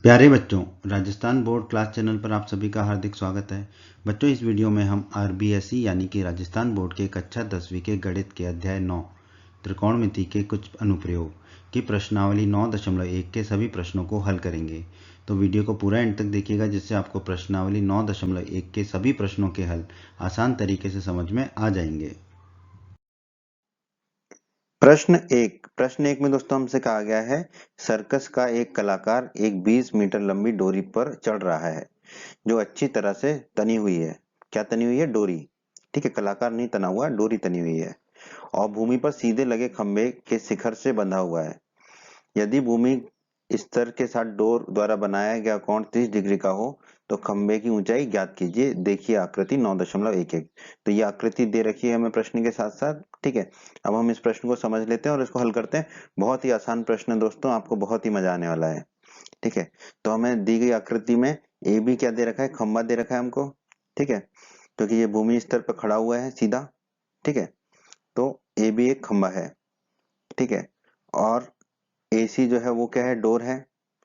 प्यारे बच्चों, Rajasthan board class channel पर आप सभी का हार्दिक स्वागत है। बच्चों, इस वीडियो में हम आरबीएसई यानी कि राजस्थान बोर्ड के कक्षा 10वीं के गणित के अध्याय 9 त्रिकोणमिति के कुछ अनुप्रयोग की प्रश्नावली 9.1 के सभी प्रश्नों को हल करेंगे। तो वीडियो को पूरा एंड तक देखिएगा, जिससे आपको प्रश्नावली 9.1 के सभी प्रश्नों के हल आसान तरीके से समझ में आ जाएंगे। प्रश्न एक में दोस्तों हमसे कहा गया है, सर्कस का एक कलाकार एक 20 मीटर लंबी डोरी पर चढ़ रहा है जो अच्छी तरह से तनी हुई है। क्या तनी हुई है? डोरी। ठीक है, कलाकार नहीं तना हुआ, डोरी तनी हुई है और भूमि पर सीधे लगे खंभे के शिखर से बंधा हुआ है। यदि भूमि स्तर के साथ डोर द्वारा बनाया गया कोण 30 डिग्री का हो तो खंभे की ऊंचाई ज्ञात कीजिए। देखिए आकृति 9.11। तो ये आकृति दे रखी है हमें प्रश्न के साथ साथ। ठीक है, अब हम इस प्रश्न को समझ लेते हैं और इसको हल करते हैं। बहुत ही आसान प्रश्न है दोस्तों, आपको बहुत ही मजा आने वाला है। ठीक है, तो हमें दी गई आकृति में ए बी क्या दे रखा है? खंभा दे रखा है हमको। ठीक है, क्योंकि ये भूमि स्तर पर खड़ा हुआ है सीधा। ठीक है, तो ए बी एक खंभा है। ठीक है, और एसी जो है वो क्या है? डोर है।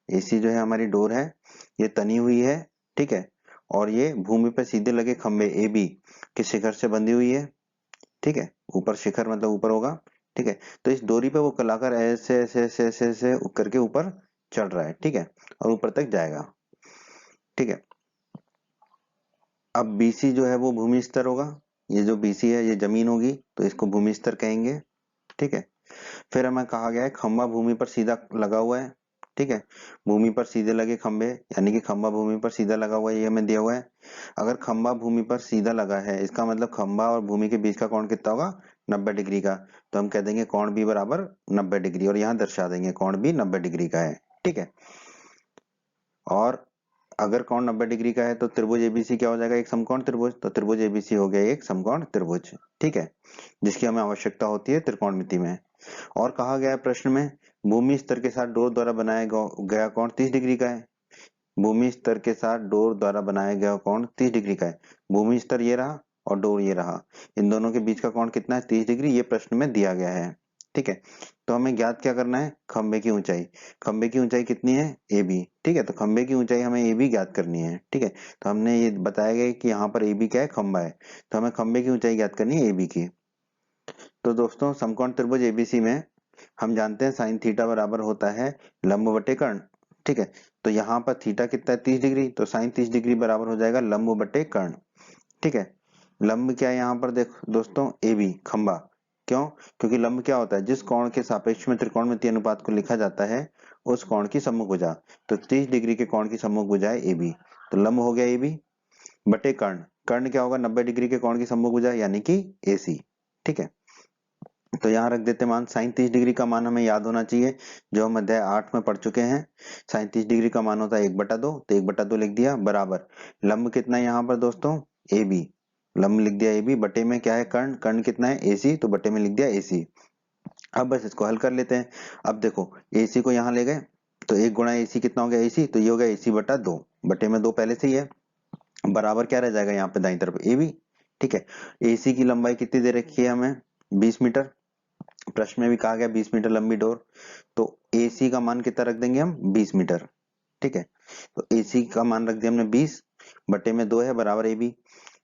एसी जो है हमारी डोर है, ये तनी हुई है। ठीक है, और ये भूमि पर सीधे लगे खंभे ए बी के शिखर से बंधी हुई है। ठीक है, ऊपर शिखर मतलब ऊपर होगा। ठीक है, तो इस डोरी पे वो कलाकार ऐसे ऐसे ऐसे ऐसे ऐसे करके ऊपर चढ़ रहा है। ठीक है, और ऊपर तक जाएगा। ठीक है, अब बीसी जो है वो भूमि स्तर होगा। ये जो बीसी है ये जमीन होगी, तो इसको भूमि स्तर कहेंगे। ठीक है, फिर हमें कहा गया है खंभा भूमि पर सीधा लगा हुआ है। ठीक है, भूमि पर सीधे लगे खंभे, यानी कि खंभा भूमि पर सीधा लगा हुआ है, ये हमें दिया हुआ है। अगर खंभा भूमि पर सीधा लगा है, इसका मतलब खंभा और भूमि के बीच का कोण कितना होगा? 90 डिग्री का। तो हम कह देंगे कोण बी बराबर 90 डिग्री, और यहाँ दर्शा देंगे कोण बी 90 डिग्री का है। ठीक है, और अगर कोण 90 डिग्री का है तो त्रिभुज एबीसी क्या हो जाएगा? एक समकोण त्रिभुज। तो त्रिभुज एबीसी हो गया एक समकोण त्रिभुज। ठीक है, जिसकी हमें आवश्यकता होती है त्रिकोणमिति में। और कहा गया है प्रश्न में, भूमि स्तर के साथ डोर द्वारा बनाया गया कोण 30 डिग्री का है। भूमि स्तर के साथ डोर द्वारा बनाया गया कोण 30 डिग्री का है। भूमि स्तर ये रहा और डोर ये रहा, इन दोनों के बीच का कोण कितना है? 30 डिग्री। ये प्रश्न में दिया गया है। ठीक है, तो हमें ज्ञात क्या करना है? खंबे की ऊंचाई। खंबे की ऊंचाई कितनी है? A B. ठीक है, तो खंबे की ऊंचाई हमें ए बी ज्ञात करनी है। ठीक है, तो हमने ये बताया गया कि यहाँ पर ए बी क्या है? खंबा है। तो हमें खंबे की ऊंचाई ज्ञात करनी है ए बी की। तो दोस्तों समकोण त्रिभुज एबीसी में हम जानते हैं साइन थीटा बराबर होता है लंब बटे कर्ण। ठीक है, तो यहाँ पर थीटा कितना है? 30 डिग्री। तो साइन 30 डिग्री बराबर हो जाएगा लंब बटे कर्ण। ठीक है, लंब क्या है यहाँ पर? देखो दोस्तों, ए बी खंबा। क्यों? क्योंकि लंब क्या होता है? जिस कोण के सापेक्ष में त्रिकोणमितीय अनुपात को लिखा जाता है उस कोण की सम्मुख भुजा। तो 30 डिग्री के कोण की सम्मुख भुजा है ए बी, तो लंब हो गया ए बी बटे कर्ण। कर्ण क्या होगा? 90 डिग्री के कोण की सम्मुख भुजा, यानी कि ए सी। ठीक है, तो यहाँ रख देते मान। साइन 30 डिग्री का मान हमें याद होना चाहिए, जो हम अध्याय 8 में पढ़ चुके हैं। साइन 30 डिग्री का मान होता है 1/2, तो 1/2 लिख दिया बराबर लंब कितना है यहाँ पर दोस्तों? A B. लंब लिख दिया ए बी, बटे में क्या है? कर्ण। कर्ण कितना है? ए सी, तो बटे में लिख दिया ए सी। अब बस इसको हल कर लेते हैं। अब देखो, ए सी को यहाँ ले गए तो 1 गुणा ए सी कितना हो गया? ए सी, तो ये हो गया ए सी बटा 2, बटे में 2 पहले से ही है, बराबर क्या रह जाएगा यहाँ पे दाईं तरफ? A B. ठीक है, ए सी की लंबाई कितनी दे रखी है हमें? 20 मीटर। प्रश्न में भी कहा गया 20 मीटर लंबी डोर, तो एसी का मान कितना रख देंगे हम? 20 मीटर। ठीक है, तो एसी का मान रख दिया हमने 20, बटे में 2 है बराबर ए बी।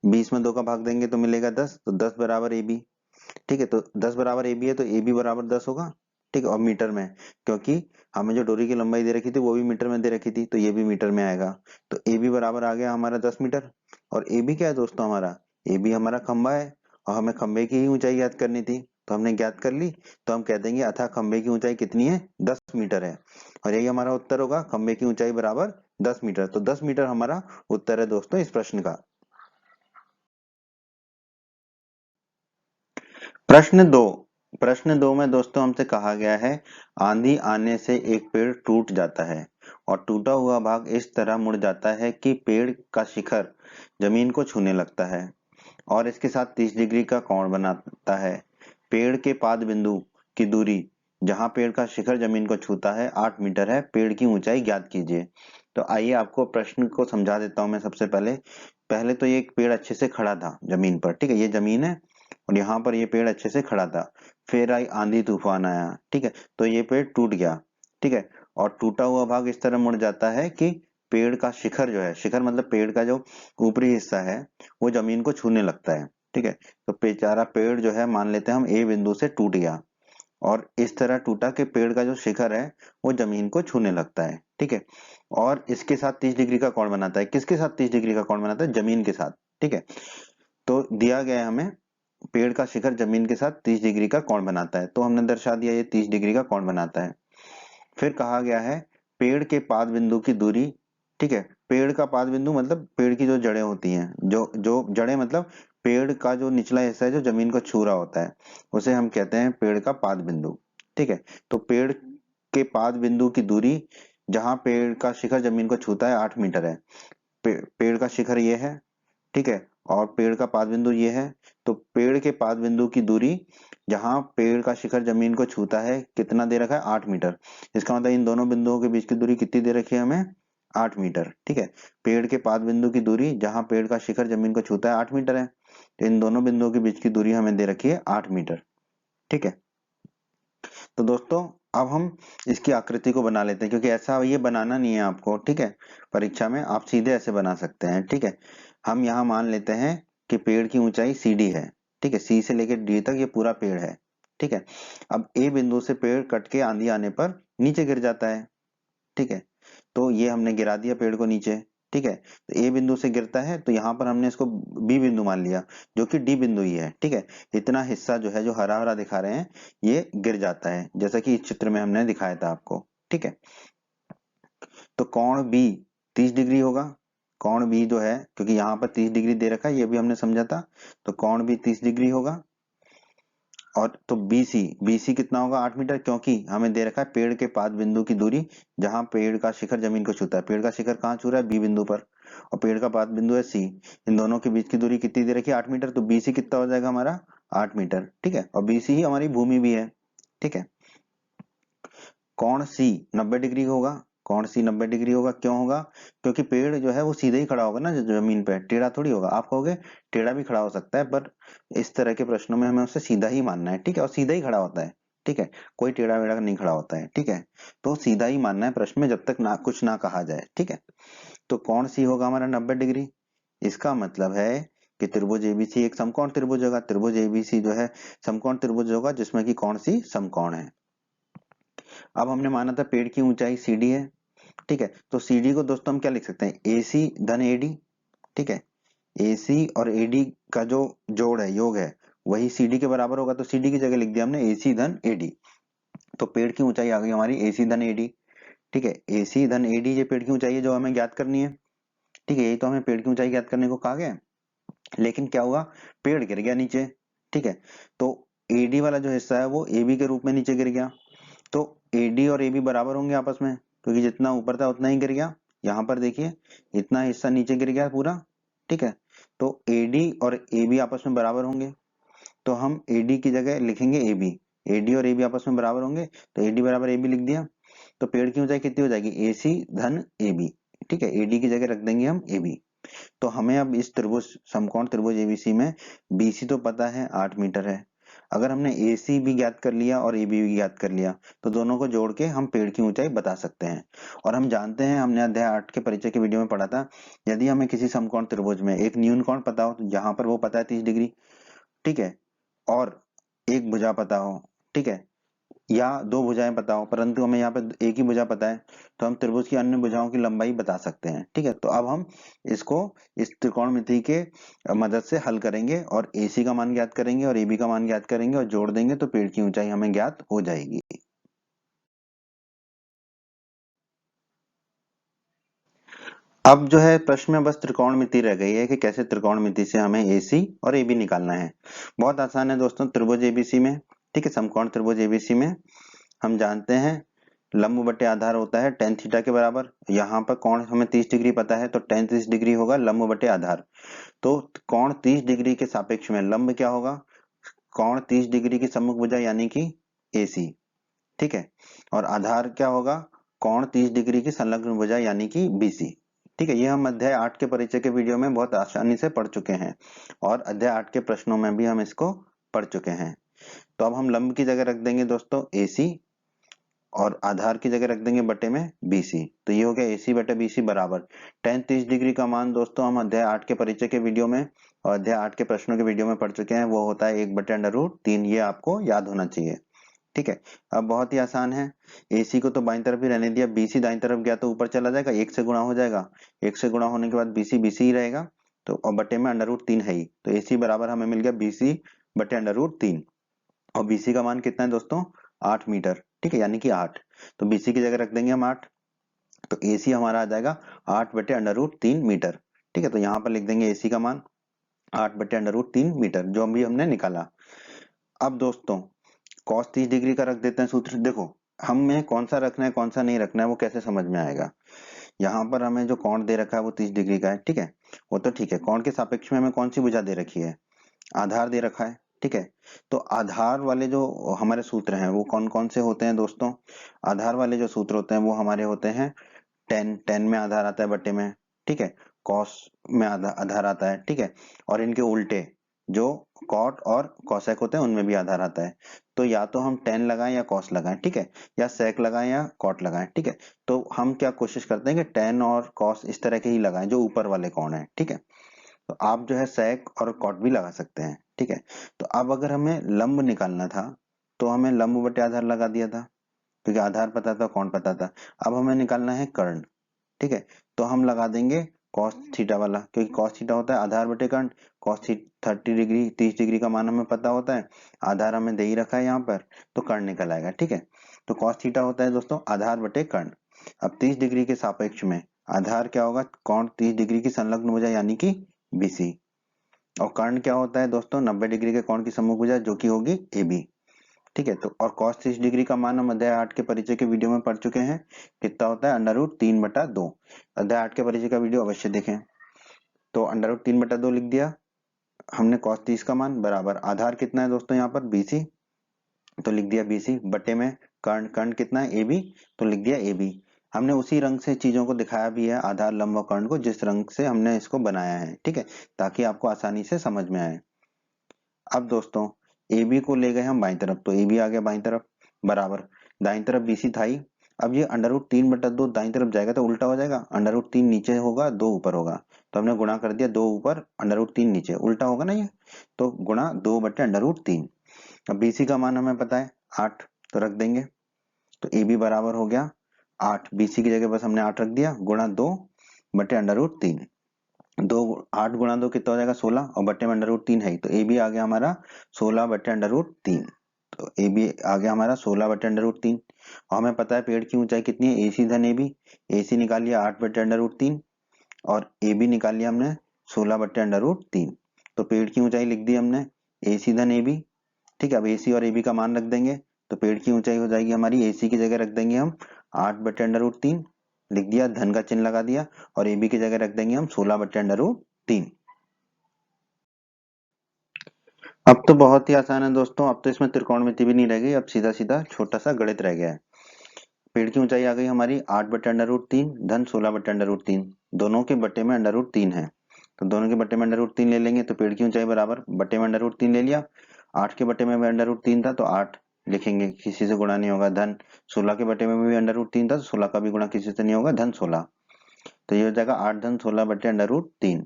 20 में 2 का भाग देंगे तो मिलेगा 10, तो 10 बराबर ए बी। ठीक है, तो 10 बराबर ए बी है तो ए बी बराबर 10 होगा। ठीक है, और मीटर में, क्योंकि हमें जो डोरी की लंबाई दे रखी थी वो भी मीटर में दे रखी थी, तो ये भी मीटर में आएगा। तो ए बी बराबर आ गया हमारा 10 मीटर। और ए बी क्या है दोस्तों हमारा? ए बी हमारा खंबा है, और हमें खंबे की ही ऊंचाई याद करनी थी, तो हमने ज्ञात कर ली। तो हम कह देंगे अतः खंबे की ऊंचाई कितनी है? 10 मीटर है, और यही हमारा उत्तर होगा। खंबे की ऊंचाई बराबर 10 मीटर, तो 10 मीटर हमारा उत्तर है दोस्तों इस प्रश्न का। प्रश्न 2 में दोस्तों हमसे कहा गया है, आंधी आने से एक पेड़ टूट जाता है और टूटा हुआ भाग इस तरह मुड़ जाता है कि पेड़ का शिखर जमीन को छूने लगता है और इसके साथ 30 डिग्री का कोण बनाता है। पेड़ के पाद बिंदु की दूरी जहां पेड़ का शिखर जमीन को छूता है 8 मीटर है। पेड़ की ऊंचाई ज्ञात कीजिए। तो आइए आपको प्रश्न को समझा देता हूं मैं। सबसे पहले पहले तो ये एक पेड़ अच्छे से खड़ा था जमीन पर। ठीक है, ये जमीन है और यहाँ पर ये पेड़ अच्छे से खड़ा था। फिर आई आंधी तूफान आया। ठीक है, तो ये पेड़ टूट गया। ठीक है, और टूटा हुआ भाग इस तरह मुड़ जाता है कि पेड़ का शिखर जो है, शिखर मतलब पेड़ का जो ऊपरी हिस्सा है वो जमीन को छूने लगता है। ठीक है, तो बेचारा पेड़ जो है मान लेते हैं हम ए बिंदु से टूट गया और इस तरह टूटा कि पेड़ का जो शिखर है वो जमीन को छूने लगता है। ठीक है, और इसके साथ 30 डिग्री का कोण बनाता है। किसके साथ 30 डिग्री का कोण बनाता है? जमीन के साथ। ठीक है, तो दिया गया है हमें पेड़ का शिखर जमीन के साथ 30 डिग्री का कोण बनाता है, तो हमने दर्शा दिया ये 30 डिग्री का कोण बनाता है। फिर कहा गया है पेड़ के पाद बिंदु की दूरी। ठीक है, पेड़ का पाद बिंदु मतलब पेड़ की जो जड़ें होती हैं, जो जो जड़ें मतलब पेड़ का जो निचला हिस्सा है जो जमीन को छू रहा होता है, उसे हम कहते हैं पेड़ का पाद बिंदु। ठीक है, तो पेड़ के पाद बिंदु की दूरी जहां पेड़ का शिखर जमीन को छूता है 8 मीटर है। पेड़ का शिखर ये है। ठीक है, और पेड़ का पाद बिंदु ये है। तो पेड़ के पाद बिंदु की दूरी जहां पेड़ का शिखर जमीन को छूता है कितना दे रखा है? 8 मीटर। इसका मतलब इन दोनों बिंदुओं के बीच की दूरी कितनी दे रखी है हमें? 8 मीटर। ठीक है, पेड़ के पाद बिंदु की दूरी जहां पेड़ का शिखर जमीन को छूता है 8 मीटर है, तो इन दोनों बिंदुओं के बीच की दूरी हमें दे रखी है 8 मीटर। ठीक है, तो दोस्तों अब हम इसकी आकृति को बना लेते हैं, क्योंकि ऐसा ये बनाना नहीं है आपको। ठीक है, परीक्षा में आप सीधे ऐसे बना सकते हैं। ठीक है, हम यहाँ मान लेते हैं कि पेड़ की ऊंचाई CD है। ठीक है, C से लेकर D तक ये पूरा पेड़ है। ठीक है, अब A बिंदु से पेड़ कट के आंधी आने पर नीचे गिर जाता है। ठीक है, तो ये हमने गिरा दिया पेड़ को नीचे। ठीक है, तो ए बिंदु से गिरता है तो यहाँ पर हमने इसको बी बिंदु मान लिया, जो कि डी बिंदु ही है। ठीक है, इतना हिस्सा जो है जो हरा हरा दिखा रहे हैं ये गिर जाता है, जैसा कि इस चित्र में हमने दिखाया था आपको। ठीक है, तो कोण बी 30 डिग्री होगा। कोण बी जो है, क्योंकि यहाँ पर 30 डिग्री दे रखा है, ये भी हमने समझा था, तो कोण भी 30 डिग्री होगा। और तो बीसी कितना होगा? 8 मीटर, क्योंकि हमें दे रखा है पेड़ के पाद बिंदु की दूरी जहां पेड़ का शिखर जमीन को छूता है। पेड़ का शिखर कहाँ छू रहा है? बी बिंदु पर, और पेड़ का पाद बिंदु है सी। इन दोनों के बीच की दूरी कितनी दे रखी है? 8 मीटर। तो बीसी कितना हो जाएगा हमारा? 8 मीटर। ठीक है, और बीसी ही हमारी भूमि भी है। ठीक है, कोण सी 90 डिग्री होगा। कोण सी 90 डिग्री होगा, क्यों होगा? क्योंकि पेड़ जो है वो सीधे ही खड़ा होगा ना जमीन पे, टेढ़ा थोड़ी होगा। आप कहोगे टेढ़ा भी खड़ा हो सकता है, पर इस तरह के प्रश्नों में हमें उसे सीधा ही मानना है। ठीक है, और सीधा ही खड़ा होता है। ठीक है, कोई टेढ़ा वेढ़ा नहीं खड़ा होता है। ठीक है, तो सीधा ही मानना है प्रश्न में, जब तक ना कुछ ना कहा जाए। ठीक है, तो कोण सी होगा हमारा 90 डिग्री। इसका मतलब है कि त्रिभुज एबीसी एक समकोण त्रिभुज होगा। त्रिभुज एबीसी जो है समकोण त्रिभुज होगा, जिसमें कि कोण सी समकोण है। अब हमने माना था पेड़ की ऊंचाई CD है। ठीक है, तो CD को दोस्तों हम क्या लिख सकते हैं? AC धन AD। ठीक है, AC और AD का जो जोड़ है, योग है, वही CD के बराबर होगा, तो CD की जगह लिख दिया हमने AC धन AD। तो पेड़ की ऊंचाई आ गई हमारी AC धन AD। ठीक है, AC धन AD ये पेड़ की ऊंचाई है जो हमें ज्ञात करनी है। ठीक है, यही तो हमें पेड़ की ऊंचाई ज्ञात करने को कहा गया है। लेकिन क्या हुआ? पेड़ गिर गया नीचे। ठीक है, तो AD वाला जो हिस्सा है वो AB के रूप में नीचे गिर गया। तो AD और AB बराबर होंगे आपस में, क्योंकि जितना ऊपर था उतना ही गिर गया। यहाँ पर देखिए इतना हिस्सा नीचे गिर गया पूरा। ठीक है, तो AD और AB आपस में बराबर होंगे, तो हम AD की जगह लिखेंगे AB। AD और AB आपस में बराबर होंगे, तो AD बराबर AB लिख दिया। तो पेड़ की ऊंचाई कितनी हो जाएगी? AC धन AB। ठीक है, AD की जगह रख देंगे हम AB। तो हमें अब इस त्रिभुज समकोण त्रिभुज एबीसी में BC तो पता है 8 मीटर है। अगर हमने AC भी ज्ञात कर लिया और AB भी ज्ञात कर लिया, तो दोनों को जोड़ के हम पेड़ की ऊंचाई बता सकते हैं। और हम जानते हैं, हमने अध्याय 8 के परिचय के वीडियो में पढ़ा था, यदि हमें किसी समकोण त्रिभुज में एक न्यून कोण पता हो, तो यहाँ पर वो पता है 30 डिग्री। ठीक है, और एक भुजा पता हो, ठीक है, या दो भुजाएं पता हो, परंतु हमें यहाँ पे एक ही भुजा पता है, तो हम त्रिभुज की अन्य भुजाओं की लंबाई बता सकते हैं। ठीक है, तो अब हम इसको इस त्रिकोणमिति के मदद से हल करेंगे और AC का मान ज्ञात करेंगे और AB का मान ज्ञात करेंगे और जोड़ देंगे, तो पेड़ की ऊंचाई हमें ज्ञात हो जाएगी। अब जो है प्रश्न में बस त्रिकोणमिति रह गई है कि कैसे त्रिकोणमिति से हमें AC और AB निकालना है। बहुत आसान है दोस्तों, त्रिभुज ABC में, ठीक है, समकोण त्रिभुज ABC में हम जानते हैं लंब बटे आधार होता है tan थीटा के बराबर। यहाँ पर कोण हमें 30 डिग्री पता है, तो tan 30 डिग्री होगा लंब बटे आधार। तो कोण 30 डिग्री के सापेक्ष में लंब क्या होगा? कोण 30 डिग्री की सम्मुख भुजा यानी कि AC। ठीक है, और आधार क्या होगा? कोण 30 डिग्री की संलग्न भुजा यानी कि BC। ठीक है, ये हम अध्याय 8 के परिचय के वीडियो में बहुत आसानी से पढ़ चुके हैं और अध्याय 8 के प्रश्नों में भी हम इसको पढ़ चुके हैं। तो अब हम लंब की जगह रख देंगे दोस्तों AC। और आधार की जगह रख देंगे बटे में BC। तो ये हो गया AC बटे BC बराबर tan 30 डिग्री का मान दोस्तों हम अध्याय 8 के परिचय के वीडियो में और अध्याय 8 के प्रश्नों के वीडियो में पढ़ चुके हैं। वो होता है 1/√3। ये आपको याद होना चाहिए। ठीक है, अब बहुत ही आसान है। AC को तो बाईं तरफ ही रहने दिया, BC दाईं तरफ गया तो ऊपर चला जाएगा, 1 से गुणा हो जाएगा। 1 से गुणा होने के बाद BC ही रहेगा। तो और बटे में √3 है ही, तो AC बराबर हमें मिल गया BC बटे √3। और BC का मान कितना है दोस्तों? 8 मीटर। ठीक है, यानी कि 8। तो BC की जगह रख देंगे हम 8। तो AC हमारा आ जाएगा 8 बटे √3 मीटर। ठीक है, तो यहाँ पर लिख देंगे AC का मान 8 बटे √3 मीटर, जो भी हमने निकाला। अब दोस्तों cos 30 डिग्री का रख देते हैं सूत्र। देखो हमें कौन सा रखना है कौन सा नहीं रखना है वो कैसे समझ में आएगा। यहाँ पर हमें जो कोण दे रखा है वो 30 डिग्री का है। ठीक है, वो तो ठीक है। कोण के सापेक्ष में हमें कौन सी भुजा दे रखी है? आधार दे रखा है। ठीक है, तो आधार वाले जो हमारे सूत्र हैं वो कौन कौन से होते हैं दोस्तों? आधार वाले जो सूत्र होते हैं वो हमारे होते हैं tan में आधार आता है बटे में। ठीक है, cos में आधार आता है। ठीक है, और इनके उल्टे जो cot और cosec होते हैं उनमें भी आधार आता है। तो या तो हम tan लगाएं या cos लगाएं। ठीक है, या sec लगाएं या cot लगाएं। ठीक है, तो हम क्या कोशिश करते हैं कि tan और cos इस तरह के ही लगाएं जो ऊपर वाले कोण है। ठीक है, तो आप जो है sec और cot भी लगा सकते हैं। ठीक है, तो अब अगर हमें लंब निकालना था तो हमें लंब बटे आधार लगा दिया था, क्योंकि आधार पता था कोण पता था। अब हमें निकालना है कर्ण। ठीक है, तो हम लगा देंगे cos थीटा वाला, क्योंकि cos थीटा होता है आधार बटे कर्ण। cos 30 डिग्री 30 डिग्री का मान हमें पता होता है, आधार हमें दे ही रखा है यहाँ पर, तो कर्ण निकल आएगा। ठीक है, तो cos थीटा होता है दोस्तों आधार बटे कर्ण। अब 30 डिग्री के सापेक्ष में आधार क्या होगा? कोण 30 डिग्री की संलग्न भुजा यानी कि BC। और कर्ण क्या होता है दोस्तों? 90 डिग्री के कोण की सम्मुख भुजा जो कि होगी AB। ठीक है, तो और cos 30 डिग्री का मान हम अध्याय 8 के परिचय के वीडियो में पढ़ चुके हैं। कितना होता है? √3/2। अध्याय 8 के परिचय का वीडियो अवश्य देखें। तो √3/2 लिख दिया हमने cos 30 का मान बराबर आधार कितना है दोस्तों यहाँ पर? BC। तो लिख दिया BC बटे में कर्ण। कर्ण कितना है? AB। तो लिख दिया AB। हमने उसी रंग से चीजों को दिखाया भी है, आधार लंब और कर्ण को, जिस रंग से हमने इसको बनाया है। ठीक है, ताकि आपको आसानी से समझ में आए। अब दोस्तों AB को ले गए हम बाईं तरफ, तो AB आ गया बाईं तरफ बराबर दाईं तरफ BC था ही। अब ये √3/2 दाईं तरफ जाएगा तो उल्टा हो जाएगा, √3 नीचे होगा 2 ऊपर होगा, तो हमने गुणा कर दिया 2 ऊपर √3 नीचे, उल्टा होगा ना ये, तो गुणा 2/√3। अब BC का मान हमें पता है 8, तो रख देंगे। तो AB बराबर हो गया 8, BC की जगह बस हमने 8 रख दिया, गुणा 2/√3। 8 गुणा 2 कितना हो जाएगा? 16, और बटे में √3 है, तो AB आ गया हमारा 16/√3। तो AB आ गया हमारा 16/√3। और हमें पता है पेड़ की ऊंचाई कितनी है? AC धन AB। AC निकाल लिया 8/√3 और AB निकाल लिया हमने 16/√3। तो पेड़ की ऊंचाई लिख दी हमने AC धन AB। ठीक है, अब AC और AB का मान रख देंगे, तो पेड़ की ऊंचाई हो जाएगी हमारी, AC की जगह रख देंगे हम 8/√3, लिख दिया, धन का चिन्ह लगा दिया, और AB की जगह रख देंगे हम 16/√3। अब तो बहुत ही आसान है दोस्तों, अब तो इसमें त्रिकोणमिति भी नहीं रह गई, अब सीधा सीधा छोटा सा गणित रह गया है। पेड़ की ऊंचाई आ गई हमारी 8/√3 धन 16/√3, दोनों के बटे में √3 है, तो दोनों के बटे में √3 ले लेंगे, तो पेड़ की ऊंचाई बराबर बटे में √3 ले लिया। 8 के बटे में √3 था तो 8 लिखेंगे, किसी से गुणा नहीं होगा, धन 16 के बटे में भी √3 था तो 16 का भी गुणा किसी से नहीं होगा, धन 16। तो ये हो जाएगा 8 धन 16 बटे √3।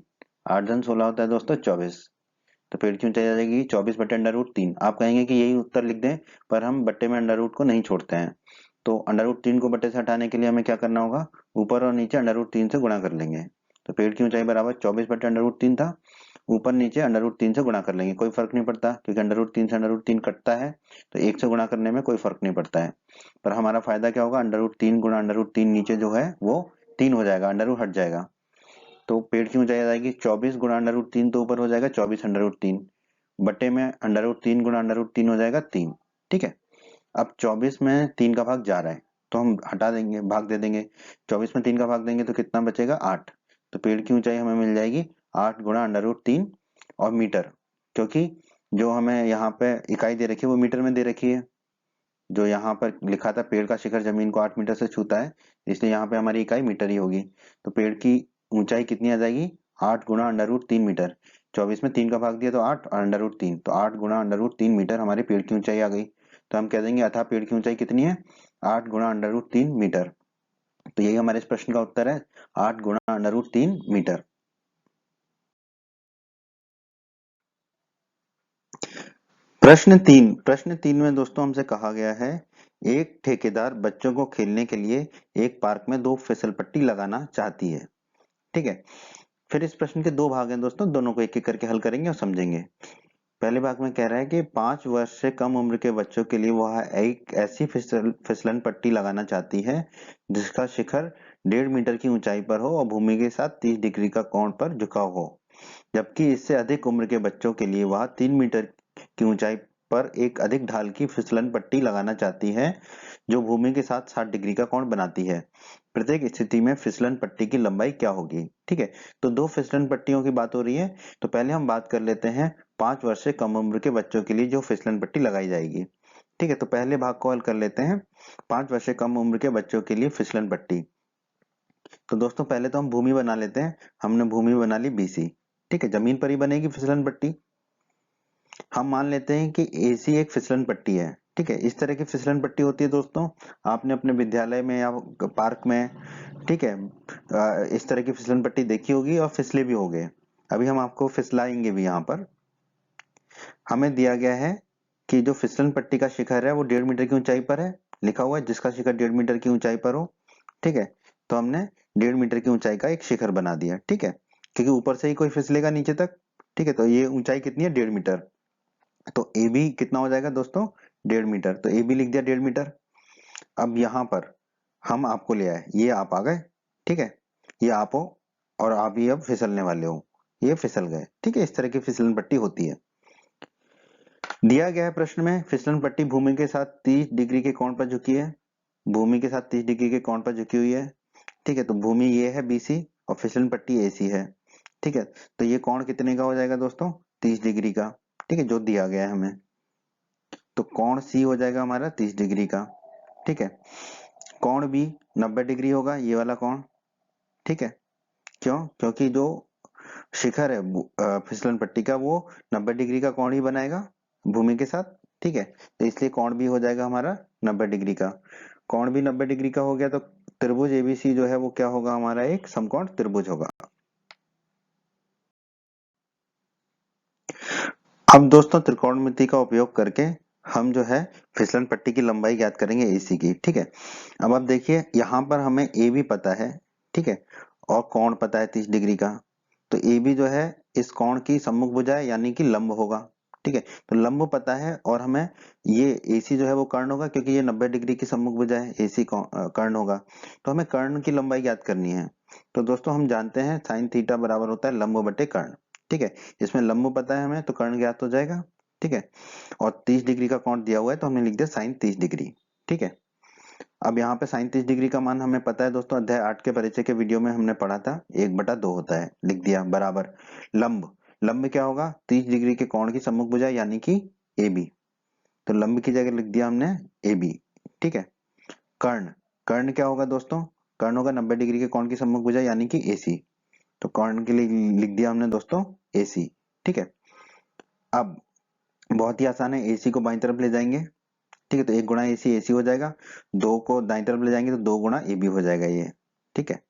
8 धन 16 होता है दोस्तों 24। तो पेड़ की ऊंचाई आ जाएगी 24 बटे √3। आप कहेंगे कि यही उत्तर लिख दें, पर हम बट्टे में अंडर रूट को नहीं छोड़ते हैं, तो √3 को बट्टे से हटाने के लिए हमें क्या करना होगा? ऊपर और नीचे √3 से गुणा कर लेंगे। तो पेड़ की ऊंचाई बराबर 24 बटे √3 था, ऊपर नीचे √3 से गुणा कर लेंगे, कोई फर्क नहीं पड़ता, क्योंकि √3 से √3 कटता है, तो 1 से गुणा करने में कोई फर्क नहीं पड़ता है। पर हमारा फायदा क्या होगा? √3 गुणा √3 नीचे जो है वो 3 हो जाएगा, अंडर रूट हट जाएगा, तो पेड़ की ऊंचाई आ जाएगी 24 गुणा √3, तो ऊपर हो जाएगा 24 √3 बटे में √3 गुणा √3 हो जाएगा 3। ठीक है, अब 24 में 3 का भाग जा रहा है, तो हम हटा देंगे, भाग दे देंगे, 24 में 3 का भाग देंगे तो कितना बचेगा? 8। तो पेड़ की ऊंचाई हमें मिल जाएगी 8 गुणा √3 और मीटर, क्योंकि जो हमें यहाँ पे इकाई दे रखी है वो मीटर में दे रखी है। जो यहाँ पर लिखा था पेड़ का शिखर जमीन को 8 मीटर से छूता है, इसलिए यहाँ पे हमारी इकाई मीटर ही होगी। तो पेड़ की ऊंचाई कितनी आ जाएगी? 8 गुणा √3 मीटर। 24 में 3 का भाग दिया तो 8 और √3, तो 8 गुणा √3 मीटर हमारे पेड़ की ऊंचाई आ गई। तो हम कह देंगे अतः पेड़ की ऊंचाई कितनी है? 8 गुणा √3 मीटर। तो यही हमारे इस प्रश्न का उत्तर है, 8 गुणा √3 मीटर। प्रश्न 3 में दोस्तों हमसे कहा गया है, एक ठेकेदार बच्चों को खेलने के लिए एक पार्क में 2 फिसल पट्टी लगाना चाहती है। ठीक है, फिर इस प्रश्न के 2 भाग हैं दोस्तों, दोनों को एक एक करके हल करेंगे और समझेंगे। पहले भाग में कह रहा है कि 5 वर्ष से कम उम्र के बच्चों के लिए वह एक ऐसी फिसलन पट्टी लगाना चाहती है जिसका शिखर 1.5 मीटर की ऊंचाई पर हो और भूमि के साथ 30 डिग्री का कोण पर झुकाव हो, जबकि इससे अधिक उम्र के बच्चों के लिए वह 3 मीटर की ऊंचाई पर एक अधिक ढाल की फिसलन पट्टी लगाना चाहती है जो भूमि के साथ 60 डिग्री का कोण बनाती है। प्रत्येक स्थिति में फिसलन पट्टी की लंबाई क्या होगी? ठीक है, तो 2 फिसलन पट्टियों की बात हो रही है। तो पहले हम बात कर लेते हैं 5 वर्ष से कम उम्र के बच्चों के लिए जो फिसलन पट्टी लगाई जाएगी। ठीक है, तो पहले भाग को हल कर लेते हैं, 5 वर्ष से कम उम्र के बच्चों के लिए फिसलन पट्टी। तो दोस्तों पहले तो हम भूमि बना लेते हैं। हमने भूमि बना ली BC। ठीक है, जमीन पर ही बनेगी फिसलन पट्टी। हम मान लेते हैं कि AC एक फिसलन पट्टी है। ठीक है, इस तरह की फिसलन पट्टी होती है दोस्तों, आपने अपने विद्यालय में या पार्क में, ठीक है, इस तरह की फिसलन पट्टी देखी होगी और फिसले भी होंगे। अभी हम आपको फिसलाएंगे भी। यहाँ पर हमें दिया गया है कि जो फिसलन पट्टी का शिखर है वो 1.5 मीटर की ऊंचाई पर है, लिखा हुआ है जिसका शिखर 1.5 मीटर की ऊंचाई पर हो। ठीक है, तो हमने 1.5 मीटर की ऊंचाई का एक शिखर बना दिया। ठीक है, क्योंकि ऊपर से ही कोई फिसलेगा नीचे तक। ठीक है, तो ये ऊंचाई कितनी है? 1.5 मीटर। तो AB कितना हो जाएगा दोस्तों? 1.5 मीटर। तो AB लिख दिया 1.5 मीटर। अब यहाँ पर हम आपको ले आए, ये आप आ गए। ठीक है, ये आप हो और आप ही अब फिसलने वाले हो, ये फिसल गए। ठीक है, इस तरह की फिसलन पट्टी होती है। दिया गया है प्रश्न में, फिसलन पट्टी भूमि के साथ 30 डिग्री के कोण पर झुकी है। भूमि के साथ 30 डिग्री के कोण पर झुकी हुई है। ठीक है, तो भूमि ये है BC और फिसलन पट्टी AC है। ठीक है, तो ये कोण कितने का हो जाएगा दोस्तों? 30 डिग्री का। ठीक है, जो दिया गया है हमें। तो कोण C हो जाएगा हमारा 30 डिग्री का। ठीक है, कोण B 90 डिग्री होगा, ये वाला कोण। ठीक है, क्यों? क्योंकि जो शिखर है फिसलन पट्टी का वो 90 डिग्री का कोण ही बनाएगा भूमि के साथ। ठीक है, तो इसलिए कोण भी हो जाएगा हमारा 90 डिग्री का। कोण भी 90 डिग्री का हो गया तो त्रिभुज ABC जो है वो क्या होगा? हमारा एक समकोण त्रिभुज होगा। अब दोस्तों त्रिकोणमिति का उपयोग करके हम जो है फिसलन पट्टी की लंबाई ज्ञात करेंगे AC की। ठीक है, अब आप देखिए यहाँ पर हमें AB पता है। ठीक है, और कोण पता है 30 डिग्री का। तो AB जो है इस कोण की सम्मुख भुजा है, यानी कि लंब होगा। ठीक है, तो लंब पता है और हमें ये AC जो है वो कर्ण होगा, क्योंकि ये 90 डिग्री की सम्मुख भुजा है, AC कर्ण होगा। तो हमें कर्ण की लंबाई ज्ञात करनी है। तो दोस्तों हम जानते हैं साइन थीटा बराबर होता है लंब बटे कर्ण। ठीक है, इसमें लंब पता है हमें तो कर्ण ज्ञात हो जाएगा। ठीक है, और 30 डिग्री का कोण दिया हुआ है तो हमने लिख दिया साइन 30 डिग्री। ठीक है, अब यहाँ पे साइन 30 डिग्री का मान हमें पता है दोस्तों, अध्याय 8 के परिचय के वीडियो में हमने पढ़ा था, 1/2 होता है, लिख दिया बराबर लंब। लंब क्या होगा? 30 डिग्री के कोण की सम्मुख भुजा यानी कि AB। तो लंब की जगह लिख दिया हमने AB। ठीक है, कर्ण, कर्ण क्या होगा दोस्तों? कर्ण होगा 90 डिग्री के कोण की सम्मुख भुजा यानी कि AC। तो कर्ण के लिए लिख दिया हमने दोस्तों AC। ठीक है, अब बहुत ही आसान है, AC को बाईं तरफ ले जाएंगे। ठीक है, तो 1 गुणा AC हो जाएगा, 2 को दाईं तरफ ले जाएंगे तो 2 गुणा AB हो जाएगा ये। ठीक है,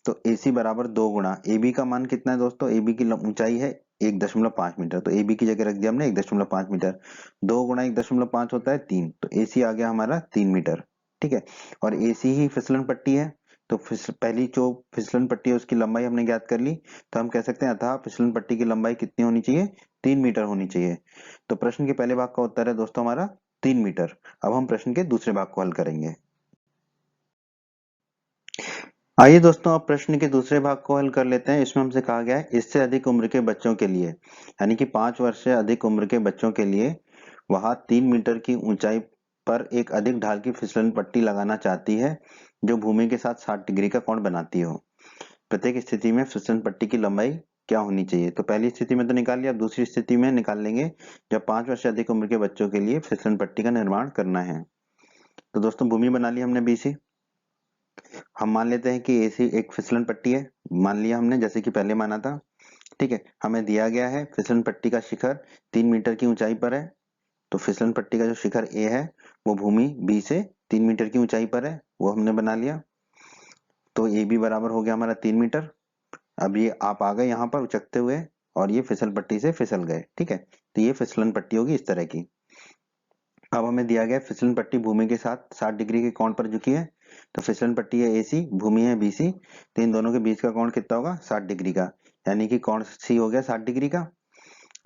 तो AC बराबर 2 गुणा AB का मान कितना है दोस्तों? AB की ऊंचाई है 1.5 मीटर, तो AB की जगह रख दिया हमने 1.5 मीटर। 2 गुणा 1.5 होता है 3, तो AC आ गया हमारा 3 मीटर। ठीक है, और AC ही फिसलन पट्टी है, तो पहली जो फिसलन पट्टी है उसकी लंबाई हमने ज्ञात कर ली। तो हम कह सकते हैं अतः फिसलन पट्टी की लंबाई कितनी होनी चाहिए? 3 मीटर होनी चाहिए। तो प्रश्न के पहले भाग का उत्तर है दोस्तों हमारा 3 मीटर। अब हम प्रश्न के दूसरे भाग को हल करेंगे। आइए दोस्तों अब प्रश्न के दूसरे भाग को हल कर लेते हैं। इसमें हमसे कहा गया है इससे अधिक उम्र के बच्चों के लिए, यानी कि 5 वर्ष से अधिक उम्र के बच्चों के लिए वह 3 मीटर की ऊंचाई पर एक अधिक ढाल की फिसलन पट्टी लगाना चाहती है जो भूमि के साथ 60 डिग्री का कोण बनाती हो। प्रत्येक स्थिति में फिसलन पट्टी की लंबाई क्या होनी चाहिए? तो पहली स्थिति में तो निकाल लिया, अब दूसरी स्थिति में निकाल लेंगे जब 5 वर्ष से अधिक उम्र के बच्चों के लिए फिसलन पट्टी का निर्माण करना है। तो दोस्तों भूमि बना ली हमने BC। हम मान लेते हैं कि AC एक फिसलन पट्टी है, मान लिया हमने जैसे कि पहले माना था। ठीक है, हमें दिया गया है फिसलन पट्टी का शिखर 3 मीटर की ऊंचाई पर है। तो फिसलन पट्टी का जो शिखर A है वो भूमि B से 3 मीटर की ऊंचाई पर है, वो हमने बना लिया। तो ए बी बराबर हो गया हमारा 3 मीटर। अब ये आप आ गए यहाँ पर उचकते हुए और ये फिसल पट्टी से फिसल गए, ठीक है। तो ये फिसलन पट्टी होगी इस तरह की। अब हमें दिया गया फिसलन पट्टी भूमि के साथ 60 डिग्री के कोण पर झुकी है। तो फिसलन पट्टी है AC, भूमि है BC, तो इन दोनों के बीच का कोण कितना होगा? 60 डिग्री का, यानी कि कोण C हो गया 60 डिग्री का।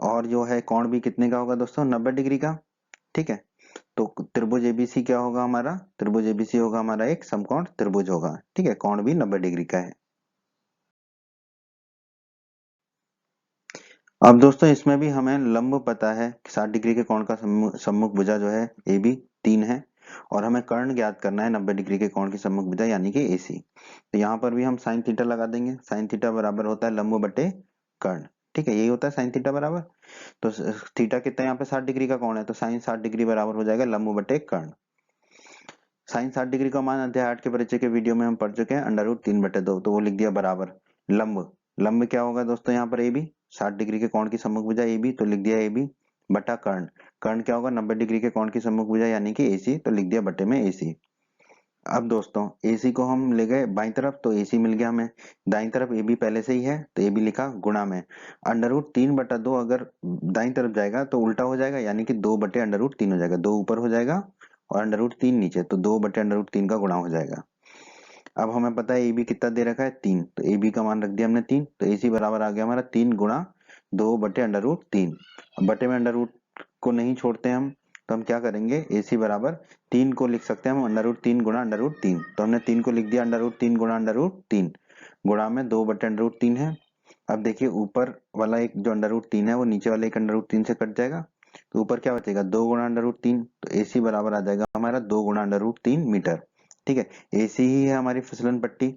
और जो है कोण भी कितने का होगा दोस्तों? 90 डिग्री का, ठीक है। तो त्रिभुज ABC क्या होगा हमारा? त्रिभुज ABC होगा हमारा एक समकोण त्रिभुज होगा, ठीक है। कोण भी 90 डिग्री का है। अब दोस्तों इसमें भी हमें लंब पता है कि 60 डिग्री के कोण का सम्मुख भुजा जो है AB 3 है, और हमें कर्ण ज्ञात करना है 90 डिग्री के कोण की सम्मुख भुजा यानी कि AC। तो यहाँ पर भी हम साइन थीटा लगा देंगे। साइन थीटा बराबर होता है लंब बटे कर्ण, ठीक है। यही होता है साइन थीटा बराबर। तो थीटा कितना है यहाँ पे? 60 डिग्री का कोण है, तो साइन 60 डिग्री बराबर हो जाएगा लंब बटे कर्ण। साइन 60 डिग्री का मान अध्याय 8 के परिचय के वीडियो में हम पढ़ चुके हैं, √3/2, तो वो लिख दिया बराबर लंब। लंब क्या होगा दोस्तों यहाँ पर? AB 60 डिग्री के कोण की सम्मुख भुजा AB, तो लिख दिया AB बटा कर्ण। कर्ण क्या होगा? 90 डिग्री के कोण की सम्मुख भुजा यानी कि AC, तो लिख दिया बटे में AC। अब दोस्तों AC को हम ले गए बाईं तरफ, तो AC मिल गया हमें। दाईं तरफ AB पहले से ही है, तो AB लिखा गुणा में √3/2। अगर दाईं तरफ जाएगा तो उल्टा हो जाएगा, यानी कि 2/√3 हो जाएगा। 2 ऊपर हो जाएगा और √3 नीचे, तो 2/√3 का गुणा हो जाएगा। अब हमें पता है AB कितना दे रखा है? 3, तो AB का मान रख दिया हमने 3, तो AC बराबर आ गया हमारा 3 गुणा 2/√3। बटे में अंडर रूट को नहीं छोड़ते हम, तो हम क्या करेंगे? AC बराबर 3 को लिख सकते हैं हम √3 गुणा √3, तो हमने 3 को लिख दिया √3 गुणा √3 गुणा में 2/√3 है। अब देखिए ऊपर वाला एक जो √3 है वो नीचे वाले एक √3 से कट जाएगा, तो ऊपर क्या बचेगा? 2 गुणा √3, तो AC बराबर आ जाएगा हमारा 2 गुणा √3 मीटर, ठीक है। AC ही है हमारी फिसलन पट्टी,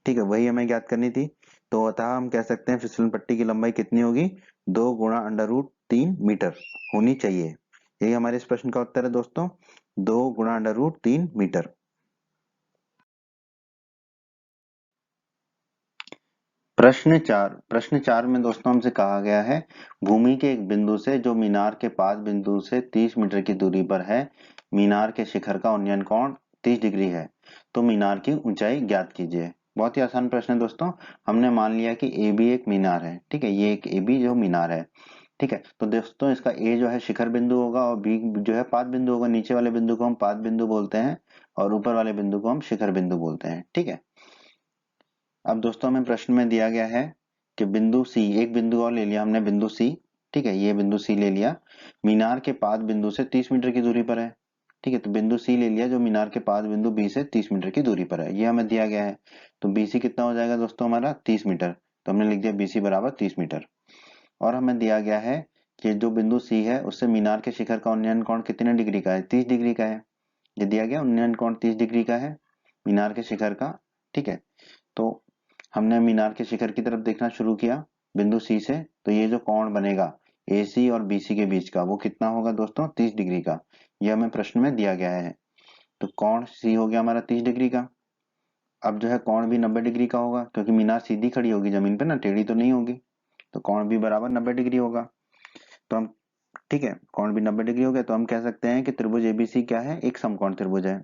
ठीक है, वही हमें ज्ञात करनी थी। तो अतः हम कह सकते हैं फिसलन पट्टी की लंबाई कितनी होगी? 2 गुणा √3 मीटर होनी चाहिए। यही हमारे इस प्रश्न का उत्तर है दोस्तों, 2 गुणा √3 मीटर। प्रश्न 4 में दोस्तों हमसे कहा गया है भूमि के एक बिंदु से जो मीनार के पाद बिंदु से 30 मीटर की दूरी पर है, मीनार के शिखर का उन्नयन कोण 30 डिग्री है, तो मीनार की ऊंचाई ज्ञात कीजिए। बहुत ही आसान प्रश्न है दोस्तों। हमने मान लिया कि AB एक मीनार है, ठीक है, ये एक AB जो मीनार है, ठीक है। तो दोस्तों इसका A जो है शिखर बिंदु होगा और B जो है पाद बिंदु होगा। नीचे वाले बिंदु को हम पाद बिंदु बोलते हैं और ऊपर वाले बिंदु को हम शिखर बिंदु बोलते हैं, ठीक है। अब दोस्तों हमें प्रश्न में दिया गया है कि बिंदु C, एक बिंदु और ले लिया हमने बिंदु C, ठीक है, ये बिंदु C ले लिया, मीनार के पाद बिंदु से 30 मीटर की दूरी पर है, ठीक है। तो बिंदु C ले लिया जो मीनार के पाद बिंदु B से 30 मीटर की दूरी पर है, ये हमें दिया गया है। तो BC कितना हो जाएगा दोस्तों हमारा? 30 मीटर, तो हमने लिख दिया BC बराबर 30 मीटर। और हमें दिया गया है कि जो बिंदु C है उससे मीनार के शिखर का उन्नयन कोण कितने डिग्री का है? 30 डिग्री का है। ये दिया गया उन्नयन कोण 30 डिग्री का है मीनार के शिखर का, ठीक है। तो हमने मीनार के शिखर की तरफ देखना शुरू किया बिंदु C से, तो ये जो कोण बनेगा AC और BC के बीच का वो कितना होगा दोस्तों? 30 डिग्री का। ये हमें प्रश्न में दिया गया है। तो कोण C हो गया हमारा 30 डिग्री का। अब जो है कोण भी 90 डिग्री का होगा, क्योंकि मीनार सीधी खड़ी होगी जमीन पे ना, टेढ़ी तो नहीं होगी, तो कोण भी बराबर 90 डिग्री होगा। तो हम, ठीक है, कोण भी 90 डिग्री हो गया, तो हम कह सकते हैं कि त्रिभुज ABC क्या है? एक समकोण त्रिभुज है।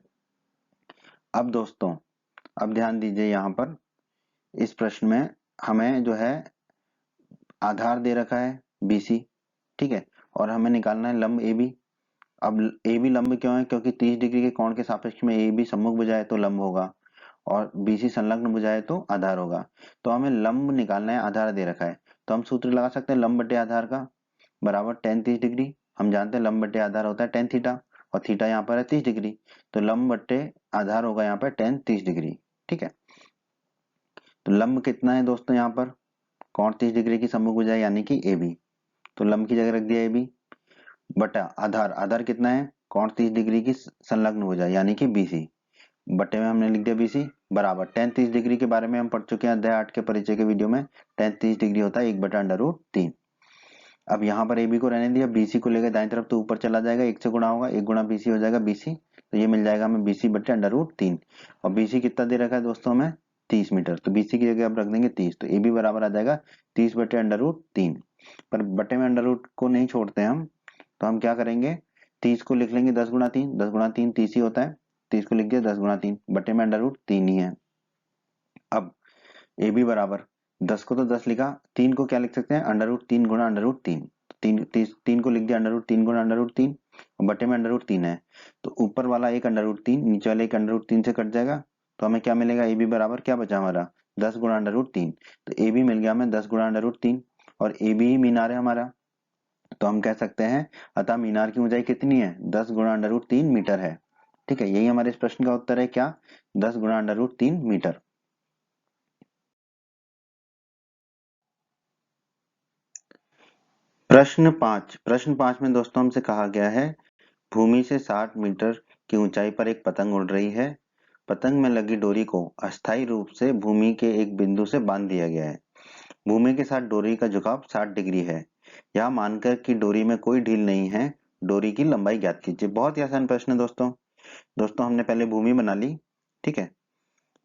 अब दोस्तों अब ध्यान दीजिए यहाँ पर इस प्रश्न में हमें जो है आधार दे रखा है BC, ठीक है, और हमें निकालना है लंब AB। अब AB लंब क्यों है? क्योंकि 30 डिग्री के कोण के सापेक्ष में AB सम्मुख भुजा है तो लंब होगा, और BC संलग्न भुजा है तो आधार होगा। तो हमें लंब निकालना है, आधार दे रखा है, तो हम सूत्र लगा सकते हैं लंब बटे आधार का बराबर tan 30 डिग्री। हम जानते हैं लंब बटे आधार होता है tan थीटा, और थीटा यहाँ पर है 30 डिग्री, तो लंब बटे आधार होगा यहाँ पर tan 30 डिग्री, ठीक है। तो लंब कितना है दोस्तों यहाँ पर? कोण 30 डिग्री की सम्मुख भुजा यानी कि AB, तो लंब की जगह रख दिया AB बटा आधार। आधार कितना है? कोण 30 डिग्री की संलग्न भुजा यानी कि BC, बटे में हमने लिख दिया BC बराबर tan 30 डिग्री के बारे में हम पढ़ चुके हैं अध्याय 8 के परिचय के वीडियो में। tan 30 डिग्री होता है 1/√3। अब यहाँ पर AB को रहने दिया, BC को लेकर दाएं तरफ तो ऊपर चला जाएगा, 1 से गुणा होगा, 1 गुणा BC हो जाएगा BC, तो ये मिल जाएगा हमें BC बटे √3। और BC कितना दे रखा है दोस्तों हमें? 30 मीटर, तो BC की जगह आप रख देंगे 30, तो AB बराबर आ जाएगा 30 बटे √3। पर बटे में अंडर रूट को नहीं छोड़ते हम, तो हम क्या करेंगे? 30 को लिख लेंगे 10 गुणा 3, 10 गुणा 3 30 ही होता है, 30 को लिख दिया 10 गुणा 3 बटे में अंडर रूट 3 ही है। अब ए बी बराबर 10 को तो 10 लिखा, 3 को क्या लिख सकते हैं अंडर रूट 3 गुणा अंडर रूट 3, 3 को लिख दिया अंडर रूट 3 गुणा अंडर रूट 3 और बटे में अंडर रूट 3 है, तो ऊपर वाला एक अंडर रूट 3 नीचे वाला एक अंडर रूट 3 से कट जाएगा, तो हमें क्या मिलेगा ए बी बराबर क्या बचा हमारा 10 गुणा अंडर रूट 3, तो ए बी मिल गया हमें 10 गुणा अंडर रूट 3 और ए बी ही मीनार है हमारा, तो हम कह सकते हैं अतः मीनार की ऊंचाई कितनी है 10 गुणा अंडर रूट 3 मीटर है। ठीक है, यही हमारे इस प्रश्न का उत्तर है क्या 10 गुणा अंडर रूट 3 मीटर। प्रश्न 5 में दोस्तों हमसे कहा गया है भूमि से 60 मीटर की ऊंचाई पर एक पतंग उड़ रही है। पतंग में लगी डोरी को अस्थायी रूप से भूमि के एक बिंदु से बांध दिया गया है। भूमि के साथ डोरी का झुकाव 60 डिग्री है। यह मानकर कि डोरी में कोई ढील नहीं है, डोरी की लंबाई ज्ञात कीजिए। बहुत ही आसान प्रश्न है दोस्तों हमने पहले भूमि बना ली, ठीक है,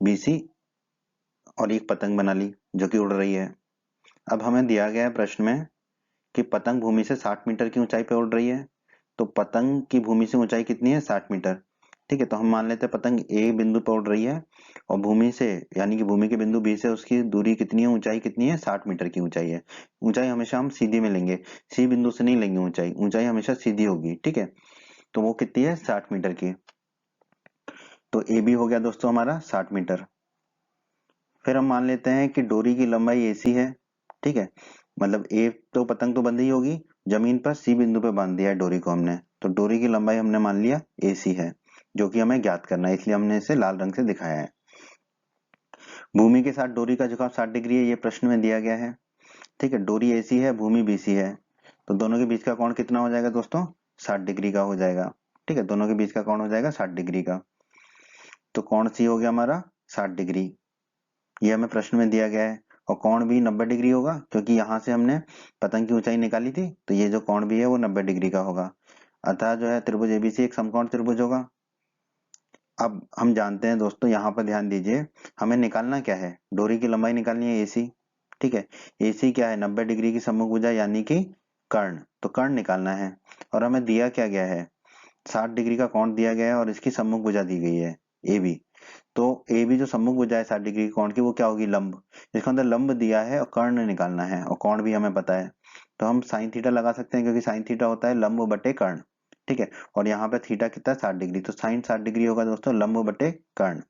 बीसी और एक पतंग बना ली जो कि उड़ रही है। अब हमें दिया गया है प्रश्न में कि पतंग भूमि से 60 मीटर की ऊंचाई पे उड़ रही है, तो पतंग की भूमि से ऊंचाई कितनी है 60 मीटर। ठीक है, तो हम मान लेते हैं पतंग ए बिंदु पर उड़ रही है और भूमि से यानी कि भूमि के बिंदु बी से उसकी दूरी कितनी है, ऊंचाई कितनी है 60 मीटर की ऊंचाई है। ऊंचाई हमेशा हम सीधी में लेंगे, सी बिंदु से नहीं लेंगे, ऊंचाई हमेशा सीधी होगी। ठीक है, तो वो कितनी है 60 मीटर की, तो ए बी हो गया दोस्तों हमारा 60 मीटर। फिर हम मान लेते हैं कि डोरी की लंबाई एसी है। ठीक है, मतलब ए तो पतंग तो बंधी होगी, जमीन पर सी बिंदु पे बांध दिया है डोरी को हमने, तो डोरी की लंबाई हमने मान लिया एसी है, जो कि हमें ज्ञात करना है, इसलिए हमने इसे लाल रंग से दिखाया है। भूमि के साथ डोरी का झुकाव 60 डिग्री है, ये प्रश्न में दिया गया है। ठीक है, डोरी एसी है, भूमि बीसी है, तो दोनों के बीच का कोण कितना हो जाएगा दोस्तों 60 डिग्री का हो जाएगा। ठीक है, दोनों के बीच का कोण हो जाएगा 60 डिग्री का, तो कोण सी हो गया हमारा 60 डिग्री, ये हमें प्रश्न में दिया गया है। और कोण भी 90 डिग्री होगा, क्योंकि यहाँ से हमने पतंग की ऊंचाई निकाली थी, तो ये जो कोण भी है वो 90 डिग्री का होगा। अतः जो है त्रिभुज एबीसी एक समकोण त्रिभुज होगा। अब हम जानते हैं दोस्तों, यहाँ पर ध्यान दीजिए, हमें निकालना क्या है, डोरी की लंबाई निकालनी है एसी। ठीक है, एसी क्या है 90 डिग्री की सम्मुख भुजा यानी कि कर्ण, तो कर्ण निकालना है। और हमें दिया क्या गया है 60 डिग्री का कोण दिया गया है और इसकी सम्मुख भुजा दी गई है ए बी, तो ए बी जो सम्मुख भुजा है 60 डिग्री कोण की वो क्या होगी लंब, इसके अंदर लंब दिया है और कर्ण निकालना है और कोण भी हमें पता है, तो हम साइन थीटा लगा सकते हैं क्योंकि साइन थीटा होता है लंब बटे कर्ण। ठीक है, और यहाँ पे थीटा कितना 60 डिग्री, तो साइन 60 डिग्री होगा दोस्तों लंब बटे कर्ण।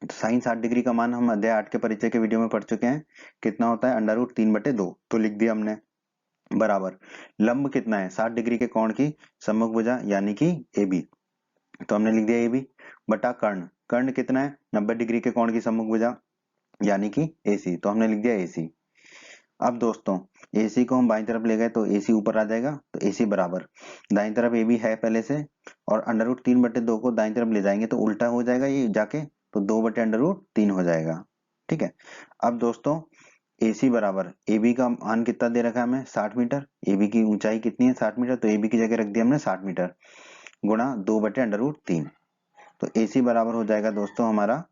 तो साइन 60 डिग्री का मान हम अध्याय 8 के परिचय के वीडियो में पढ़ चुके हैं, कितना होता है अंडर रूट 3/2, तो लिख दिया हमने बराबर लंब कितना है 60 डिग्री के कोण की सम्मुख भुजा यानी कि ए बी, तो हमने लिख दिया ए बी बटा कर्ण, कर्ण कितना है 90 डिग्री के कोण की सम्मुख भुजा यानी कि AC, तो हमने लिख दिया AC। अब दोस्तों AC को हम बाईं तरफ ले गए तो AC ऊपर आ जाएगा, तो AC बराबर दाईं तरफ AB है पहले से, और अंडर रूट 3/2 को दाईं तरफ ले जाएंगे तो उल्टा हो जाएगा ये जाके, तो 2/√3 हो जाएगा। ठीक है, अब दोस्तों AC बराबर AB का मान कितना दे रखा है हमें 60 मीटर, AB की ऊंचाई कितनी है 60 मीटर, तो AB की जगह रख दिया हमने 60 मीटर गुणा 2/√3, तो AC बराबर हो जाएगा दोस्तों हमारा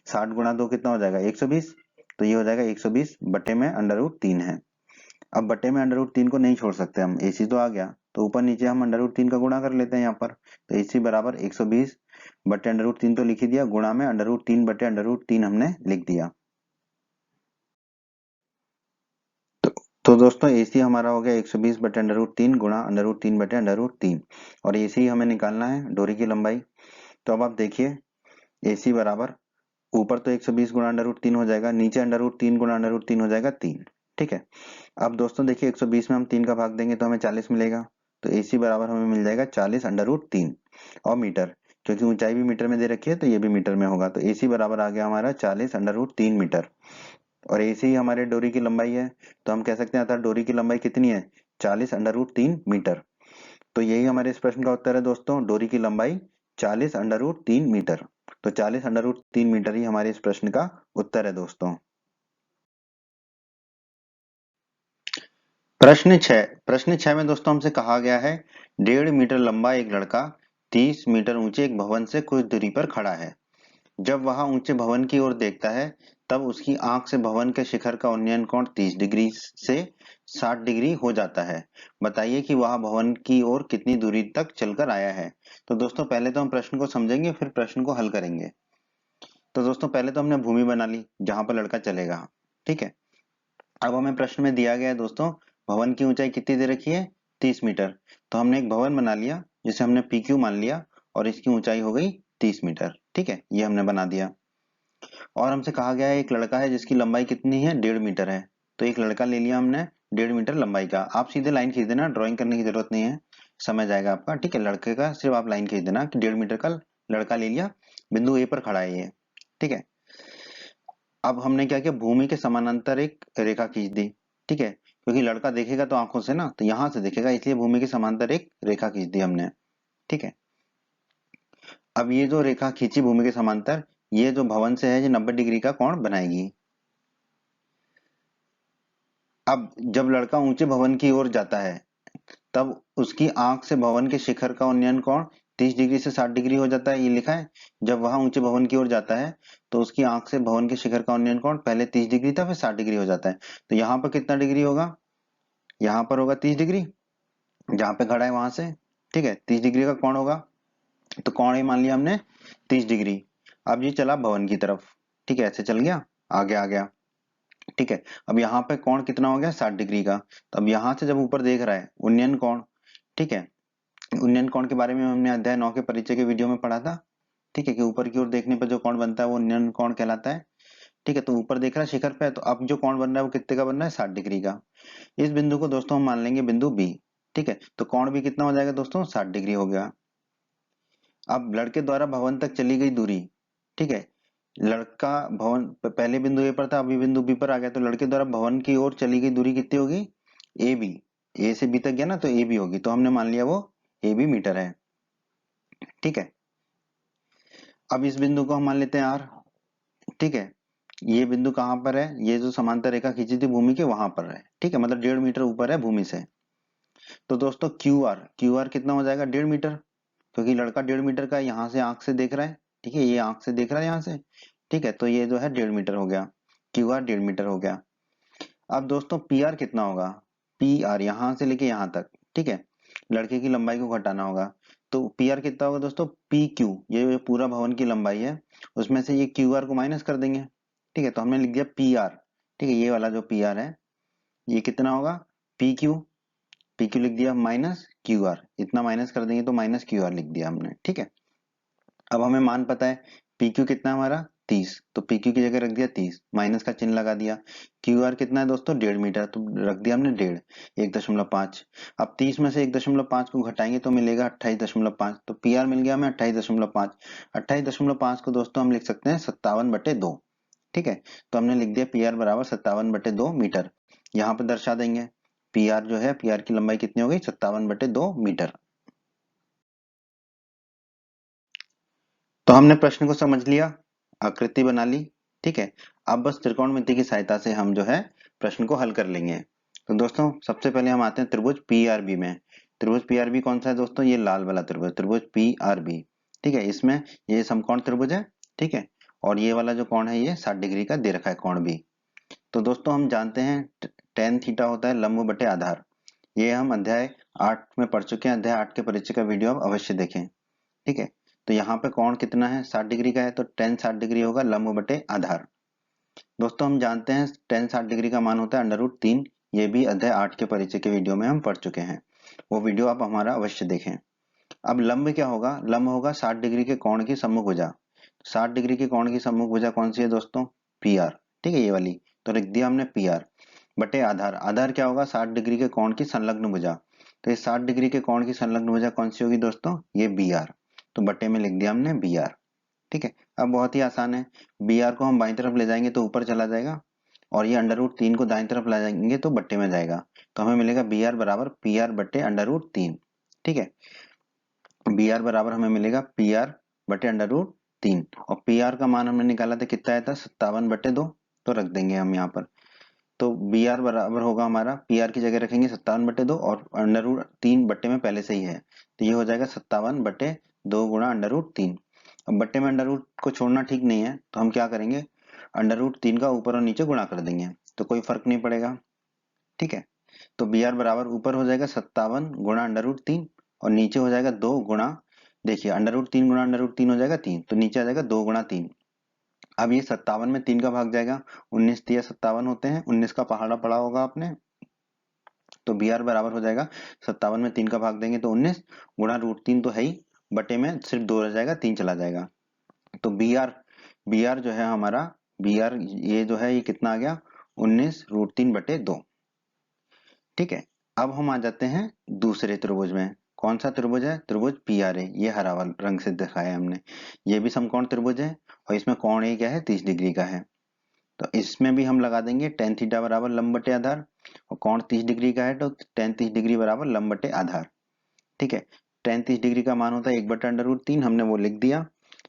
60 गुणा 2 कितना हो जाएगा 120, तो ये हो जाएगा 120 बटे में अंडर रूट 3 है। अब बटे में अंडर रूट 3 को नहीं छोड़ सकते हम, AC तो आ गया, तो ऊपर नीचे हम अंडर रूट 3 का गुणा कर लेते हैं यहाँ पर, तो AC बराबर 120 बटे अंडर रूट 3 तो लिख ही दिया, गुणा में अंडर रूट 3 बटे अंडर रूट 3 हमने लिख दिया। तो दोस्तों AC हमारा हो गया 120 बटे अंडर रूट 3 गुणा अंडर रूट 3 बटे अंडर रूट 3, और AC हमें निकालना है डोरी की लंबाई। तो अब आप देखिए AC बराबर ऊपर तो 120 गुणा अंडर रूट 3 हो जाएगा, नीचे अंडर रूट 3 गुणा अंडर रूट 3 हो जाएगा 3। ठीक है, अब दोस्तों देखिए 120 में हम 3 का भाग देंगे तो हमें 40 मिलेगा, तो AC बराबर हमें मिल जाएगा 40 अंडर रूट 3 और मीटर, क्योंकि ऊंचाई भी मीटर में दे रखी है तो ये भी मीटर में होगा, तो AC बराबर आ गया हमारा 40 अंडर रूट 3 मीटर, और AC ही हमारे डोरी की लंबाई है, तो हम कह सकते हैं अर्थात डोरी की लंबाई कितनी है 40 अंडर रूट 3 मीटर। तो यही हमारे इस प्रश्न का उत्तर है दोस्तों, डोरी की लंबाई 40 अंडर रूट 3 मीटर, तो 40 अंडर रूट 3 मीटर ही हमारे इस प्रश्न का उत्तर है दोस्तों। प्रश्न 6 में दोस्तों हमसे कहा गया है 1.5 मीटर लंबा एक लड़का 30 मीटर ऊंचे एक भवन से कुछ दूरी पर खड़ा है। जब वह ऊंचे भवन की ओर देखता है तब उसकी आंख से भवन के शिखर का उन्नयन कोण 30 डिग्री से 60 डिग्री हो जाता है। बताइए कि वह भवन की ओर कितनी दूरी तक चलकर आया है। तो दोस्तों पहले तो हम प्रश्न को समझेंगे, फिर प्रश्न को हल करेंगे। तो दोस्तों पहले तो हमने भूमि बना ली जहां पर लड़का चलेगा, ठीक है। अब हमें प्रश्न में दिया गया है दोस्तों, भवन की ऊंचाई कितनी दे रखी है, 30 मीटर। तो हमने एक भवन बना लिया जिसे हमने PQ मान लिया और इसकी ऊंचाई हो गई 30 मीटर, ठीक है, ये हमने बना दिया। और हमसे कहा गया है एक लड़का है जिसकी लंबाई कितनी है, 1.5 मीटर है। तो एक लड़का ले लिया हमने 1.5 मीटर लंबाई का। आप सीधे लाइन खींच देना, ड्राइंग करने की जरूरत नहीं है, समझ जाएगा आपका, ठीक है। लड़के का सिर्फ आप लाइन खींच देना कि 1.5 मीटर का लड़का ले लिया, बिंदु ए पर खड़ा है ये, ठीक है। अब हमने क्या किया, भूमि के समानांतर एक रेखा खींच दी, ठीक है, क्योंकि लड़का देखेगा तो आंखों से ना, तो यहां से देखेगा, इसलिए भूमि के समानांतर एक रेखा खींच दी हमने, ठीक है। अब ये जो रेखा खींची भूमि के समांतर, ये जो भवन से है ये 90 डिग्री का कोण बनाएगी। अब जब लड़का ऊंचे भवन की ओर जाता है तब उसकी आंख से भवन के शिखर का उन्नयन कोण 30 डिग्री से 60 डिग्री हो जाता है, ये लिखा है। जब वह ऊंचे भवन की ओर जाता है तो उसकी आंख से भवन के शिखर का उन्नयन कोण पहले 30 डिग्री था, फिर 60 डिग्री हो जाता है। तो यहाँ पर कितना डिग्री होगा, यहाँ पर होगा 30 डिग्री, जहां पे खड़ा है वहां से, ठीक है, 30 डिग्री का कोण होगा। तो कोण ही मान लिया हमने 30 डिग्री। अब ये चला भवन की तरफ, ठीक है, ऐसे चल गया, आगे आ गया, ठीक है। अब यहाँ पे कोण कितना हो गया, 60 डिग्री का। तो अब यहाँ से जब ऊपर देख रहा है उन्नयन कोण, ठीक है, उन्नयन कोण के बारे में हमने अध्याय 9 के परिचय के वीडियो में पढ़ा था, ठीक है, कि ऊपर की ओर देखने पर जो कोण बनता है वो उन्नयन कोण कहलाता है, ठीक है। तो ऊपर देख रहा है शिखर पे, तो अब जो कोण बन रहा है वो कितने का बन रहा है, 60 डिग्री का। इस बिंदु को दोस्तों हम मान लेंगे बिंदु बी, ठीक है। तो कोण भी कितना हो जाएगा दोस्तों, 60 डिग्री हो गया। अब लड़के द्वारा भवन तक चली गई दूरी, ठीक है, लड़का भवन पहले बिंदु ए पर था, अभी बिंदु बी पर आ गया, तो लड़के द्वारा भवन की ओर चली गई दूरी कितनी होगी, ए बी, ए से बी तक गया ना, तो ए बी होगी। तो हमने मान लिया वो ए बी मीटर है, ठीक है। अब इस बिंदु को हम मान लेते हैं आर, ठीक है। ये बिंदु कहाँ पर है, ये जो समांतर रेखा खींची थी भूमि के वहां पर है, ठीक है, मतलब 1.5 मीटर ऊपर है भूमि से। तो दोस्तों क्यू आर कितना हो जाएगा, 1.5 मीटर, क्योंकि लड़का 1.5 मीटर का यहाँ से आंख से देख रहा है, ठीक है, ये आंख से देख रहा है यहाँ से, ठीक है। तो ये जो है 1.5 मीटर हो गया, क्यू आर 1.5 मीटर हो गया। अब दोस्तों पी आर कितना होगा, पी आर यहाँ से लेके यहाँ तक, ठीक है, लड़के की लंबाई को घटाना होगा। तो पी आर कितना होगा दोस्तों, पी क्यू, ये पूरा भवन की लंबाई है, उसमें से ये क्यू आर को माइनस कर देंगे, ठीक है। तो हमने लिख दिया पी आर, ठीक है, ये वाला जो पी आर है ये कितना होगा, पी क्यू, पी क्यू लिख दिया माइनस क्यू आर, इतना माइनस कर देंगे तो माइनस क्यू आर लिख दिया हमने, ठीक है। अब हमें मान पता है पी क्यू कितना है हमारा 30, तो पी क्यू की जगह रख दिया 30, माइनस का चिन्ह लगा दिया। क्यू आर कितना है दोस्तों, 1.5 मीटर, तो रख दिया हमने 1.5, 1.5। अब 30 में से 1.5 को घटाएंगे तो मिलेगा 28.5, तो पी आर मिल गया हमें 28.5। 28.5 को दोस्तों हम लिख सकते हैं 57/2, ठीक है। तो हमने लिख दिया पी आर बराबर 57/2 मीटर। यहाँ पे दर्शा देंगे, पी आर जो है, पी आर की लंबाई कितनी हो गई, 57/2 मीटर। तो हमने प्रश्न को समझ लिया, आकृति बना ली, ठीक है। अब बस त्रिकोणमिति की सहायता से हम जो है प्रश्न को हल कर लेंगे। तो दोस्तों सबसे पहले हम आते हैं त्रिभुज पीआरबी में। त्रिभुज पीआरबी कौन सा है दोस्तों, ये लाल वाला त्रिभुज, त्रिभुज पीआरबी, ठीक है। इसमें ये समकोण त्रिभुज है, ठीक है, और ये वाला जो कोण है ये 60 डिग्री का दे रखा है कोण भी। तो दोस्तों हम जानते हैं टेन थीटा होता है लंब बटे आधार, ये हम अध्याय 8 में पढ़ चुके हैं, अध्याय 8 के परिचय का वीडियो आप अवश्य देखें, ठीक है। तो यहाँ पे कोण कितना है, 60 डिग्री का है, तो टेन 60 डिग्री होगा लंब बटे आधार। दोस्तों हम जानते हैं टेन 60 डिग्री का मान होता है √3, ये भी अध्याय 8 के परिचय के वीडियो में हम पढ़ चुके हैं, वो वीडियो आप हमारा अवश्य देखें। अब लंब क्या होगा, लंब होगा 60 डिग्री के कोण की सम्मुख भुजा। 60 डिग्री के कोण की सम्मुख भुजा कौन सी है दोस्तों, पी आर, ठीक है, ये वाली, तो लिख दिया हमने पी आर बटे आधार। आधार क्या होगा, 60 डिग्री के कोण की संलग्न भुजा, तो ये 60 डिग्री के कोण की संलग्न भुजा कौन सी होगी दोस्तों, ये बी आर, तो बटे में लिख दिया हमने बी आर, ठीक है। अब बहुत ही आसान है, बी आर को हम बाईं तरफ ले जाएंगे तो ऊपर चला जाएगा, और ये √3 को दाईं तरफ ले जाएंगे तो बट्टे में जाएगा, तो हमें मिलेगा बी आर बराबर पी आर बटे √3, ठीक है। बी आर बराबर हमें मिलेगा पी आर बटे √3, और पी आर का मान हमने निकाला था कितना आया था, 57/2, तो रख देंगे हम यहाँ पर। तो बी आर बराबर होगा हमारा, पी आर की जगह रखेंगे 57/2, और √3 बट्टे में पहले से ही है, तो ये हो जाएगा 57/2 गुणा √3। अब बट्टे में अंडर रूट को छोड़ना ठीक नहीं है, तो हम क्या करेंगे, अंडर रूट 3 का ऊपर और नीचे गुणा कर देंगे, तो कोई फर्क नहीं पड़ेगा। ठीक है, तो बी आर बराबर ऊपर हो जाएगा 57 गुणा अंडर रूट 3 और नीचे हो जाएगा 2 गुणा, देखिए अंडर रूट 3 गुणा अंडर रूट 3 हो जाएगा 3, तो नीचे आ जाएगा 2 गुणा 3। अब ये 57 में 3 का भाग जाएगा, 19 तिया 57 होते हैं, 19 का पहाड़ा पड़ा होगा आपने, तो बी आर बराबर हो जाएगा 57 में 3 का भाग देंगे तो 19 गुणा रूट 3 तो है ही, बटे में सिर्फ 2 रह जाएगा, 3 चला जाएगा। तो बी आर जो है हमारा, बी आर ये जो है ये कितना आ गया, 19 रूट 3 बटे 2। ठीक है, अब हम आ जाते हैं दूसरे त्रिभुज में। कौन सा त्रिभुज है, त्रिभुज पी आर ए, ये हरा वाला रंग से दिखाया है हमने। ये भी समकोण त्रिभुज है और इसमें कोण ए क्या है, 30 डिग्री का है। तो इसमें भी हम लगा देंगे टेन थीटा बराबर लंब बटे आधार, और कोण 30 डिग्री का है तो टेन 30 डिग्री बराबर लंब बटे आधार। ठीक है, टेन 30 डिग्री का मान होता है 1 बटे अंडर रूट 3, हमने वो लिख दिया।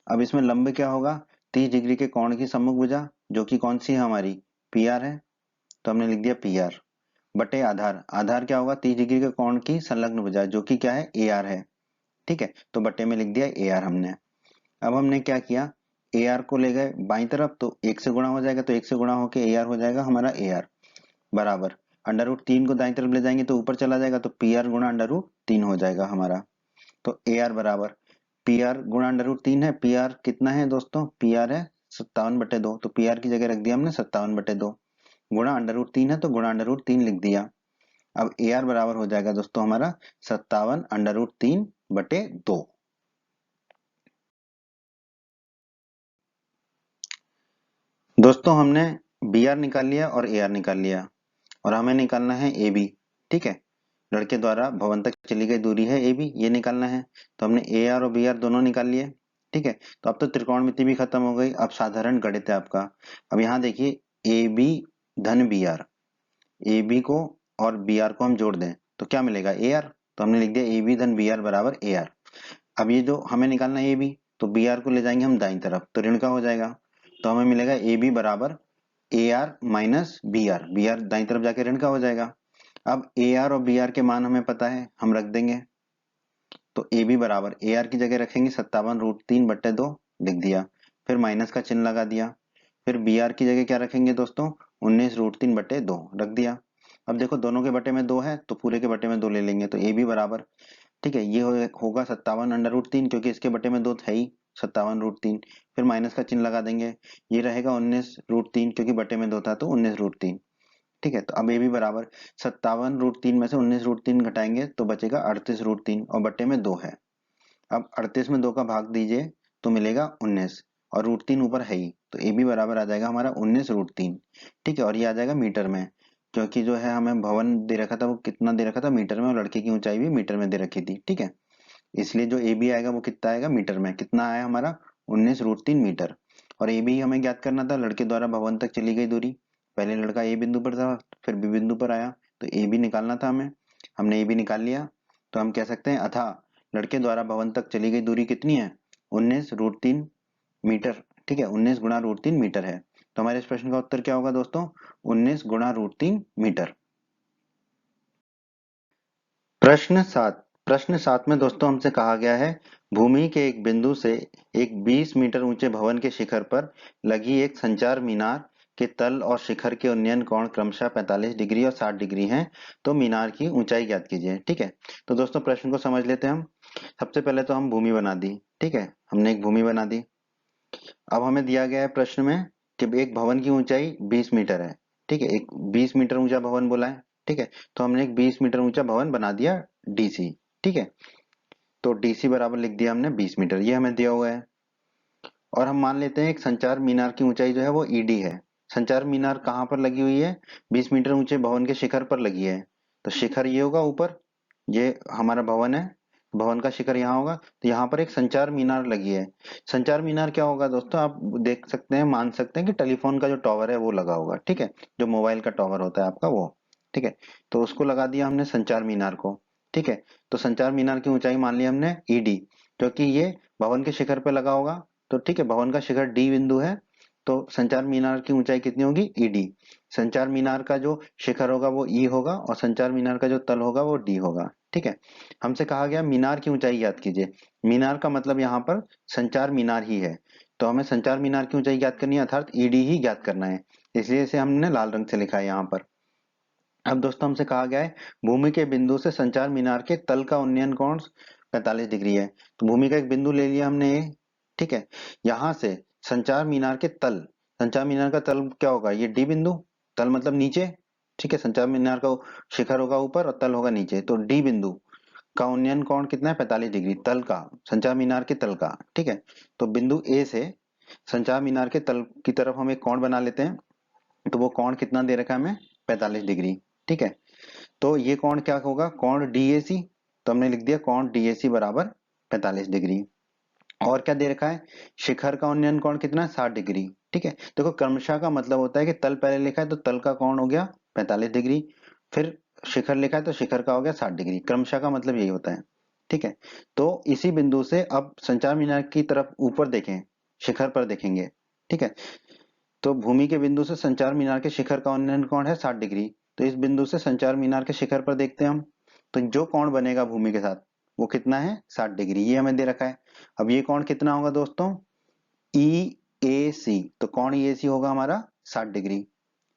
अब इसमें लंब क्या होगा, 30 डिग्री के कोण की सम्मुख भुजा, जो कि कौन सी है हमारी, पी आर है, तो हमने लिख दिया पी आर बटे आधार। आधार क्या होगा, 30 डिग्री के कोण की संलग्न भुजा, जो कि क्या है, ए आर है। ठीक है, तो बटे में लिख दिया ए आर हमने। अब हमने क्या किया, ए आर को ले गए बाई तरफ, तो 1 से गुणा हो जाएगा, तो 1 से गुणा होके ए आर हो जाएगा हमारा ए आर बराबर, अंडर रूट 3 को दाई तरफ ले जाएंगे तो ऊपर चला जाएगा, तो पी आर गुणा अंडर रूट 3 हो जाएगा हमारा। तो ए आर बराबर, पी आर गुणा अंडर रूट 3 है, पी आर कितना है दोस्तों, पी आर है 57/2, तो पी आर की जगह रख दिया हमने 57/2, गुणा अंडर रूट 3 है तो गुणा अंडर रूट 3 लिख दिया। अब ए आर बराबर हो जाएगा दोस्तों हमारा 57/3/2। दोस्तों हमने बी आर निकाल लिया और ए आर निकाल लिया, और हमें निकालना है ए बी। ठीक है, लड़के द्वारा भवन तक चली गई दूरी है ए बी, ये निकालना है। तो हमने ए आर और बी आर दोनों निकाल लिए। ठीक है, तो अब तो त्रिकोणमिति भी खत्म हो गई, अब साधारण गणित है आपका। अब यहाँ देखिए, ए बी धन बी आर, ए बी को और बी आर को हम जोड़ दें तो क्या मिलेगा, ए आर, तो हमने लिख दिया ए बी धन बी आर बराबर ए आर। अब ये जो हमें निकालना है ए बी, तो बी आर को ले जाएंगे हम दाईं तरफ, तो ऋण का हो जाएगा, तो हमें मिलेगा ए बी बराबर A R minus B R, B R दाईं तरफ जाके ऋण का हो जाएगा। अब ए आर और बी आर के मान हमें पता है, हम रख देंगे, तो ए बी बराबर ए आर की जगह रखेंगे 57√3/2 लिख दिया, फिर माइनस का चिन्ह लगा दिया, फिर बी आर की जगह क्या रखेंगे दोस्तों, 19√3/2 रख दिया। अब देखो दोनों के बटे में 2 है तो पूरे के बटे में 2 ले लेंगे, तो ए बी बराबर, ठीक है, ये होगा 57√3, क्योंकि इसके बटे में 2 है ही 57√3, फिर माइनस का चिन्ह लगा देंगे, ये रहेगा 19√3, क्योंकि बटे में 2 था तो 19√3। ठीक है, तो अब ए बी बराबर 57√3 में से 19√3 घटाएंगे तो बचेगा 38√3 और बटे में 2 है। अब 38 में 2 का भाग दीजिए तो मिलेगा 19, और √3 ऊपर है ही, तो ए बी बराबर आ जाएगा हमारा 19√3। ठीक है, और ये आ जाएगा मीटर में, क्योंकि जो है हमें भवन दे रखा था वो कितना दे रखा था, मीटर में, और लड़के की ऊंचाई भी मीटर में दे रखी थी। ठीक है, इसलिए जो ए बी आएगा वो कितना आएगा, मीटर में, कितना आया हमारा 19√3 मीटर। और ए बी हमें ज्ञात करना था, लड़के द्वारा भवन तक चली गई दूरी, पहले लड़का ए बिंदु पर था फिर बी बिंदु पर आया, तो ए बी निकालना था हमें, हमने ए बी निकाल लिया। तो हम कह सकते हैं अतः लड़के द्वारा भवन तक चली गई दूरी कितनी है, 19√3 मीटर। ठीक है, 19 गुणा √3 मीटर है, तो हमारे इस प्रश्न का उत्तर क्या होगा दोस्तों, 19 गुणा √3 मीटर। प्रश्न 7 में दोस्तों हमसे कहा गया है, भूमि के एक बिंदु से एक 20 मीटर ऊंचे भवन के शिखर पर लगी एक संचार मीनार के तल और शिखर के उन्नयन कोण क्रमशः 45 डिग्री और 60 डिग्री हैं, तो मीनार की ऊंचाई ज्ञात कीजिए। ठीक है, तो दोस्तों प्रश्न को समझ लेते हैं हम। सबसे पहले तो हम भूमि बना दी। ठीक है, हमने एक भूमि बना दी। अब हमें दिया गया है प्रश्न में कि एक भवन की ऊंचाई 20 मीटर है। ठीक है, एक 20 मीटर ऊंचा भवन बोला है। ठीक है, तो हमने एक 20 मीटर ऊंचा भवन बना दिया डीसी। ठीक है, तो डीसी बराबर लिख दिया हमने 20 मीटर, ये हमें दिया हुआ है। और हम मान लेते हैं एक संचार मीनार की ऊंचाई जो है वो ईडी है। संचार मीनार कहाँ पर लगी हुई है, 20 मीटर ऊंचे भवन के शिखर पर लगी है, तो शिखर ये होगा ऊपर, ये हमारा भवन है, भवन का शिखर यहाँ होगा, तो यहाँ पर एक संचार मीनार लगी है। संचार मीनार क्या होगा दोस्तों, आप देख सकते हैं, मान सकते हैं कि टेलीफोन का जो टावर है वो लगा होगा। ठीक है, जो मोबाइल का टावर होता है आपका वो। ठीक है, तो उसको लगा दिया हमने संचार मीनार को। ठीक है, तो संचार मीनार की ऊंचाई मान ली हमने ईडी, क्योंकि ये भवन के शिखर पे लगा होगा, तो ठीक है, भवन का शिखर डी बिंदु है, तो संचार मीनार की ऊंचाई कितनी होगी, ईडी। संचार मीनार का जो शिखर होगा वो ई होगा, और संचार मीनार का जो तल होगा वो डी होगा। ठीक है। हमसे कहा गया मीनार की ऊंचाई ज्ञात कीजिए। मीनार का मतलब यहाँ पर संचार मीनार ही है, तो हमें संचार मीनार की ऊंचाई ज्ञात करनी है, अर्थात ईडी ही ज्ञात करना है, इसलिए इसे हमने लाल रंग से लिखा है यहाँ पर। अब दोस्तों हमसे कहा गया है भूमि के बिंदु से संचार मीनार के तल का उन्नयन कोण 45 डिग्री है। तो भूमि का एक बिंदु ले लिया हमने ये, ठीक है। यहाँ से संचार मीनार के तल, संचार मीनार का तल क्या होगा, ये डी बिंदु, तल मतलब नीचे, ठीक है। संचार मीनार का शिखर होगा ऊपर और तल होगा नीचे, तो डी बिंदु का उन्नयन कोण कितना है, 45 डिग्री, तल का, संचार मीनार के तल का, ठीक है। तो बिंदु ए से संचार मीनार के तल की तरफ हम एक कोण बना लेते हैं, तो वो कोण कितना दे रखा है हमें, 45 डिग्री, ठीक है। तो ये कोण क्या होगा, कोण डीएसी, तो हमने लिख दिया कोण डीएसी बराबर 45 डिग्री। और क्या दे रखा है, शिखर का उन्नयन कोण कितना है, 60 डिग्री, ठीक है। देखो क्रमशः का मतलब होता है कि तल पहले लिखा है तो तल का कोण हो गया 45 डिग्री, फिर शिखर लिखा है तो शिखर का हो गया 60 डिग्री, क्रमशः का मतलब यही होता है, ठीक है। तो इसी बिंदु से अब संचार मीनार की तरफ ऊपर देखें, शिखर पर देखेंगे, ठीक है। तो भूमि के बिंदु से संचार मीनार के शिखर का उन्नयन कोण है 60 डिग्री, तो इस बिंदु से संचार मीनार के शिखर पर देखते हैं हम, तो जो कोण बनेगा भूमि के साथ वो कितना है, 60 डिग्री, ये हमें दे रखा है। अब ये कोण कितना होगा दोस्तों, ई ए सी, तो कोण ई ए सी होगा हमारा 60 डिग्री,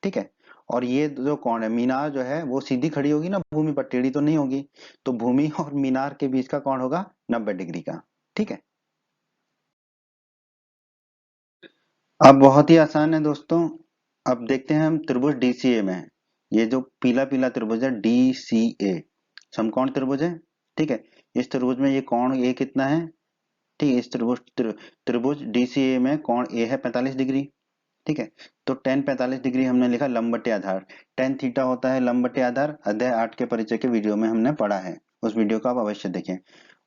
ठीक है। और ये जो कोण है, मीनार जो है वो सीधी खड़ी होगी ना भूमि पर, टेढ़ी तो नहीं होगी, तो भूमि और मीनार के बीच का कोण होगा 90 डिग्री का, ठीक है। अब बहुत ही आसान है दोस्तों। अब देखते हैं हम त्रिभुज डीसीए में, ये जो पीला पीला त्रिभुज है डीसीए, समकोण त्रिभुज है, ठीक है। इस त्रिभुज में ये कोण ए कितना है, ठीक है। इस त्रिभुज डीसीए में कोण ए है 45 डिग्री, ठीक है। तो टेन 45 डिग्री हमने लिखा लंब बटे आधार, टेन थीटा होता है लंब बटे आधार, अध्याय 8 के परिचय के वीडियो में हमने पढ़ा है, उस वीडियो को आप अवश्य देखें।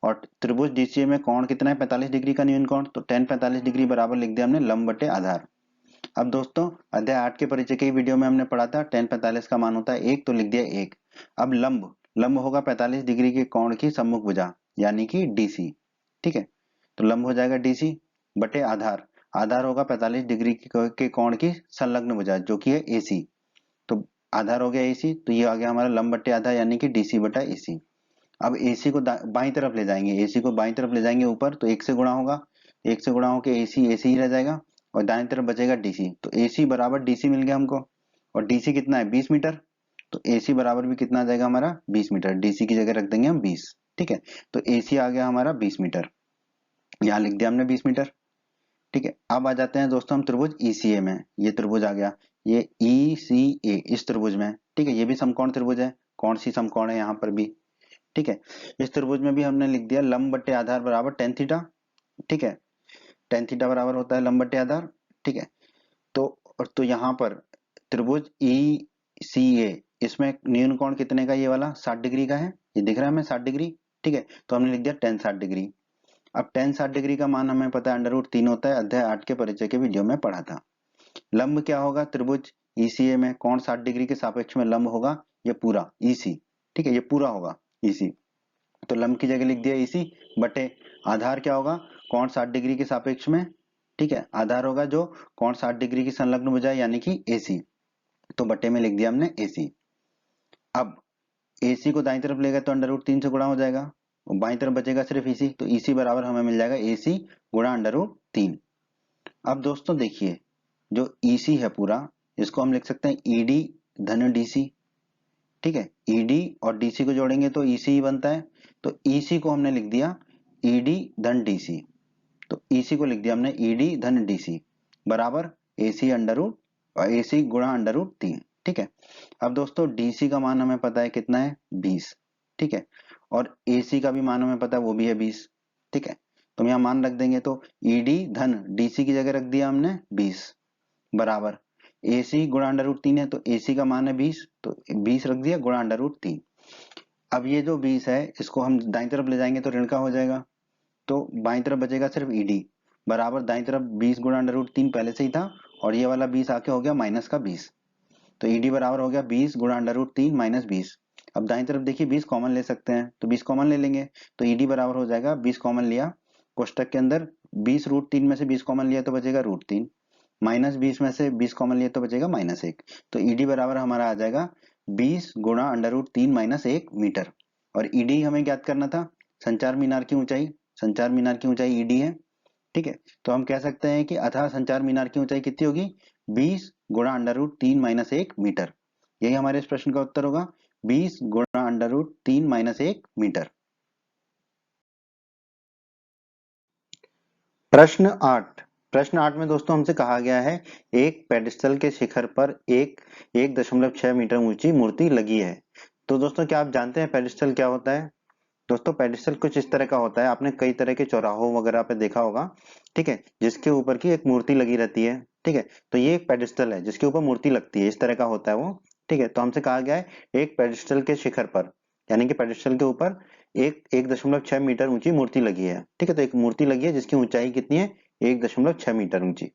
और त्रिभुज डीसीए में कोण कितना है, 45 डिग्री का न्यून कोण, तो टेन 45 डिग्री बराबर लिख दिया हमने लंब बटे आधार। अब दोस्तों अध्याय 8 के परिचय के वीडियो में हमने पढ़ा था टेन 45 का मान होता है 1, तो लिख दिया 1। अब लंब, लंब होगा 45 डिग्री के कोण की सम्मुख भुजा यानी कि डीसी, ठीक है। तो लंब हो जाएगा डीसी बटे आधार, आधार होगा 45 डिग्री के कोण की संलग्न भुजा जो कि है एसी, तो आधार हो गया एसी, तो ये आ गया हमारा लंब बटे आधार यानी कि डीसी बटा एसी। अब एसी को बाईं तरफ ले जाएंगे, एसी को बाईं तरफ ले जाएंगे ऊपर, तो एक से गुणा होगा, एक से गुणा होकर एसी एसी ही रह जाएगा, और दाएं तरफ बचेगा डीसी, तो एसी बराबर डीसी मिल गया हमको। और डीसी कितना है, 20 मीटर, तो एसी बराबर भी कितना आ जाएगा हमारा 20 मीटर, डीसी की जगह रख देंगे हम 20, ठीक है। तो एसी आ गया हमारा 20 मीटर, यहाँ लिख दिया हमने 20 मीटर, ठीक है। अब आ जाते हैं दोस्तों हम त्रिभुज ईसीए में, ये त्रिभुज आ गया, ये ईसीए इस त्रिभुज में, ठीक है। ये भी समकोण त्रिभुज है, कौन सी समकोण है यहाँ पर भी, ठीक है। इस त्रिभुज में भी हमने लिख दिया लंब बटे आधार बराबर टेन थीटा, ठीक है। टेन थीटा बराबर होता है लंब बटे आधार, ठीक है। तो तो यहाँ पर त्रिभुज ई सी ए, इसमें न्यून कोण कितने का, ये वाला 60 डिग्री का है, ये दिख रहा है हमें 60 डिग्री, ठीक है। तो हमने लिख दिया टेन 60 डिग्री। अब टेन 60 डिग्री का मान हमें पता है √3 होता है, अध्याय 8 के परिचय के वीडियो में पढ़ा था। लंब क्या होगा त्रिभुज ईसीए में, कोण 60 डिग्री के सापेक्ष में लंब होगा ये पूरा ईसी, ठीक है, ये पूरा होगा ईसी, तो लंब की जगह लिख दिया इसी बटे आधार क्या होगा, कोण 60 डिग्री के सापेक्ष में, ठीक है, आधार होगा जो कोण 60 डिग्री की संलग्न भुजा यानी कि एसी, तो बटे में लिख दिया हमने एसी। अब एसी को दाईं तरफ लेगा तो √3 से गुणा हो जाएगा, और बाईं तरफ बचेगा सिर्फ इसी, तो इसी बराबर हमें मिल जाएगा एसी गुणा √3। अब दोस्तों देखिए जो ईसी है पूरा, इसको हम लिख सकते हैं ईडी धन डीसी, ठीक है। ईडी और डीसी को जोड़ेंगे तो ईसी ही बनता है, तो ईसी को हमने लिख दिया ईडी धन डीसी, तो ईसी को लिख दिया हमने ईडी धन डीसी बराबर एसी एसी गुणा √3, ठीक है। अब दोस्तों डीसी का मान हमें पता है कितना है 20, ठीक है। और एसी का भी मान हमें पता है वो भी है 20, ठीक है। तो हम यहाँ मान रख देंगे, तो ईडी धन डीसी की जगह रख दिया हमने 20 बराबर एसी गुणा √3 है, तो एसी का मान है 20, तो 20 रख दिया गुणा √3। अब ये जो 20 है इसको हम दाईं तरफ ले जाएंगे तो ऋण का हो जाएगा, तो बाईं तरफ बचेगा सिर्फ ईडी बराबर दाईं तरफ 20 गुणा √3 पहले से ही था, और ये वाला 20 आके हो गया माइनस का 20, तो ईडी बराबर हो गया 20 गुणा √3 माइनस 20। अब दाईं तरफ देखिए 20 कॉमन ले सकते हैं, तो 20 कॉमन ले लेंगे, तो ईडी बराबर हो जाएगा 20 कॉमन लिया कोष्टक के अंदर, 20 √3 में से 20 कॉमन लिया तो बचेगा √3, माइनस 20 में से 20 कॉमन लिया तो बचेगा -1, तो ईडी बराबर हमारा आ जाएगा 20 गुणा √3 माइनस 1 मीटर। और ईडी हमें ज्ञात करना था, संचार मीनार की ऊंचाई, संचार मीनार की ऊंचाई ईडी है, ठीक है। तो हम कह सकते हैं कि अतः संचार मीनार की ऊंचाई कितनी होगी, 20 गुणा अंडर रूट 3 माइनस 1 मीटर। यही हमारे इस प्रश्न का उत्तर होगा, 20 गुणा अंडर रूट 3 माइनस 1 मीटर। प्रश्न 8 में दोस्तों हमसे कहा गया है एक पेडिस्टल के शिखर पर एक 1.6 मीटर ऊंची मूर्ति लगी है। तो दोस्तों क्या आप जानते हैं पेडिस्टल क्या होता है? दोस्तों पेडिस्टल कुछ इस तरह का होता है, आपने कई तरह के चौराहों वगैरह पे देखा होगा, ठीक है, जिसके ऊपर की एक मूर्ति लगी रहती है, ठीक है। तो ये एक पेडिस्टल है जिसके ऊपर मूर्ति लगती है, इस तरह का होता है वो, ठीक है। तो हमसे कहा गया है एक पेडिस्टल के शिखर पर, यानी कि पेडिस्टल के ऊपर एक 1.6 मीटर ऊंची मूर्ति लगी है, ठीक है। तो एक मूर्ति लगी है जिसकी ऊंचाई कितनी है, 1.6 मीटर ऊंची।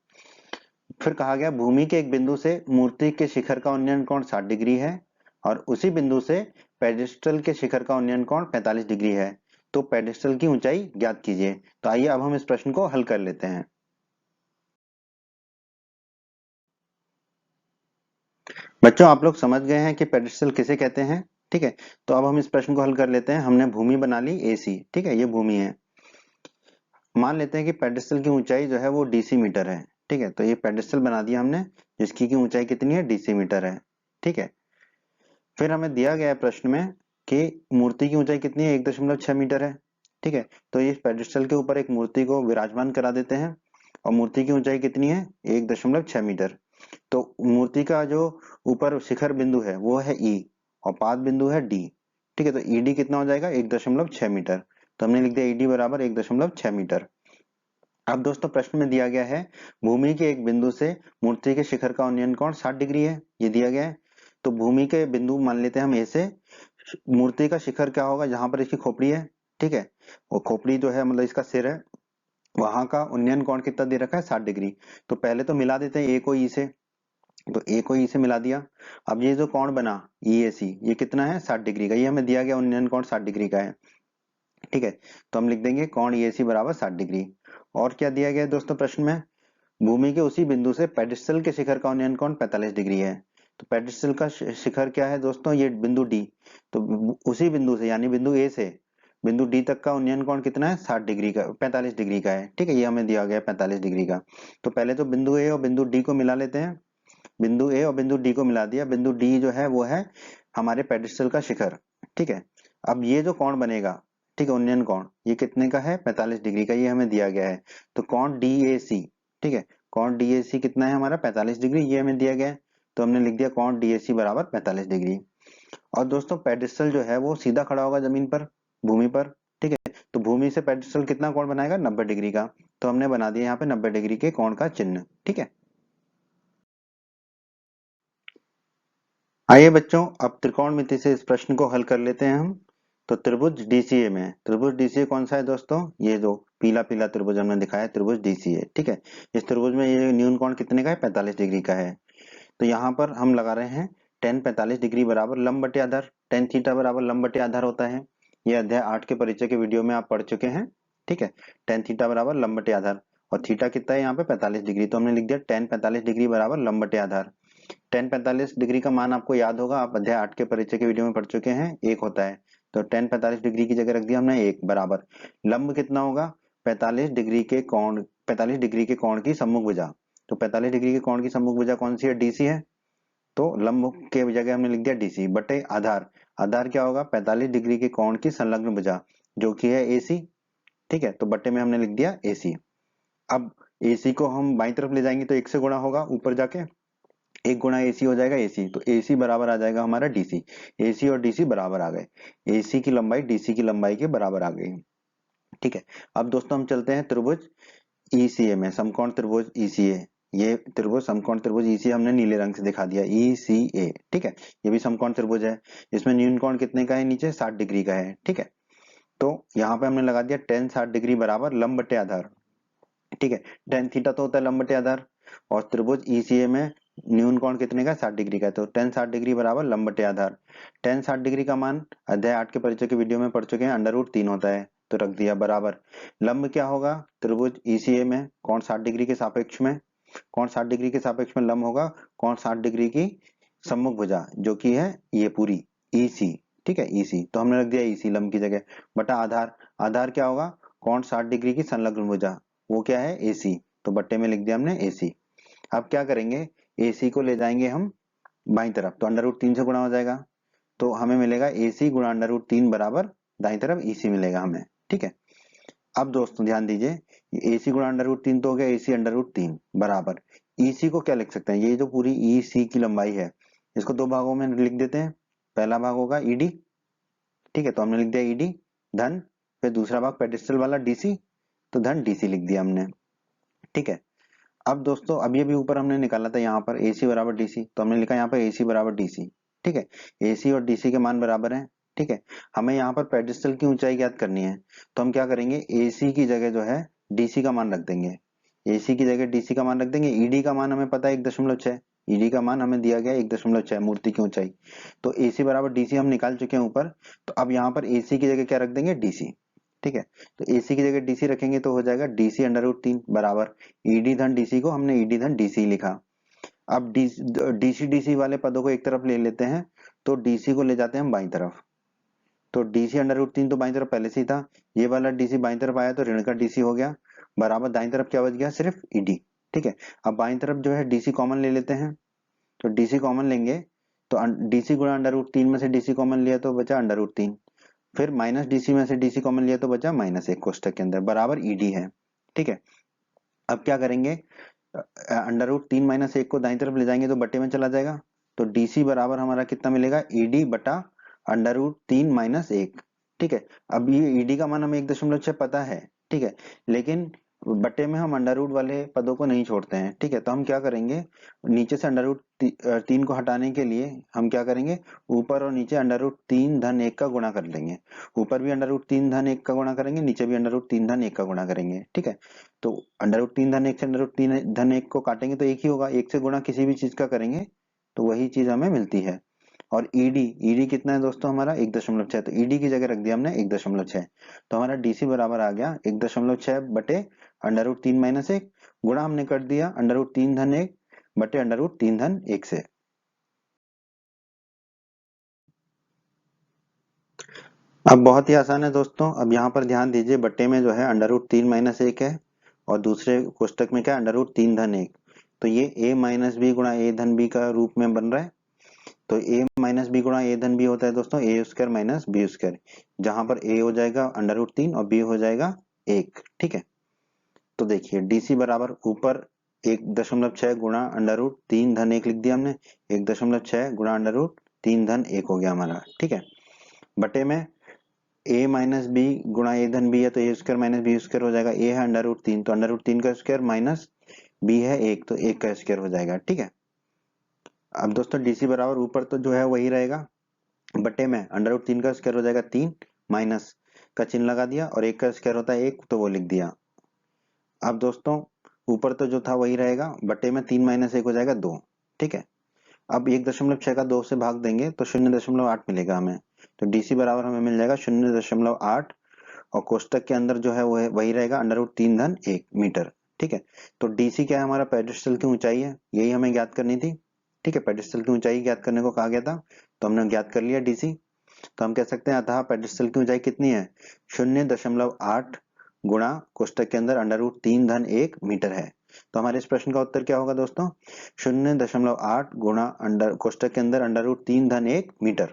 फिर कहा गया भूमि के एक बिंदु से मूर्ति के शिखर का उन्नयन कोण 60 डिग्री है और उसी बिंदु से पेडिस्टल के शिखर का उन्नयन कोण 45 डिग्री है। तो पेडिस्टल की ऊंचाई ज्ञात कीजिए। तो आइए अब हम इस प्रश्न को हल कर लेते हैं। बच्चों आप लोग समझ गए हैं कि पेडिस्टल किसे कहते हैं, ठीक है। तो अब हम इस प्रश्न को हल कर लेते हैं। हमने भूमि बना ली AC, ठीक है, ये भूमि है। मान लेते हैं कि पेडिस्टल की ऊंचाई जो है वो DC मीटर है, ठीक है। तो ये पेडिस्टल बना दिया हमने जिसकी की ऊंचाई कितनी है, DC मीटर है, ठीक है। फिर हमें दिया गया है प्रश्न में कि मूर्ति की ऊंचाई कितनी है, 1.6 मीटर है, ठीक है। तो इस पेडिस्टल के ऊपर एक मूर्ति को विराजमान करा देते हैं और मूर्ति की ऊंचाई कितनी है, 1.6 मीटर। तो मूर्ति का जो ऊपर शिखर बिंदु है वो है E और पाद बिंदु है D, ठीक है। तो ED कितना हो जाएगा, 1.6 मीटर। तो हमने लिख दिया ED बराबर 1.6 मीटर। अब दोस्तों प्रश्न में दिया गया है भूमि के एक बिंदु से मूर्ति के शिखर का उन्नयन कोण 60 डिग्री है, ये दिया गया है। तो भूमि के बिंदु मान लेते हैं हम A से, मूर्ति का शिखर क्या होगा, जहां पर इसकी खोपड़ी है, ठीक है, वो खोपड़ी जो है मतलब इसका सिर है, वहां का उन्नयन कोण कितना दे रखा है, 60 डिग्री। तो पहले तो मिला देते हैं A को E से, तो A को E से मिला दिया। अब ये जो कोण बना EAC, ये कितना है, 60 डिग्री का, ये हमें दिया गया उन्नयन कोण 60 डिग्री का है, ठीक है। तो हम लिख देंगे कोण EAC बराबर 60 डिग्री। और क्या दिया गया है दोस्तों प्रश्न में, भूमि के उसी बिंदु से पेडिस्टल के शिखर का उन्नयन कोण 45 डिग्री है। तो पेडिस्टल का शिखर क्या है दोस्तों, ये बिंदु D। तो उसी बिंदु से यानी बिंदु A से बिंदु D तक का उन्नयन कोण कितना है, 60 डिग्री का, 45 डिग्री का है, ठीक है। ये हमें दिया गया है 45 डिग्री का। तो पहले तो बिंदु A और बिंदु D को मिला लेते हैं। बिंदु A और बिंदु D को मिला दिया। बिंदु D जो है वो है हमारे पेडिस्टल का शिखर, ठीक है। अब ये जो कोण बनेगा, ठीक है, उन्नयन कोण, ये कितने का है, 45 डिग्री का, ये हमें दिया गया है। तो कोण DAC, ठीक है, कोण DAC कितना है हमारा, 45 डिग्री, ये हमें दिया गया है। तो हमने लिख दिया कोण DAC बराबर 45 डिग्री। और दोस्तों पेडिस्टल जो है वो सीधा खड़ा होगा जमीन पर, भूमि पर, ठीक है। तो भूमि से पेडिस्टल कितना कोण बनाएगा, 90 डिग्री का। तो हमने बना दिया यहाँ पे 90 डिग्री के कोण का चिन्ह, ठीक है। आइए बच्चों अब त्रिकोणमिति से इस प्रश्न को हल कर लेते हैं हम। तो त्रिभुज DCA में, त्रिभुज DCA कौन सा है दोस्तों, ये जो पीला पीला त्रिभुज हमने दिखाया है त्रिभुज DCA, ठीक है। इस त्रिभुज में ये न्यून कोण कितने का है, 45 डिग्री का है। तो यहाँ पर हम लगा रहे हैं tan 45 डिग्री बराबर लंब बटे आधार, tan थीटा बराबर लंब बटे आधार होता है। ये अध्याय 8 के परिचय के वीडियो में आप पढ़ चुके हैं, ठीक है। tan थीटा बराबर लंब बटे आधार और थीटा कितना है यहाँ पे 45 डिग्री। तो हमने लिख दिया tan 45 डिग्री बराबर लंब बटे आधार। tan 45 डिग्री का मान आपको याद होगा, आप अध्याय 8 के परिचय के वीडियो में पढ़ चुके हैं, 1 होता है। तो tan 45 डिग्री की जगह रख दिया हमने 1 बराबर लंब कितना होगा, 45 डिग्री के कोण, 45 डिग्री के कोण की सम्मुख भुजा। तो 45 डिग्री के कोण की सम्मुख भुजा कौन सी है, DC है। तो लंब के जगह हमने लिख दिया DC बटे आधार। आधार क्या होगा, 45 डिग्री के कोण की संलग्न भुजा जो कि है AC, ठीक है। तो बटे में हमने लिख दिया AC। अब AC को हम बाई तरफ ले जाएंगे तो 1 से गुणा होगा, ऊपर जाके 1 गुणा AC हो जाएगा AC। तो AC बराबर आ जाएगा हमारा DC। AC और DC बराबर आ गए, AC की लंबाई DC की लंबाई के बराबर आ गई, ठीक है। अब दोस्तों हम चलते हैं त्रिभुज ECA में, समकोण त्रिभुज ECA। ये त्रिभुज समकोण त्रिभुज ECA हमने नीले रंग से दिखा दिया, ECA, ठीक है। ये भी समकोण त्रिभुज है, इसमें न्यून कोण कितने का है, नीचे 60 डिग्री का है, ठीक है। तो यहाँ पे हमने लगा दिया tan 60 डिग्री बराबर लंब बटे आधार, ठीक है। tan थीटा तो होता है लंब बटे आधार और त्रिभुज ECA में न्यून कोण कितने का, 60 डिग्री का है। तो tan 60 डिग्री बराबर लंब बटे आधार। tan 60 डिग्री का मान अध्याय 8 के परिचय के वीडियो में पढ़ चुके हैं, √3 होता है। तो रख दिया बराबर लंब क्या होगा, त्रिभुज ECA में कोण 60 डिग्री के सापेक्ष में, कोण 60 डिग्री के सापेक्ष में लंब होगा कोण 60 डिग्री की सम्मुख भुजा जो कि है ये पूरी EC, ठीक है, ईसी तो हमने रख दिया ईसी लंब की जगह, बटा आधार, आधार क्या होगा, कोण 60 डिग्री की संलग्न भुजा, वो क्या है एसी, तो बट्टे में लिख दिया हमने एसी। अब क्या करेंगे, एसी को ले जाएंगे हम बाईं तरफ, तो √3 से गुणा हो जाएगा, तो हमें मिलेगा एसी गुणा √3 बराबर दाईं तरफ ईसी मिलेगा हमें, ठीक है। अब दोस्तों ध्यान दीजिए, एसी गुणा √3 तो हो गया एसी √3 बराबर ईसी को क्या लिख सकते हैं, ये जो पूरी ईसी की लंबाई है इसको दो भागों में लिख देते हैं, पहला भाग होगा ईडी, ठीक है, तो हमने लिख दिया ईडी धन, फिर दूसरा भाग पेडिस्टल वाला डीसी, तो धन डीसी लिख दिया हमने, ठीक है। अब दोस्तों अभी अभी ऊपर हमने निकाला था यहाँ पर AC बराबर DC, तो हमने लिखा यहाँ पर AC बराबर DC, ठीक है, AC और DC के मान बराबर हैं, ठीक है। हमें यहाँ पर पेडिस्टल की ऊंचाई ज्ञात करनी है, तो हम क्या करेंगे, AC की जगह जो है DC का मान रख देंगे, AC की जगह DC का मान रख देंगे, ED का मान हमें पता है 1.6, ED का मान हमें दिया गया 1.6 मूर्ति की ऊंचाई, तो AC बराबर DC हम निकाल चुके हैं ऊपर, तो अब यहाँ पर AC की जगह क्या रख देंगे DC, ठीक है, तो AC की जगह DC रखेंगे तो हो जाएगा DC √3 बराबर ED धन DC को हमने ED धन DC लिखा। अब DC DC वाले पदों को एक तरफ ले लेते हैं, तो DC को ले जाते हैं हम बाईं तरफ, तो DC √3 तो बाईं तरफ पहले से ही था, ये वाला DC बाईं तरफ आया तो ऋण का DC हो गया, बराबर दाईं तरफ क्या बच गया, सिर्फ ED, ठीक है। अब बाईं तरफ जो है DC कॉमन ले लेते हैं, तो DC कॉमन लेंगे, तो DC गुणा √3 में से DC कॉमन लिया तो बचा √3, फिर माइनस DC में से DC कॉमन लिया तो बचा -1 कोष्टक के अंदर बराबर ED है, ठीक है। अब क्या करेंगे, √3 - 1 को दाईं तरफ ले जाएंगे तो बटे में चला जाएगा, तो DC बराबर हमारा कितना मिलेगा, ED बटा √3 - 1, ठीक है। अब ये ED का मान हमें 1.6 पता है, ठीक है, लेकिन बटे में हम अंडर रूट वाले पदों को नहीं छोड़ते हैं, ठीक है, तो हम क्या करेंगे, नीचे से √3 को हटाने के लिए हम क्या करेंगे, ऊपर और नीचे √3 धन 1 का गुणा कर लेंगे, ऊपर भी √3 धन 1 का गुणा करेंगे, नीचे भी √3 धन 1 का गुणा करेंगे, ठीक है। तो √3 धन 1 से √3 धन 1 को काटेंगे तो एक ही होगा, एक से गुणा किसी भी चीज का करेंगे तो वही चीज हमें मिलती है। और ईडी कितना है दोस्तों हमारा 1.6, तो ईडी की जगह रख दिया हमने 1.6, तो हमारा डीसी बराबर आ गया 1.6 बटे √3 - 1 गुणा हमने कर दिया √3 धन 1 बटे √3 धन 1 से। अब बहुत ही आसान है दोस्तों, अब यहाँ पर ध्यान दीजिए, बट्टे में जो है √3 - 1 है और दूसरे कोष्टक में क्या है √3 धन 1, तो ये a - b गुणा a धन b का रूप में बन रहा है, तो a - b गुणा a धन b होता है दोस्तों a² - b², जहां पर a हो जाएगा √3 और b हो जाएगा 1, ठीक है। तो देखिए DC बराबर ऊपर 1.6 गुणा √3 धन 1 लिख दिया हमने, 1.6 गुणा √3 धन 1 हो गया हमारा, ठीक है, बटे में a - b गुणा a धन b है तो a² - b² हो जाएगा, a है √3 तो √3 का स्क्वायर माइनस b है 1 तो 1 का स्क्वायर हो जाएगा, ठीक है। अब दोस्तों DC बराबर ऊपर तो जो है वही रहेगा, बटे में √3 का स्क्वायर हो जाएगा 3, माइनस का चिन्ह लगा दिया और 1 का स्क्वायर होता है 1 तो वो लिख दिया। अब दोस्तों ऊपर तो जो था वही रहेगा, बटे में 3 - 1 हो जाएगा 2, ठीक है। अब 1.6 का 2 से भाग देंगे तो 0.8 मिलेगा हमें, तो DC बराबर हमें मिल जाएगा 0.8 और कोष्टक के अंदर जो है वो वही रहेगा √3 धन 1 मीटर, ठीक है। तो DC क्या है हमारा, पेडिस्टल की ऊंचाई है, यही हमें ज्ञात करनी थी, ठीक है, पेडिस्टल की ऊंचाई ज्ञात करने को कहा गया था, तो हमने ज्ञात कर लिया DC, तो हम कह सकते हैं अतः पेडिस्टल की ऊंचाई कितनी है, 0.8 गुणा कोष्टक के अंदर √3 धन 1 मीटर है। तो हमारे इस प्रश्न का उत्तर क्या होगा दोस्तों, 0.8 गुणा कोष्टक के अंदर √3 धन 1 मीटर।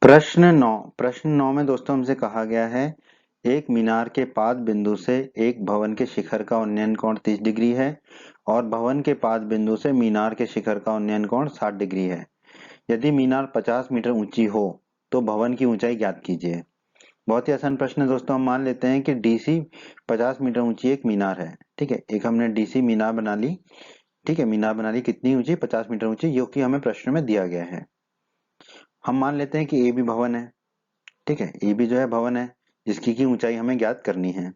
प्रश्न 9 में दोस्तों हमसे कहा गया है, एक मीनार के पाद बिंदु से एक भवन के शिखर का उन्नयन कोण 30 डिग्री है और भवन के पाद बिंदु से मीनार के शिखर का उन्नयन कोण 60 डिग्री है। यदि मीनार 50 मीटर ऊंची हो तो भवन की ऊंचाई ज्ञात कीजिए। बहुत ही आसान प्रश्न है दोस्तों, हम मान लेते हैं कि DC 50 मीटर ऊंची एक मीनार है, ठीक है, एक हमने DC मीनार बना ली, ठीक है, मीनार बना ली कितनी ऊंची, 50 मीटर ऊंची, जो कि हमें प्रश्न में दिया गया है। हम मान लेते हैं कि ए भी भवन है, ठीक है, ए भी जो है भवन है जिसकी की ऊंचाई हमें ज्ञात करनी है,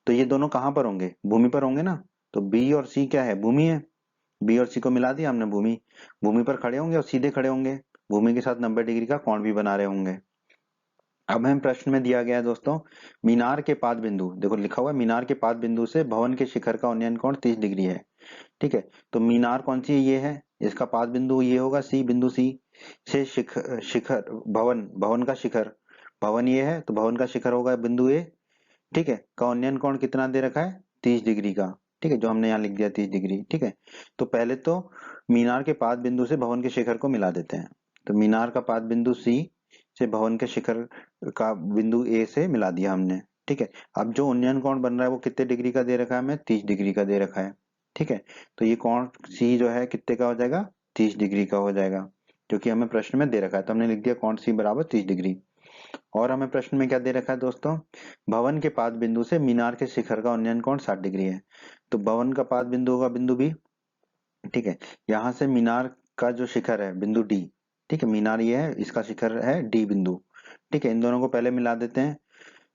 तो ये दोनों कहां पर होंगे, भूमि पर होंगे ना, तो बी और सी क्या है, भूमि है, बी और सी को मिला दिया हमने, भूमि, भूमि पर खड़े होंगे और सीधे खड़े होंगे, भूमि के साथ 90 डिग्री का कोण भी बना रहे होंगे। अब हमें प्रश्न में दिया गया है दोस्तों, मीनार के पाद बिंदु, देखो लिखा हुआ है मीनार के पाद बिंदु से भवन के शिखर का उन्नयन कोण 30 डिग्री है, ठीक है, तो मीनार कौन सी है, ये है, इसका पाद बिंदु ये होगा सी, बिंदु सी से शिखर भवन का शिखर, भवन ये है तो भवन का शिखर होगा बिंदु ए। ठीक है, का उन्नयन कोण कितना दे रखा है 30 डिग्री का। ठीक है, जो हमने यहाँ लिख दिया 30 डिग्री। ठीक है, तो पहले तो मीनार के पाद बिंदु से भवन के शिखर को मिला देते हैं। तो मीनार का पाद बिंदु सी से भवन के शिखर का बिंदु ए से मिला दिया हमने। ठीक है, अब जो उन्नयन कोण बन रहा है वो कितने डिग्री का दे रखा है हमें, 30 डिग्री का दे रखा है। ठीक है, तो ये कोण सी जो है कितने का हो जाएगा, 30 डिग्री का हो जाएगा, क्योंकि हमें प्रश्न में दे रखा है। तो हमने लिख दिया कोण सी बराबर 30 डिग्री। और हमें प्रश्न में क्या दे रखा है दोस्तों, भवन के पाद बिंदु से मीनार के शिखर का उन्नयन कोण 60 डिग्री है। तो भवन का पाद बिंदु होगा बिंदु बी। ठीक है, यहाँ से मीनार का जो शिखर है बिंदु डी। ठीक है, मीनार ये है, इसका शिखर है डी बिंदु। ठीक है, इन दोनों को पहले मिला देते हैं।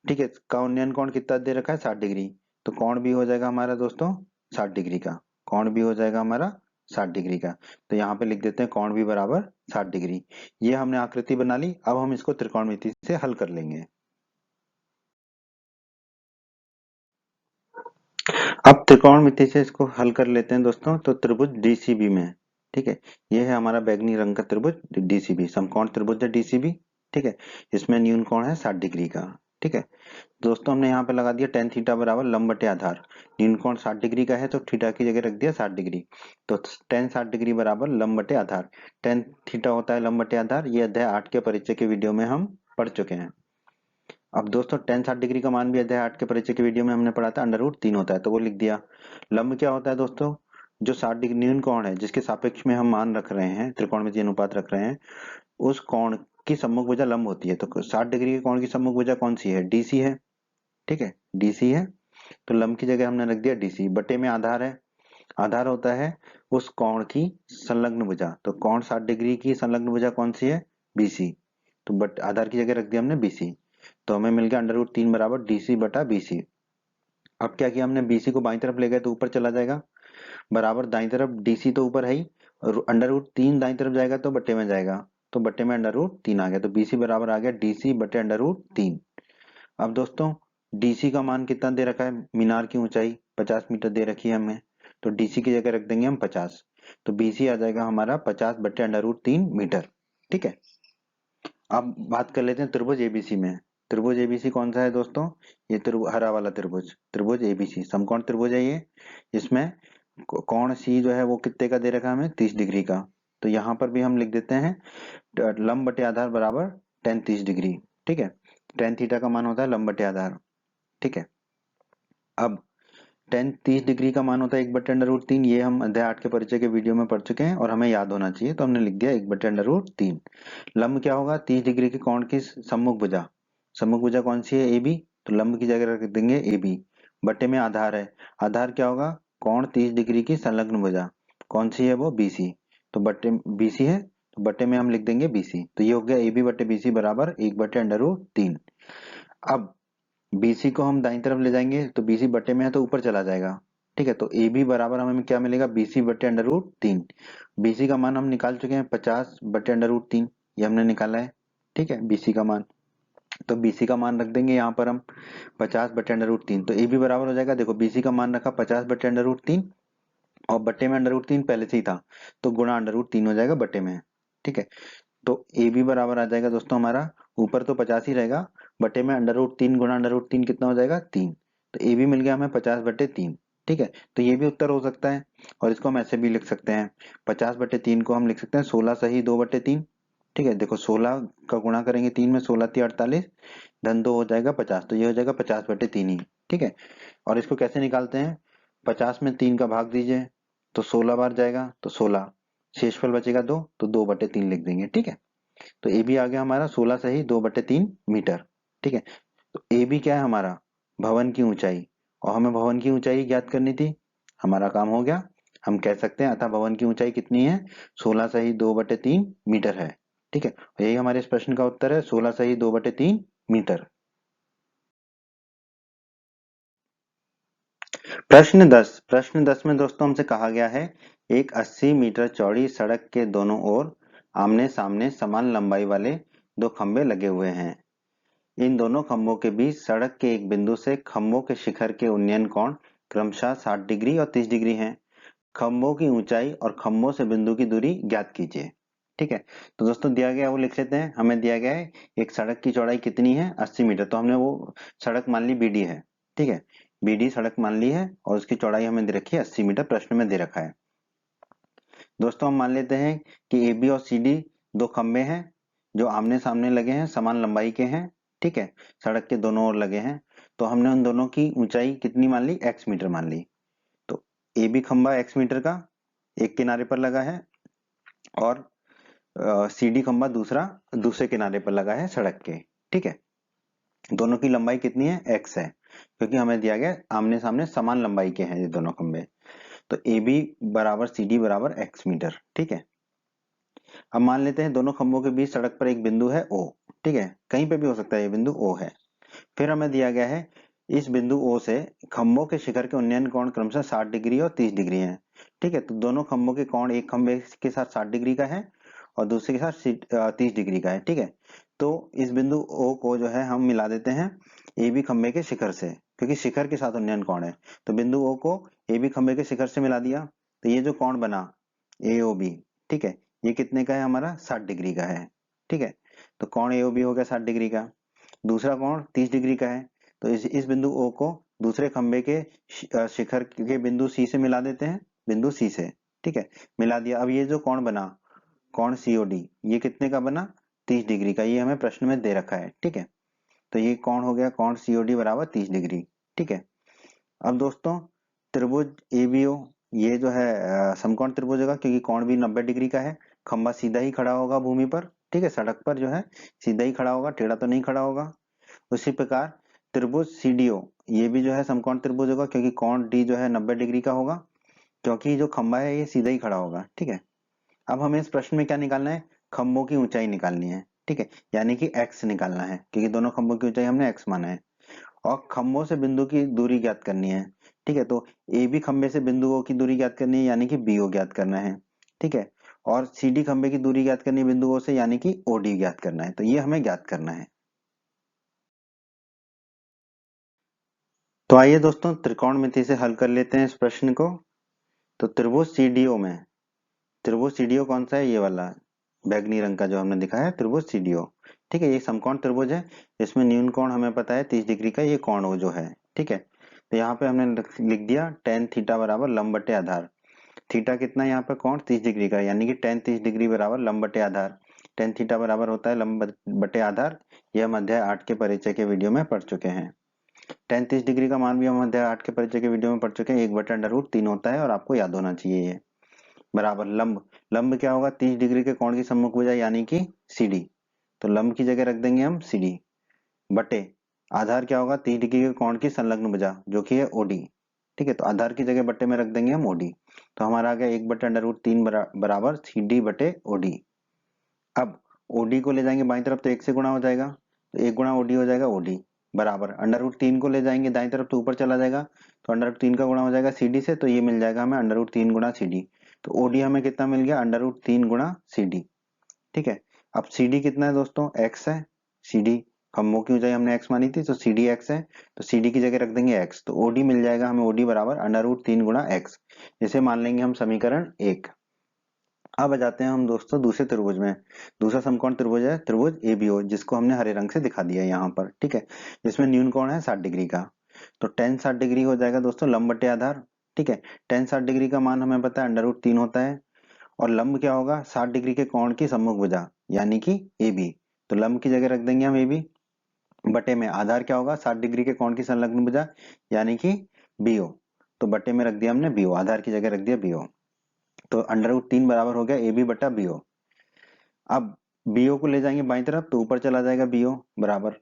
ठीक है, का उन्नयन कोण कितना दे रखा है 60 डिग्री। तो कोण भी हो जाएगा हमारा दोस्तों 60 डिग्री का, कोण भी हो जाएगा हमारा 60 डिग्री का। तो यहाँ पे लिख देते हैं कोण भी बराबर 60 डिग्री। ये हमने आकृति बना ली, अब हम इसको त्रिकोणमिति से हल कर लेंगे। अब त्रिकोणमिति से इसको हल कर लेते हैं दोस्तों। तो त्रिभुज डीसीबी में, ठीक है, ये है हमारा बैगनी रंग का त्रिभुज डीसीबी, समकोण त्रिभुज है डीसीबी। ठीक है, इसमें न्यून कोण है 60 डिग्री का। ठीक है दोस्तों, हमने यहाँ पे लगा दिया tan थीटा बराबर लंब बटे आधार। न्यून कोण 60 डिग्री का है तो थीटा की जगह रख दिया 60 डिग्री। तो tan 60 डिग्री बराबर लंब बटे आधार। tan थीटा होता है लंब बटे आधार, ये अध्याय 8 के परिचय के वीडियो में हम पढ़ चुके हैं। अब दोस्तों tan 60 डिग्री का मान भी अध्याय 8 के परिचय के वीडियो में हमने पढ़ा था, √3 होता है, तो वो लिख दिया। लंब क्या होता है दोस्तों, जो 60 डिग्री न्यून कोण है जिसके सापेक्ष में हम मान रख रहे हैं, त्रिकोणमितीय अनुपात रख रहे हैं, उस कोण की सम्मुख भुजा लंब होती है। तो 60 डिग्री के कोण की सम्मुख भुजा कौन सी है, डीसी है। ठीक है, डीसी है, तो लंब की जगह हमने रख दिया डीसी। बटे में आधार है, आधार होता है उस कोण की संलग्न भुजा। तो कोण 60 डिग्री की संलग्न भुजा कौन सी है, बीसी। तो बट आधार की जगह रख दिया हमने बीसी। तो हमें मिल गया √3 बराबर डीसी बटा बीसी। अब क्या किया हमने, बीसी को बाईं तरफ ले गए तो ऊपर चला जाएगा, बराबर दाईं तरफ डीसी तो ऊपर है ही, और √3 दाईं तरफ जाएगा तो बट्टे में जाएगा, तो बट्टे में √3 आ गया। तो बीसी बराबर आ गया डीसी बटे √3। अब दोस्तों डीसी का मान कितना दे रखा है, मीनार की ऊंचाई 50 मीटर दे रखी है हमें, तो डीसी की जगह रख देंगे हम 50। तो बीसी आ जाएगा हमारा 50 बटे √3 मीटर। ठीक है, अब बात कर लेते हैं त्रिभुज एबीसी में। त्रिभुज एबीसी कौन सा है दोस्तों, ये हरा वाला त्रिभुज, त्रिभुज एबीसी समकोण त्रिभुज है ये। इसमें कोण सी जो है वो कितने का दे रखा है हमें, 30 डिग्री का। तो यहाँ पर भी हम लिख देते हैं लंब बटे आधार बराबर tan 30 डिग्री। ठीक है, tan थीटा का मान होता है लंब बटे आधार। ठीक है, अब tan 30 डिग्री का मान होता है 1/√3। ये हम अध्याय 8 के परिचय के वीडियो में पढ़ चुके हैं और हमें याद होना चाहिए, तो हमने लिख दिया 1/√3। लंब क्या होगा, 30 डिग्री के कोण की सम्मुख भुजा, सम्मुख भुजा कौन सी है, AB। तो लंब की जगह रख देंगे AB। बटे में आधार है, आधार क्या होगा, कोण 30 डिग्री की संलग्न भुजा कौन सी है, वो BC। तो बटे BC है, तो बटे में हम लिख देंगे BC। तो ये हो गया AB बटे BC बराबर 1/√3। अब BC को हम दाईं तरफ ले जाएंगे तो BC बटे में है तो ऊपर चला जाएगा। ठीक है, तो AB बराबर हमें क्या मिलेगा, BC बटे √3। BC का मान हम निकाल चुके हैं 50 बटे √3, ये हमने निकाला है। ठीक है, BC का मान, तो BC का मान रख देंगे यहाँ पर हम 50 बटे √3। तो AB बराबर हो जाएगा, देखो BC का मान रखा 50 बटे √3 और बटे में √3 पहले से ही था, तो गुणा √3 हो जाएगा बटे में। ठीक है, तो AB बराबर आ जाएगा दोस्तों हमारा, ऊपर तो 50 ही रहेगा, बटे में √3 गुणा √3 कितना हो जाएगा, 3। तो AB मिल गया हमें 50 बटे 3। ठीक है, तो ये भी उत्तर हो सकता है, और इसको हम ऐसे भी लिख सकते हैं, 50 बटे 3 को हम लिख सकते हैं 16 सही 2 बटे 3। ठीक है, देखो 16 का गुणा करेंगे 3 में, 16 3 48, धन 2 हो जाएगा 50, तो ये हो जाएगा 50 बटे 3 ही। ठीक है, और इसको कैसे निकालते हैं, 50 में 3 का भाग दीजिए तो 16 बार जाएगा, तो 16, शेषफल बचेगा 2, तो 2 बटे 3 लिख देंगे। ठीक है, तो ए बी आ गया हमारा 16 सही 2 बटे 3 मीटर। ठीक है, तो ए बी क्या है हमारा, भवन की ऊंचाई, और हमें भवन की ऊंचाई ज्ञात करनी थी। हमारा काम हो गया, हम कह सकते हैं अतः भवन की ऊंचाई कितनी है, 16 सही 2 बटे 3 मीटर है। ठीक है, यही हमारे इस प्रश्न का उत्तर है, 16 सही 2 बटे 3 मीटर। प्रश्न 10 में दोस्तों हमसे कहा गया है, एक 80 मीटर चौड़ी सड़क के दोनों ओर आमने सामने समान लंबाई वाले दो खंभे लगे हुए हैं। इन दोनों खंभों के बीच सड़क के एक बिंदु से खंभों के शिखर के उन्नयन कोण क्रमशः 60 डिग्री और 30 डिग्री हैं। खंभों की ऊंचाई और खंभों से बिंदु की दूरी ज्ञात कीजिए। ठीक है, तो दोस्तों दिया गया वो लिख लेते हैं। हमें दिया गया है एक सड़क की चौड़ाई कितनी है, 80 मीटर। तो हमने वो सड़क मान ली बीडी है। ठीक है, बीडी सड़क मान ली है और उसकी चौड़ाई हमें दे रखी है 80 मीटर, प्रश्न में दे रखा है। दोस्तों हम मान लेते हैं कि ए बी और सी डी दो खंभे हैं जो आमने सामने लगे हैं, समान लंबाई के हैं। ठीक है, सड़क के दोनों ओर लगे हैं। तो हमने उन दोनों की ऊंचाई कितनी मान ली, x मीटर मान ली। तो ए बी खंभा x मीटर का एक किनारे पर लगा है और सी डी खंभा दूसरे किनारे पर लगा है सड़क के। ठीक है, दोनों की लंबाई कितनी है, x है, क्योंकि हमें दिया गया आमने सामने समान लंबाई के हैं ये दोनों खंभे। तो ए बी बराबर सी डी बराबर x मीटर। ठीक है, अब मान लेते हैं दोनों खंभों के बीच सड़क पर एक बिंदु है O। ठीक है, कहीं पे भी हो सकता है, ये बिंदु O है। फिर हमें दिया गया है इस बिंदु O से खंभों के शिखर के उन्नयन कोण क्रमशः 60 डिग्री और 30 डिग्री हैं। ठीक है, तो दोनों खंभों के कोण, एक खंभे के साथ 60 डिग्री का है और दूसरे के साथ 30 डिग्री का है। ठीक है, तो इस बिंदु O को जो है हम मिला देते हैं ए बी खंभे के शिखर से, क्योंकि शिखर के साथ उन्नयन कोण है। तो बिंदु O को ए बी खंभे के शिखर से मिला दिया, तो ये जो कोण बना AOB, ठीक है, ये कितने का है हमारा, 60 डिग्री का है। ठीक है, तो कोण AOB हो गया 60 डिग्री का। दूसरा कोण 30 डिग्री का है। तो इस बिंदु O को दूसरे खंभे के शिखर के बिंदु C से मिला देते हैं, बिंदु C से। ठीक है, मिला दिया। अब ये जो कोण बना, कोण COD, ये कितने का बना, 30 डिग्री का। ये हमें प्रश्न में दे रखा है। ठीक है, तो ये कोण हो गया, कोण COD बराबर 30 डिग्री। ठीक है, अब दोस्तों त्रिभुज ABO, ये जो है समकोण त्रिभुज होगा, क्योंकि कोण भी 90 डिग्री का है। खंभा सीधा ही खड़ा होगा भूमि पर। ठीक है, सड़क पर जो है सीधा ही खड़ा होगा, टेढ़ा तो नहीं खड़ा होगा। उसी प्रकार त्रिभुज CDO, ये भी जो है समकोण त्रिभुज होगा, क्योंकि कोण D जो है 90 डिग्री का होगा, क्योंकि जो खंभा है ये सीधा ही खड़ा होगा। ठीक है, अब हमें इस प्रश्न में क्या निकालना है, खंभों की ऊंचाई निकालनी है। ठीक है, यानी कि x निकालना है, क्योंकि दोनों खंभों की ऊंचाई हमने x माना है। और खंभों से बिंदु की दूरी ज्ञात करनी है। ठीक है, तो ए बी खंभे से बिंदु O की दूरी ज्ञात करनी है, यानी कि BO ज्ञात करना है। ठीक है, और CD खंभे की दूरी ज्ञात करनी है बिंदु O से, यानी कि OD ज्ञात करना है। तो ये हमें ज्ञात करना है। तो आइए दोस्तों त्रिकोणमिति से हल कर लेते हैं इस प्रश्न को। तो त्रिभुज CDO में, त्रिभुज CDO कौन सा है, ये वाला बैगनी रंग का जो हमने दिखाया है, त्रिभुज CDO। ठीक है, ये समकोण त्रिभुज है, इसमें न्यून कोण हमें पता है 30 डिग्री का, ये कोण वो जो है। ठीक है, तो यहाँ पे हमने लिख दिया tan थीटा बराबर लंब बटे आधार। थीटा कितना है यहाँ पे, कोण 30 डिग्री का, यानी कि tan 30 डिग्री बराबर लंब बटे आधार। tan थीटा बराबर होता है लंब बटे आधार। ये हम अध्याय 8 के परिचय के वीडियो में पढ़ चुके हैं। tan 30 डिग्री का मान भी हम अध्याय 8 के परिचय के वीडियो में पढ़ चुके हैं, 1/√3 होता है, और आपको याद होना चाहिए ये। बराबर लंब, लंब क्या होगा, 30 डिग्री के कोण की सम्मुख भुजा, यानी कि CD। तो लंब की जगह रख देंगे हम CD, बटे आधार क्या होगा, 30 डिग्री के कोण की संलग्न भुजा, जो कि है OD। ठीक है, तो आधार की जगह बटे में रख देंगे हम OD। तो हमारा आ गया 1/√3 बराबर CD बटे OD। अब OD को ले जाएंगे बाईं तरफ तो 1 से गुणा हो जाएगा, तो 1 गुणा OD हो जाएगा OD बराबर √3 को ले जाएंगे दाईं तरफ तो ऊपर चला जाएगा, तो √3 का गुणा हो जाएगा CD से, तो ये मिल जाएगा हमें √3 गुणा CD। तो OD हमें कितना मिल गया, √3 गुणा CD। ठीक है, अब CD कितना है दोस्तों, x है। CD खंभों की ऊंचाई हमने x मानी थी, तो CD x है, तो CD की जगह रख देंगे x, तो OD मिल जाएगा हमें, OD बराबर √3 गुणा x। इसे मान लेंगे हम समीकरण 1। अब आ जाते हैं हम दोस्तों दूसरे त्रिभुज में। दूसरा समकोण त्रिभुज है त्रिभुज ABO, जिसको हमने हरे रंग से दिखा दिया है यहाँ पर। ठीक है, जिसमें न्यून कोण है 60 डिग्री का। तो tan 60 डिग्री हो जाएगा दोस्तों लंब बटे आधार। ठीक है, tan 60 डिग्री का मान हमें पता है √3 होता है, और लंब क्या होगा, 60 डिग्री के कोण की सम्मुख भुजा, यानी कि AB। तो लंब की जगह रख देंगे हम AB, बटे में आधार क्या होगा, 60 डिग्री के कोण की संलग्न भुजा, यानी कि BO। तो बटे में रख दिया हमने BO, आधार की जगह रख दिया BO। तो √3 बराबर हो गया AB बटा BO। अब BO को ले जाएंगे बाईं तरफ तो ऊपर चला जाएगा BO बराबर,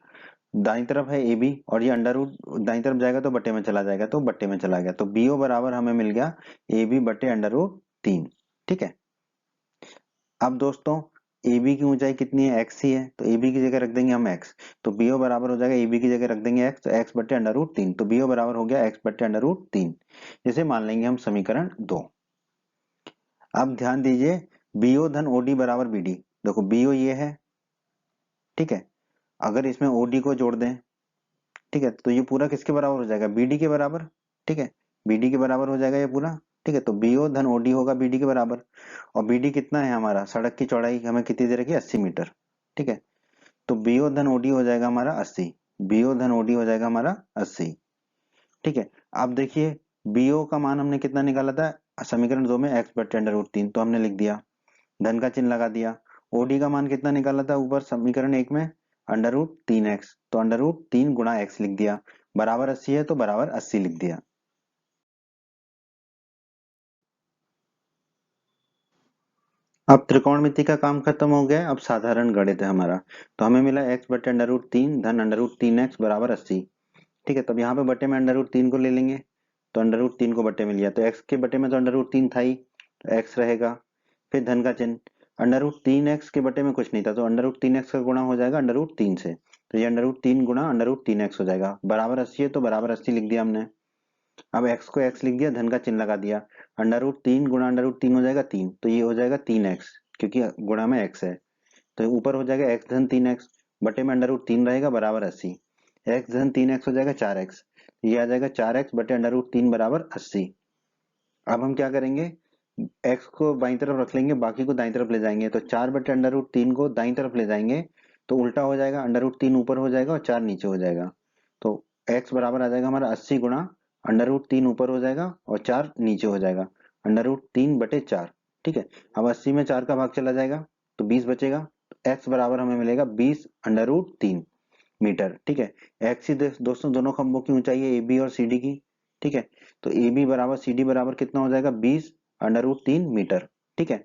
दाईं तरफ है AB, और ये अंडर रूट दाईं तरफ जाएगा तो बटे में चला जाएगा, तो बटे में चला गया, तो BO बराबर हमें मिल गया AB बटे √3। ठीक है, अब दोस्तों AB की ऊंचाई कितनी है, x ही है, तो AB की जगह रख देंगे हम x, तो BO बराबर हो जाएगा AB की जगह रख देंगे x, तो x बटे √3, तो BO बराबर हो गया x बटे √3। इसे मान लेंगे हम समीकरण 2। अब ध्यान दीजिए BO धन OD बराबर BD। देखो BO ये है, ठीक है, अगर इसमें OD को जोड़ दें, ठीक है, तो ये पूरा किसके बराबर हो जाएगा, BD के बराबर। ठीक है, BD के बराबर हो जाएगा ये पूरा। ठीक है, तो BO धन OD होगा BD के बराबर। और BD कितना है हमारा, सड़क की चौड़ाई हमें कितनी दे रखी है, 80 मीटर। ठीक है, तो BO धन OD हो जाएगा हमारा 80। BO धन OD हो जाएगा हमारा 80। ठीक है, अब देखिए BO का मान हमने कितना निकाला था समीकरण 2 में, x/√3, तो हमने लिख दिया, धन का चिन्ह लगा दिया। OD का मान कितना निकाला था ऊपर समीकरण 1 में, √3x, तो √3 गुणा x लिख दिया, बराबर 80 है तो बराबर 80 लिख दिया। अब त्रिकोणमिति का काम खत्म हो गया, अब साधारण गणित है हमारा। तो हमें मिला x/√3 धन √3x बराबर 80। ठीक है, तब यहाँ पे बटे में √3 को ले लेंगे, तो √3 को बटे में लिया, तो x के बटे में तो √3 था ही, तो x रहेगा। फिर धन का चिन्ह, √3x के बटे में कुछ नहीं था, तो √3x का गुणा हो जाएगा √3 से, तो ये √3 गुणा √3x हो जाएगा, बराबर 80 है तो बराबर 80 लिख दिया हमने। अब x को x लिख दिया, धन का चिन्ह लगा दिया, √3 गुणा √3 हो जाएगा 3, तो ये हो जाएगा 3x, क्योंकि गुणा में x है, तो ऊपर हो जाएगा x धन 3x, बटे में √3 रहेगा बराबर 80, x धन 3x हो जाएगा 4x, ये आ जाएगा 4x बटे √3 बराबर 80। अब हम क्या करेंगे, x को बाईं तरफ रख लेंगे, बाकी को दाईं तरफ ले जाएंगे, तो 4 बटे √3 को दाईं तरफ ले जाएंगे तो उल्टा हो जाएगा, √3 ऊपर हो जाएगा और 4 नीचे हो जाएगा, तो x बराबर आ जाएगा हमारा 80 गुणा √3 ऊपर हो जाएगा और 4 नीचे हो जाएगा, √3 बटे 4। ठीक है, अब 80 में 4 का भाग चला जाएगा तो 20 बचेगा, x बराबर हमें मिलेगा 20 √3 मीटर। ठीक है, x ही दोस्तों दोनों खंभों की ऊंचाई है AB और CD की। ठीक है, तो AB बराबर CD बराबर कितना हो जाएगा, 20 √3 मीटर। ठीक है,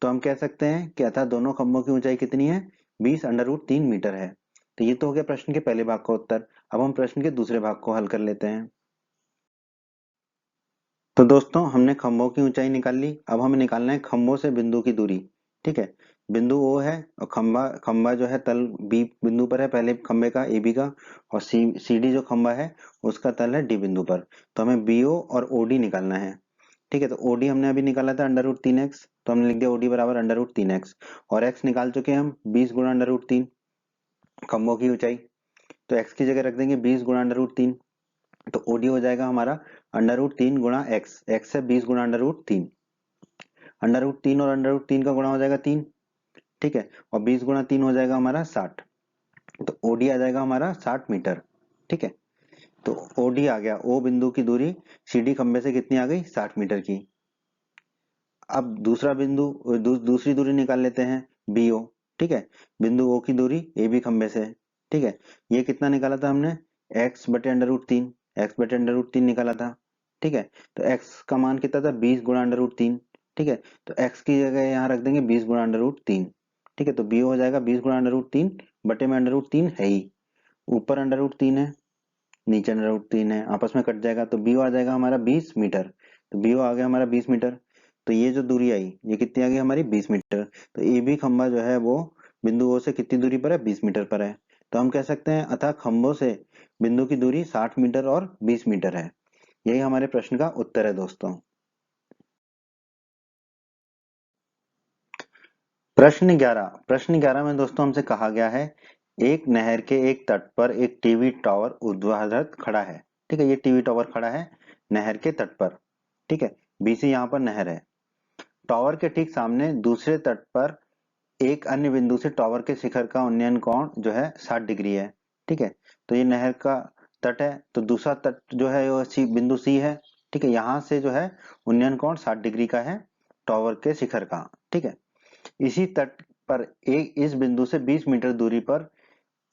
तो हम कह सकते हैं कि अतः दोनों खंभों की ऊंचाई कितनी है, 20 √3 मीटर है। तो ये तो हो गया प्रश्न के पहले भाग का उत्तर। अब हम प्रश्न के दूसरे भाग को हल कर लेते हैं। तो दोस्तों हमने खंभों की ऊंचाई निकाल ली, अब हमें निकालना है खंभों से बिंदु की दूरी। ठीक है, बिंदु O है और खंभा खंभा जो है तल B बिंदु पर है, पहले खंभे का AB का, और CD जो खंभा है उसका तल है D बिंदु पर। तो हमें BO और OD निकालना है। ठीक है, तो OD हमने अभी निकाला था √3x, तो हमने लिख दिया OD बराबर √3x, और x निकाल चुके हैं हम 20 गुणा √3 खंभों की ऊंचाई, तो x की जगह रख देंगे 20 गुणा √3, तो OD हो जाएगा हमारा √3 गुणा x है 20 गुणा √3, √3 और √3 का गुणा हो जाएगा 3। ठीक है, और 20 गुणा 3 हो जाएगा हमारा 60, तो OD आ जाएगा हमारा 60 मीटर। ठीक है, तो OD आ गया, O बिंदु की दूरी CD खंबे से कितनी आ गई, 60 मीटर की। अब दूसरा बिंदु दूसरी दूरी निकाल लेते हैं, BO। ठीक है, बिंदु O की दूरी AB खंबे से। ठीक है, ये कितना निकाला था हमने, x बटे √3, x बटे √3 निकाला था। ठीक है, तो x का मान कितना था, 20 गुणा √3। ठीक है, तो x की जगह यहाँ रख देंगे 20 गुणा √3। ठीक है, तो BO हो जाएगा 20 गुणा √3 बटे में √3 है ही, ऊपर √3 है नीचे √3 है, आपस में कट जाएगा, तो BO आ जाएगा हमारा 20 मीटर। तो BO आ गया हमारा 20 मीटर। तो ये जो दूरी आई ये कितनी आ गई हमारी, 20 मीटर। तो AB खंभा जो है वो बिंदु O से कितनी दूरी पर है, 20 मीटर पर है। तो हम कह सकते हैं अतः खंभों से बिंदु की दूरी 60 मीटर और 20 मीटर है। यही हमारे प्रश्न का उत्तर है दोस्तों। प्रश्न 11 में दोस्तों हमसे कहा गया है, एक नहर के एक तट पर एक टीवी टावर ऊर्ध्वाधर खड़ा है। ठीक है, ये टीवी टावर खड़ा है नहर के तट पर। ठीक है, BC यहाँ पर नहर है। टावर के ठीक सामने दूसरे तट पर एक अन्य बिंदु से टावर के शिखर का उन्नयन कोण जो है 60 डिग्री है। ठीक है, तो ये नहर का तट है, तो दूसरा तट जो है वो बिंदु C है। ठीक है, यहाँ से जो है उन्नयन कोण 60 डिग्री का है टावर के शिखर का। ठीक है, इसी तट पर एक इस बिंदु से 20 मीटर दूरी पर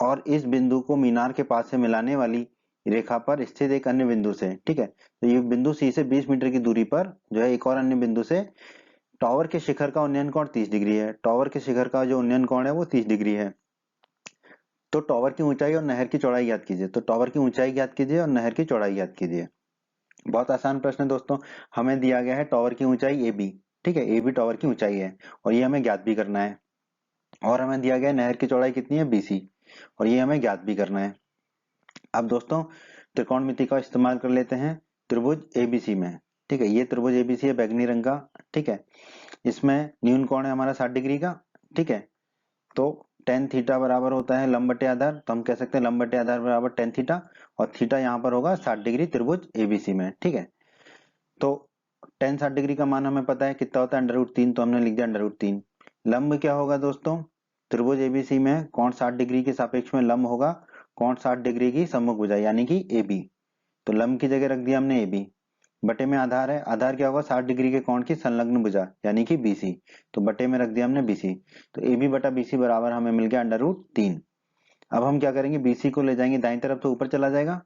और इस बिंदु को मीनार के पास से मिलाने वाली रेखा पर स्थित एक अन्य बिंदु से। ठीक है, तो ये बिंदु C से 20 मीटर की दूरी पर जो है एक और अन्य बिंदु से टावर के शिखर का उन्नयन कोण 30 डिग्री है। टावर के शिखर का जो उन्नयन कोण है वो 30 डिग्री है। तो टावर की ऊंचाई और नहर की चौड़ाई ज्ञात कीजिए। तो टावर की ऊंचाई ज्ञात कीजिए और नहर की चौड़ाई ज्ञात कीजिए। बहुत आसान प्रश्न है दोस्तों। हमें दिया गया है टावर की ऊंचाई AB। ठीक है, AB टावर की ऊंचाई है और ये हमें ज्ञात भी करना है, और हमें दिया गया है नहर की चौड़ाई कितनी है, BC, और ये हमें ज्ञात भी करना है। अब दोस्तों त्रिकोणमिति का इस्तेमाल कर लेते हैं त्रिभुज ABC में। ठीक है, ये त्रिभुज ABC है बैगनी रंग का। ठीक है, इसमें न्यून कोण है हमारा 60 डिग्री का। ठीक है, तो टेन थीटा बराबर होता है लंब बटे आधार, तो हम कह सकते हैं लंब बटे आधार बराबर टेन थीटा, और थीटा यहाँ पर होगा 60 डिग्री त्रिभुज ABC में। ठीक है, तो टेन 60 डिग्री का मान हमें पता है कितना होता है √3, तो हमने लिख दिया √3। लंब क्या होगा दोस्तों, त्रिभुज एबीसी में कोण 60 डिग्री के सापेक्ष में लंब होगा कोण 60 डिग्री की सम्मुख भुजा यानी कि AB। तो लंब की जगह रख दिया हमने AB, बटे में आधार है, आधार क्या होगा 60 डिग्री के कोण की संलग्न भुजा यानी कि BC, तो बटे में रख दिया हमने BC। तो AB बटा BC बराबर हमें मिल गया √3। अब हम क्या करेंगे, BC को ले जाएंगे दाईं तरफ तो ऊपर चला जाएगा,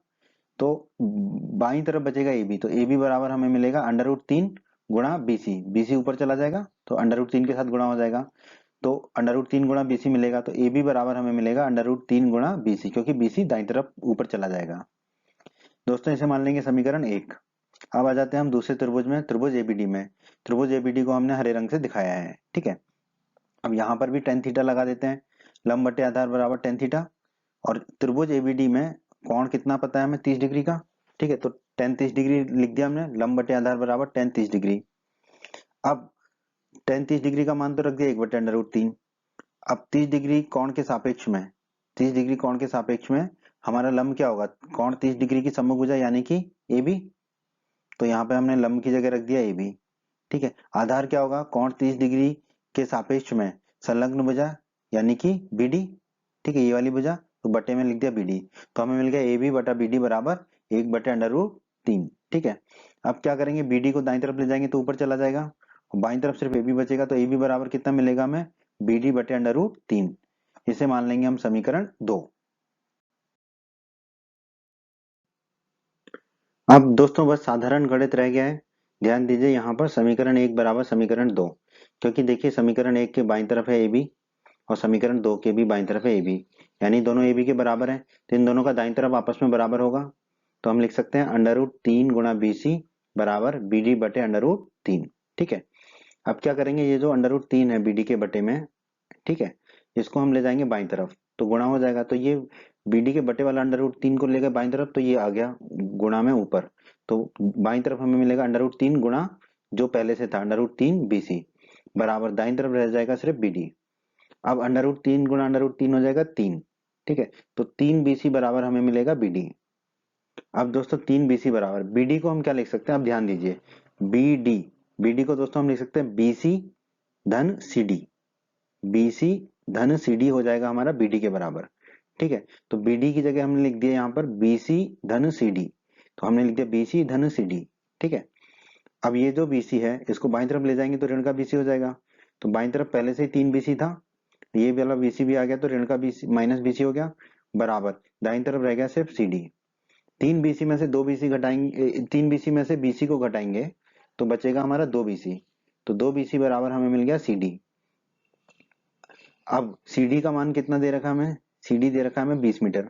तो बाईं तरफ बचेगा AB, तो AB बराबर हमें मिलेगा √3 गुणा BC, BC ऊपर चला जाएगा तो √3 के साथ गुणा हो जाएगा, तो √3 गुणा BC मिलेगा, तो AB बराबर हमें मिलेगा √3 गुणा BC, क्योंकि BC दाईं तरफ ऊपर चला जाएगा। दोस्तों इसे मान लेंगे समीकरण 1। अब आ जाते हैं हम दूसरे त्रिभुज में, त्रिभुज ABD में। त्रिभुज ABD को हमने हरे रंग से दिखाया है, ठीक है। अब यहाँ पर भी tan थीटा लगा देते हैं, लंब बटे आधार बराबर tan थीटा, और त्रिभुज ABD में कोण कितना पता है हमें 30 डिग्री का, ठीक है। तो tan 30 डिग्री लिख दिया हमने, लंब बटे आधार बराबर tan 30 डिग्री। अब tan 30 डिग्री का मान तो रख दिया 1 बटे √3। अब 30 डिग्री कोण के सापेक्ष में, 30 डिग्री कोण के सापेक्ष में हमारा लंब क्या होगा, कोण 30 डिग्री की सम्मुख भुजा यानी कि AB, तो यहाँ पे हमने लंब की जगह रख दिया AB, ठीक है। आधार क्या होगा, कोण 30 डिग्री के सापेक्ष में संलग्न भुजा यानी कि BD, ठीक है, ये वाली भुजा, तो बटे में लिख दिया BD, तो हमें मिल गया AB बटा BD बराबर 1 बटे √3, ठीक है। अब क्या करेंगे, BD को दाईं तरफ ले जाएंगे तो ऊपर चला जाएगा, और बाईं तरफ सिर्फ AB बचेगा, तो AB बराबर कितना मिलेगा हमें, BD बटे √3। इसे मान लेंगे हम समीकरण 2। अब दोस्तों बस साधारण गणित रह गया है, ध्यान दीजिए यहाँ पर समीकरण 1 बराबर समीकरण 2, क्योंकि देखिए समीकरण 1 के बाईं तरफ है AB और समीकरण 2 के भी बाईं तरफ है AB, यानी दोनों AB के बराबर हैं, तो इन दोनों का दाईं तरफ आपस में बराबर होगा, तो हम लिख सकते हैं √3 गुणा BC बराबर BD बटे √3, ठीक है। अब क्या करेंगे, ये जो √3 है BD के बटे में, ठीक है, इसको हम ले जाएंगे बाईं तरफ तो गुणा हो जाएगा, तो ये BD के बटे वाला √3 को लेकर बाईं तरफ, तो ये आ गया गुणा में ऊपर, तो बाईं तरफ हमें मिलेगा √3 गुणा जो पहले से था √3 BC बराबर दाईं तरफ रह जाएगा सिर्फ BD। अब √3 गुणा √3 हो जाएगा 3, ठीक है, तो 3 BC बराबर हमें मिलेगा BD। अब दोस्तों 3 BC बराबर BD को हम क्या लिख सकते हैं, अब ध्यान दीजिए, BD को दोस्तों हम लिख सकते हैं BC धन CD, BC धन CD हो जाएगा हमारा BD के बराबर, ठीक है। तो BD की जगह हमने लिख दिया यहाँ पर BC धन CD, तो हमने लिख दिया BC धन CD, ठीक है। अब ये जो BC है इसको बाईं तरफ ले जाएंगे तो ऋण का BC हो जाएगा, तो बाईं तरफ पहले से ही 3 BC था, ये वाला BC भी आ गया, तो ऋण का BC माइनस BC हो गया बराबर दाईं तरफ रह गया सिर्फ CD। 3 BC में से 2 BC घटाएंगे, 3 BC में से BC को घटाएंगे तो बचेगा हमारा 2 BC, तो 2 BC बराबर हमें मिल गया CD। अब CD का मान कितना दे रखा है हमें, CD दे रखा है हमें 20 मीटर,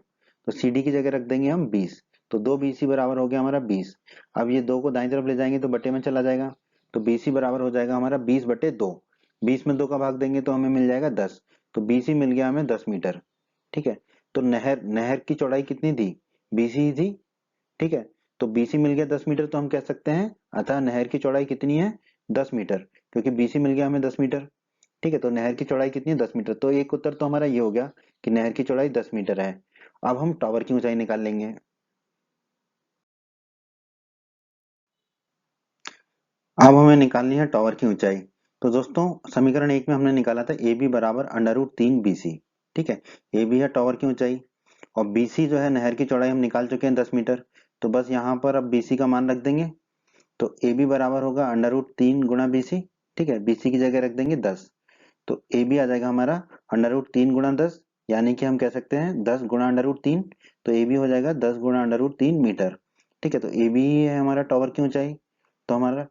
तो CD की जगह रख देंगे हम 20, तो 2 BC बराबर हो गया हमारा 20। अब ये 2 को दाईं तरफ ले जाएंगे तो बटे में चला जाएगा, तो BC बराबर हो जाएगा हमारा 20 बटे 2, 20 में 2 का भाग देंगे तो हमें मिल जाएगा 10, तो BC मिल गया हमें 10 मीटर, ठीक है। तो नहर नहर की चौड़ाई कितनी थी, BC ही थी, ठीक है। तो BC मिल गया 10 मीटर, तो हम कह सकते हैं अतः नहर की चौड़ाई कितनी है 10 मीटर, क्योंकि BC मिल गया हमें 10 मीटर, ठीक है। तो नहर की चौड़ाई कितनी है 10 मीटर, तो एक उत्तर तो हमारा ये हो गया कि नहर की चौड़ाई 10 मीटर है। अब हम टावर की ऊंचाई निकाल लेंगे। अब हमें निकालनी है टावर की ऊंचाई, तो दोस्तों समीकरण 1 में हमने निकाला था AB बराबर √3 BC, ठीक है। AB है टावर की ऊंचाई और BC जो है नहर की चौड़ाई हम निकाल चुके हैं 10 मीटर, तो बस यहाँ पर अब BC का मान रख देंगे, तो AB बराबर होगा √3 गुणा BC, ठीक है, BC की जगह रख देंगे 10, तो AB आ जाएगा हमारा √3 गुणा 10, यानी कि हम कह सकते हैं 10 गुणा √3, तो AB हो जाएगा 10 गुणा √3 मीटर, ठीक है। तो AB ही है हमारा टावर की ऊंचाई। तो हमारा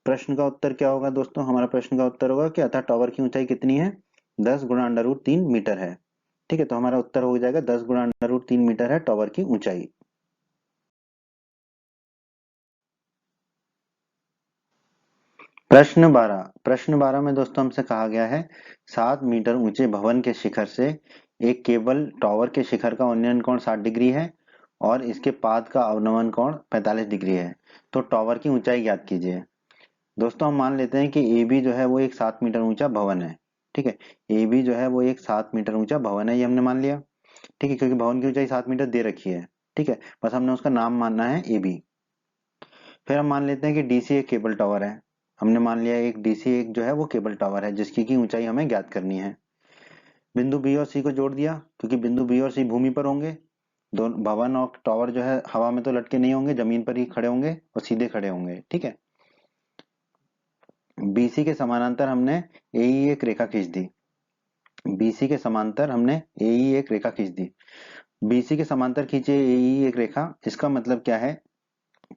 प्रश्न का उत्तर क्या होगा दोस्तों, हमारा प्रश्न का उत्तर होगा कि अतः टावर की ऊंचाई कितनी है 10 गुणा √3 मीटर है, ठीक है। तो हमारा उत्तर हो जाएगा 10 गुणा √3 मीटर है टावर की ऊंचाई। प्रश्न 12 में दोस्तों हमसे कहा गया है 7 मीटर ऊंचे भवन के शिखर से एक केबल टावर के शिखर का उन्नयन कोण 60 डिग्री है और इसके पाद का अवनमन कोण 45 डिग्री है, तो टावर की ऊंचाई ज्ञात कीजिए। दोस्तों हम मान लेते हैं कि AB जो है वो एक 7 मीटर ऊंचा भवन है, ठीक है। AB जो है वो एक 7 मीटर ऊंचा भवन है, ये हमने मान लिया, ठीक है, क्योंकि भवन की ऊंचाई 7 मीटर दे रखी है, ठीक है, बस हमने उसका नाम मानना है AB। फिर हम मान लेते हैं कि डीसी एक केबल टावर है। हमने मान लिया एक डीसी एक जो है वो केबल टावर है जिसकी की ऊंचाई हमें ज्ञात करनी है। बिंदु बी और सी को जोड़ दिया क्योंकि बिंदु बी और सी भूमि पर होंगे। दोनों भवन और टावर जो है हवा में तो लटके नहीं होंगे, जमीन पर ही खड़े होंगे और सीधे खड़े होंगे। ठीक है, बीसी के समानांतर हमने एई एक रेखा खींच दी। बीसी के समांतर हमने एई एक रेखा खींच दी। बीसी के समांतर खींचे एई एक रेखा, इसका मतलब क्या है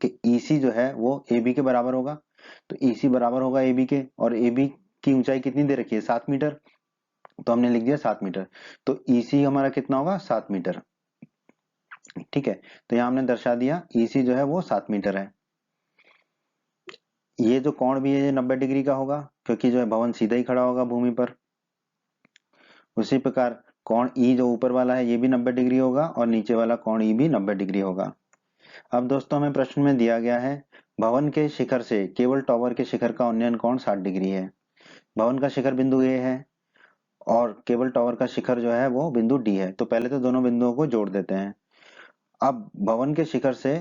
कि ईसी जो है वो एबी के बराबर होगा। तो ईसी बराबर होगा एबी के, और एबी की ऊंचाई कितनी दे रखी है, 7 मीटर। तो हमने लिख दिया 7 मीटर। तो ईसी हमारा कितना होगा, 7 मीटर। ठीक है, तो यहाँ हमने दर्शा दिया ईसी जो है वो 7 मीटर है। ये जो कोण भी है ये 90 डिग्री का होगा क्योंकि जो है भवन सीधा ही खड़ा होगा भूमि पर। उसी प्रकार कोण ई जो ऊपर वाला है ये भी 90 डिग्री होगा और नीचे वाला कोण ई भी 90 डिग्री होगा। अब दोस्तों हमें प्रश्न में दिया गया है भवन के शिखर से केबल टावर के शिखर का उन्नयन कोण 60 डिग्री है। भवन का शिखर बिंदु ए है और केबल टावर का शिखर जो है वो बिंदु डी है। तो पहले तो दोनों बिंदुओं को जोड़ देते हैं। अब भवन के शिखर से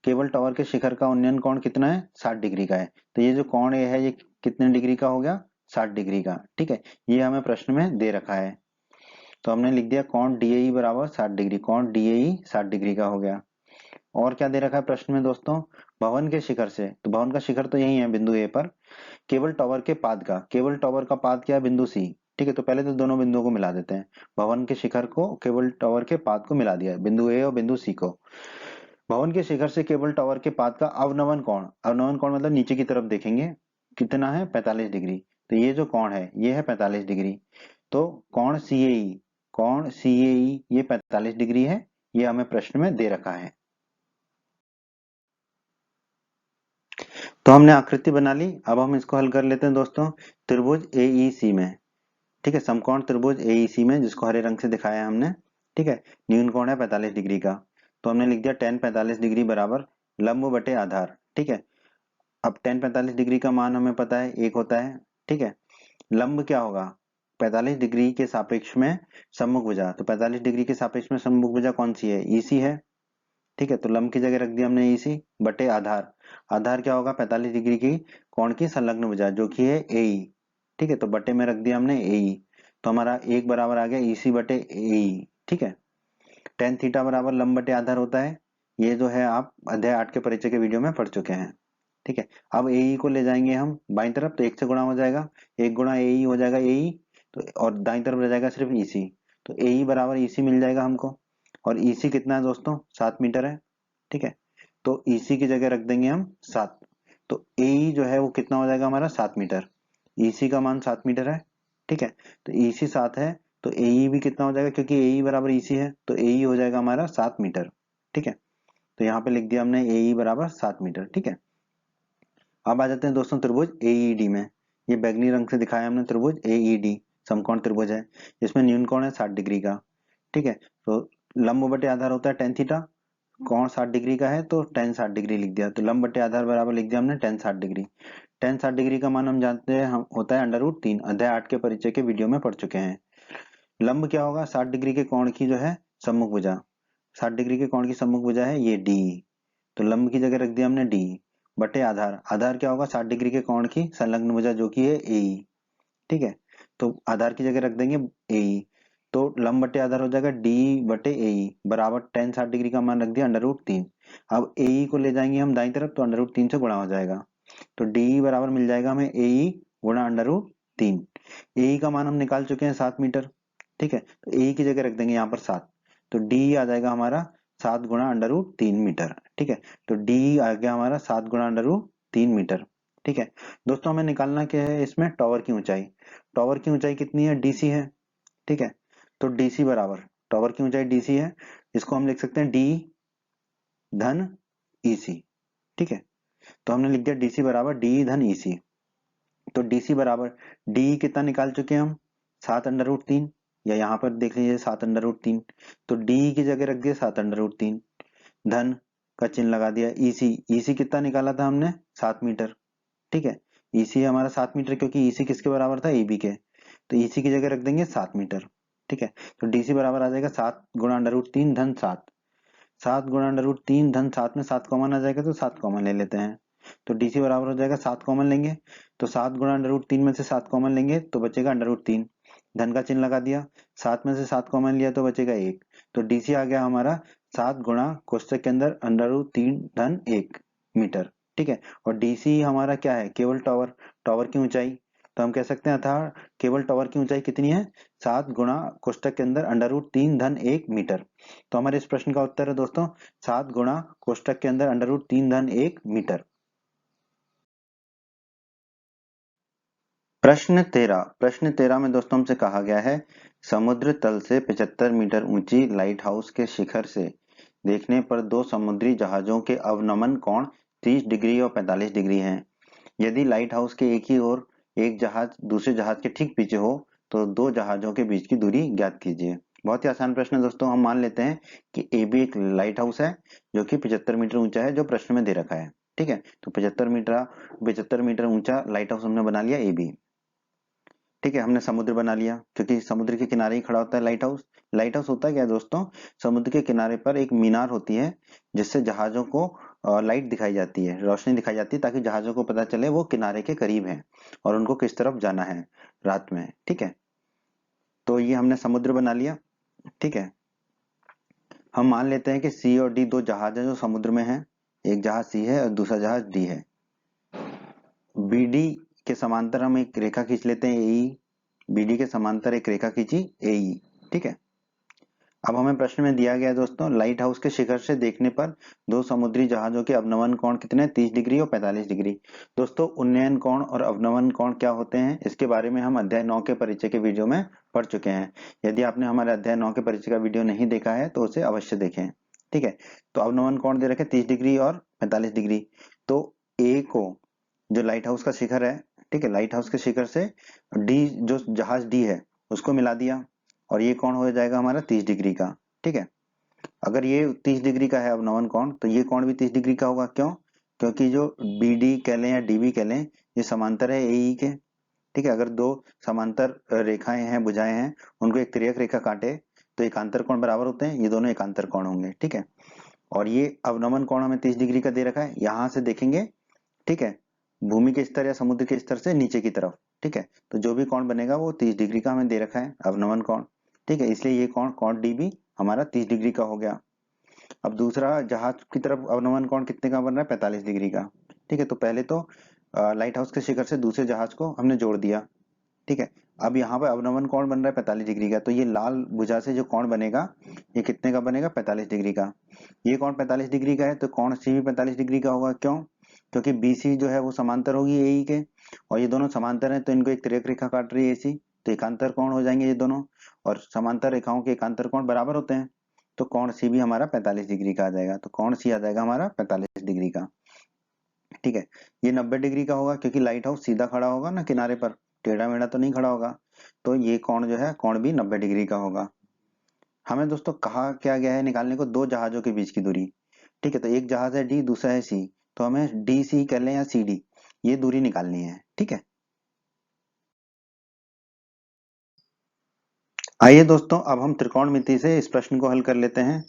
केबल टावर के शिखर का उन्नयन कोण कितना है, 60 डिग्री का है। तो ये जो कोण ए है ये कितने डिग्री का हो गया, 60 डिग्री का। ठीक है, ये हमें प्रश्न में दे रखा है। तो हमने लिख दिया कोण डीएई बराबर 60 डिग्री। कोण डीएई 60 डिग्री का हो गया। और क्या दे रखा है प्रश्न में दोस्तों, भवन के शिखर से, तो भवन का शिखर तो यही है बिंदु ए पर, केबल टावर के पाद का, केबल टावर का पाद क्या है, बिंदु सी। ठीक है, तो पहले तो दोनों बिंदुओं को मिला देते हैं। भवन के शिखर को केबल टावर के पाद को मिला दिया है, बिंदु ए और बिंदु सी को। भवन के शिखर से केबल टावर के पाद का अवनमन कोण, अवनमन कोण मतलब नीचे की तरफ देखेंगे, कितना है, 45 डिग्री। तो ये जो कोण है ये है 45 डिग्री। तो कोण सीएई, कोण सीएई ये 45 डिग्री है। ये हमें प्रश्न में दे रखा है। तो हमने आकृति बना ली। अब हम इसको हल कर लेते हैं दोस्तों त्रिभुज एईसी में। ठीक है, समकोण त्रिभुज एईसी में, जिसको हरे रंग से दिखाया है हमने। ठीक है, न्यून कोण है 45 डिग्री का। तो हमने लिख दिया tan 45 डिग्री बराबर लंब बटे आधार। ठीक है, अब tan 45 डिग्री का मान हमें पता है 1 होता है। ठीक है, लंब क्या होगा, 45 डिग्री के सापेक्ष में सम्मुख भुजा। तो 45 डिग्री के सापेक्ष में सम्मुख भुजा कौन सी है, ईसी है। ठीक है, तो लंब की जगह रख दिया हमने ईसी बटे आधार। आधार क्या होगा, 45 डिग्री की कोण की संलग्न भुजा जो कि है एई। ठीक है, तो बटे में रख दिया हमने एई। तो हमारा एक बराबर आ गया ईसी बटे एई। ठीक है, टेन थीटा बराबर लंब बटे आधार होता है। ये जो है आप अध्याय 8 के परिचय के वीडियो में पढ़ चुके हैं। ठीक है, अब एई को ले जाएंगे हम बाईं तरफ, तो 1 से गुणा हो जाएगा, 1 गुणा एई हो जाएगा एई। तो और दाईं तरफ रह जाएगा सिर्फ ईसी। तो एई बराबर ईसी मिल जाएगा हमको। और ईसी कितना है दोस्तों, 7 मीटर है। ठीक है, तो ईसी की जगह रख देंगे हम 7। तो एई जो है वो कितना हो जाएगा हमारा, 7 मीटर। ईसी का मान 7 मीटर है। ठीक है, तो ईसी 7 है, तो एई भी कितना हो जाएगा, क्योंकि एई बराबर ईसी है तो एई हो जाएगा हमारा 7 मीटर। ठीक है, तो यहाँ पे लिख दिया हमने एई बराबर 7 मीटर। ठीक है, अब आ जाते हैं दोस्तों त्रिभुज एईडी में। ये बैगनी रंग से दिखाया हमने त्रिभुज एईडी, समकोण त्रिभुज है। इसमें न्यून कोण है 60 डिग्री का। ठीक है, तो लंब बटे आधार होता है tan थीटा। कोण 60 डिग्री का है तो tan 60 डिग्री लिख दिया। तो लंब बटे आधार बराबर लिख दिया हमने tan 60 डिग्री। tan 60 डिग्री का मान हम जानते हैं, हम होता है √3। अध्याय 8 के परिचय के वीडियो में पढ़ चुके हैं। लंब क्या होगा, 60 डिग्री के कोण की जो है सम्मुख भुजा। 60 डिग्री के कोण की सम्मुख भुजा है ये डी। तो लंब की जगह रख दिया हमने डी बटे आधार। आधार क्या होगा, 60 डिग्री के कोण की संलग्न भुजा जो कि है एई। ठीक है, तो आधार की जगह रख देंगे एई। तो लंब बटे आधार हो जाएगा डी बटे एई बराबर tan 60 डिग्री का मान रख दिया √3। अब एई को ले जाएंगे हम दाईं तरफ, तो √3 से गुणा हो जाएगा। तो डी बराबर मिल जाएगा हमें एई गुणा √3। एई का मान हम निकाल चुके हैं 7 मीटर। ठीक है, तो एई की जगह रख देंगे यहाँ पर 7। तो डी आ जाएगा हमारा 7 गुणा √3 मीटर। ठीक है, तो डी आ गया हमारा 7 गुणा √3 मीटर। ठीक है दोस्तों, हमें निकालना क्या है इसमें, टावर की ऊंचाई। टावर की ऊंचाई कितनी है, डीसी है। ठीक है, तो डीसी बराबर, टावर की ऊंचाई डीसी है, इसको हम लिख सकते हैं डी धन ईसी। ठीक है, तो हमने लिख दिया डीसी बराबर डी धन ईसी। तो डीसी बराबर डी कितना निकाल चुके हैं हम, 7 √3, या यहाँ पर देख लीजिए 7 √3। तो डी की जगह रख दिया 7 √3, धन का चिन्ह लगा दिया। ईसी, ईसी कितना निकाला था हमने, 7 मीटर। ठीक है, ईसी हमारा 7 मीटर, क्योंकि ईसी किसके बराबर था, एबी के। तो ईसी की जगह रख देंगे 7 मीटर। ठीक है, तो डीसी बराबर आ जाएगा 7 गुणा √3 धन 7। 7 गुणा √3 धन 7 में 7 कॉमन आ जाएगा, तो 7 कॉमन ले लेते हैं। तो DC बराबर हो जाएगा 7 कॉमन लेंगे तो 7 गुणा √3 में से 7 कॉमन लेंगे तो बचेगा √3, धन का चिन्ह लगा दिया, 7 में से 7 कॉमन लिया तो बचेगा 1, तो DC आ गया हमारा 7 गुणा कोष्टक के अंदर √3 धन 1 मीटर। ठीक है, और DC हमारा क्या है, केवल टावर, टावर की ऊंचाई, तो हम कह सकते हैं अतः केवल टावर की ऊंचाई कितनी है, 7 गुणा कोष्टक के अंदर √3 धन 1 मीटर। तो हमारे इस प्रश्न का उत्तर है दोस्तों 7 गुणा कोष्टक के अंदर √3 धन 1 मीटर। प्रश्न 13 में दोस्तों हमसे कहा गया है समुद्र तल से 75 मीटर ऊंची लाइट हाउस के शिखर से देखने पर दो समुद्री जहाजों के अवनमन कोण 30 डिग्री और 45 डिग्री हैं। यदि लाइट हाउस के एक ही ओर एक जहाज दूसरे जहाज के ठीक पीछे हो तो दो जहाजों के बीच की दूरी ज्ञात कीजिए। बहुत ही आसान प्रश्न है दोस्तों। हम मान लेते हैं कि ए बी एक लाइट हाउस है जो कि 75 मीटर ऊंचा है, जो प्रश्न में दे रखा है। ठीक है, तो 75 मीटर ऊंचा लाइट हाउस हमने बना लिया ए बी। ठीक है, हमने समुद्र बना लिया क्योंकि समुद्र के किनारे ही खड़ा होता है लाइट हाउस। लाइट हाउस होता क्या है दोस्तों, समुद्र के किनारे पर एक मीनार होती है जिससे जहाजों को लाइट दिखाई जाती है, रोशनी दिखाई जाती है, ताकि जहाजों को पता चले वो किनारे के करीब हैं और उनको किस तरफ जाना है रात में। ठीक है, तो ये हमने समुद्र बना लिया। ठीक है, हम मान लेते हैं कि सी और डी दो जहाज हैं जो समुद्र में हैं। एक जहाज सी है और दूसरा जहाज डी है। बी डी के समांतर हम एक रेखा खींच लेते हैं ए, बीडी के समांतर एक रेखा खींची एई। ठीक है, अब हमें प्रश्न में दिया गया है दोस्तों लाइट हाउस के शिखर से देखने पर दो समुद्री जहाजों के अवनमन कोण कितने, 30 डिग्री और 45 डिग्री। दोस्तों उन्नयन कोण और अवनमन कोण क्या होते हैं इसके बारे में हम अध्याय 9 के परिचय के वीडियो में पढ़ चुके हैं। यदि आपने हमारे अध्याय 9 के परिचय का वीडियो नहीं देखा है तो उसे अवश्य देखें। ठीक है, तो अवनमन कोण दे रखे 30 डिग्री और 45 डिग्री। तो ए को, जो लाइट हाउस का शिखर है, ठीक है, लाइट हाउस के शिखर से डी, जो जहाज डी है उसको मिला दिया और ये कोण हो जाएगा हमारा 30 डिग्री का। ठीक है, अगर ये 30 डिग्री का है अवनमन कोण तो ये कोण भी 30 डिग्री का होगा। क्यों, क्योंकि जो बी डी कह लें या डीबी कह लें ये समांतर है एई के। ठीक है, अगर दो समांतर रेखाएं हैं, भुजाएं हैं, उनको एक तिर्यक रेखा काटे तो एकांतर कोण बराबर होते हैं, ये दोनों एकांतर कोण होंगे। ठीक है, और ये अवनमन कोण हमें 30 डिग्री का दे रखा है, यहां से देखेंगे। ठीक है, भूमि के स्तर या समुद्र के स्तर से नीचे की तरफ। ठीक है, तो जो भी कोण बनेगा वो 30 डिग्री का हमें दे रखा है अवनमन कोण। ठीक है, इसलिए ये कोण डीबी हमारा 30 डिग्री का हो गया। अब दूसरा जहाज की तरफ अवनमन कोण कितने का बन रहा है, 45 डिग्री का। ठीक है, तो पहले तो लाइट हाउस के शिखर से दूसरे जहाज को हमने जोड़ दिया। ठीक है, अब यहाँ पे अवनमन कोण बन रहा है 45 डिग्री का, तो ये लाल भुजा से जो कोण बनेगा ये कितने का बनेगा, 45 डिग्री का। ये कोण 45 डिग्री का है तो कोण सी भी 45 डिग्री का होगा। क्यों, क्योंकि बीसी जो है वो समांतर होगी एई के, और ये दोनों समांतर हैं तो इनको एक तिर्यक रेखा काट रही है एसी, तो एकांतर कोण हो जाएंगे ये दोनों, और समांतर रेखाओं के एकांतर कोण बराबर होते हैं, तो कोण सी भी हमारा 45 डिग्री का आ जाएगा। तो कोण सी आ जाएगा हमारा 45 डिग्री का। ठीक है, ये 90 डिग्री का होगा क्योंकि लाइट हाउस सीधा खड़ा होगा ना किनारे पर, टेढ़ा मेढ़ा तो नहीं खड़ा होगा, तो ये कोण जो है कोण भी 90 डिग्री का होगा। हमें दोस्तों कहा क्या गया है निकालने को, दो जहाजों के बीच की दूरी। ठीक है, तो एक जहाज है डी, दूसरा है सी, तो हमें डी सी कर लें या सी डी, ये दूरी निकालनी है। ठीक है, आइए दोस्तों अब हम त्रिकोणमिति से इस प्रश्न को हल कर लेते हैं।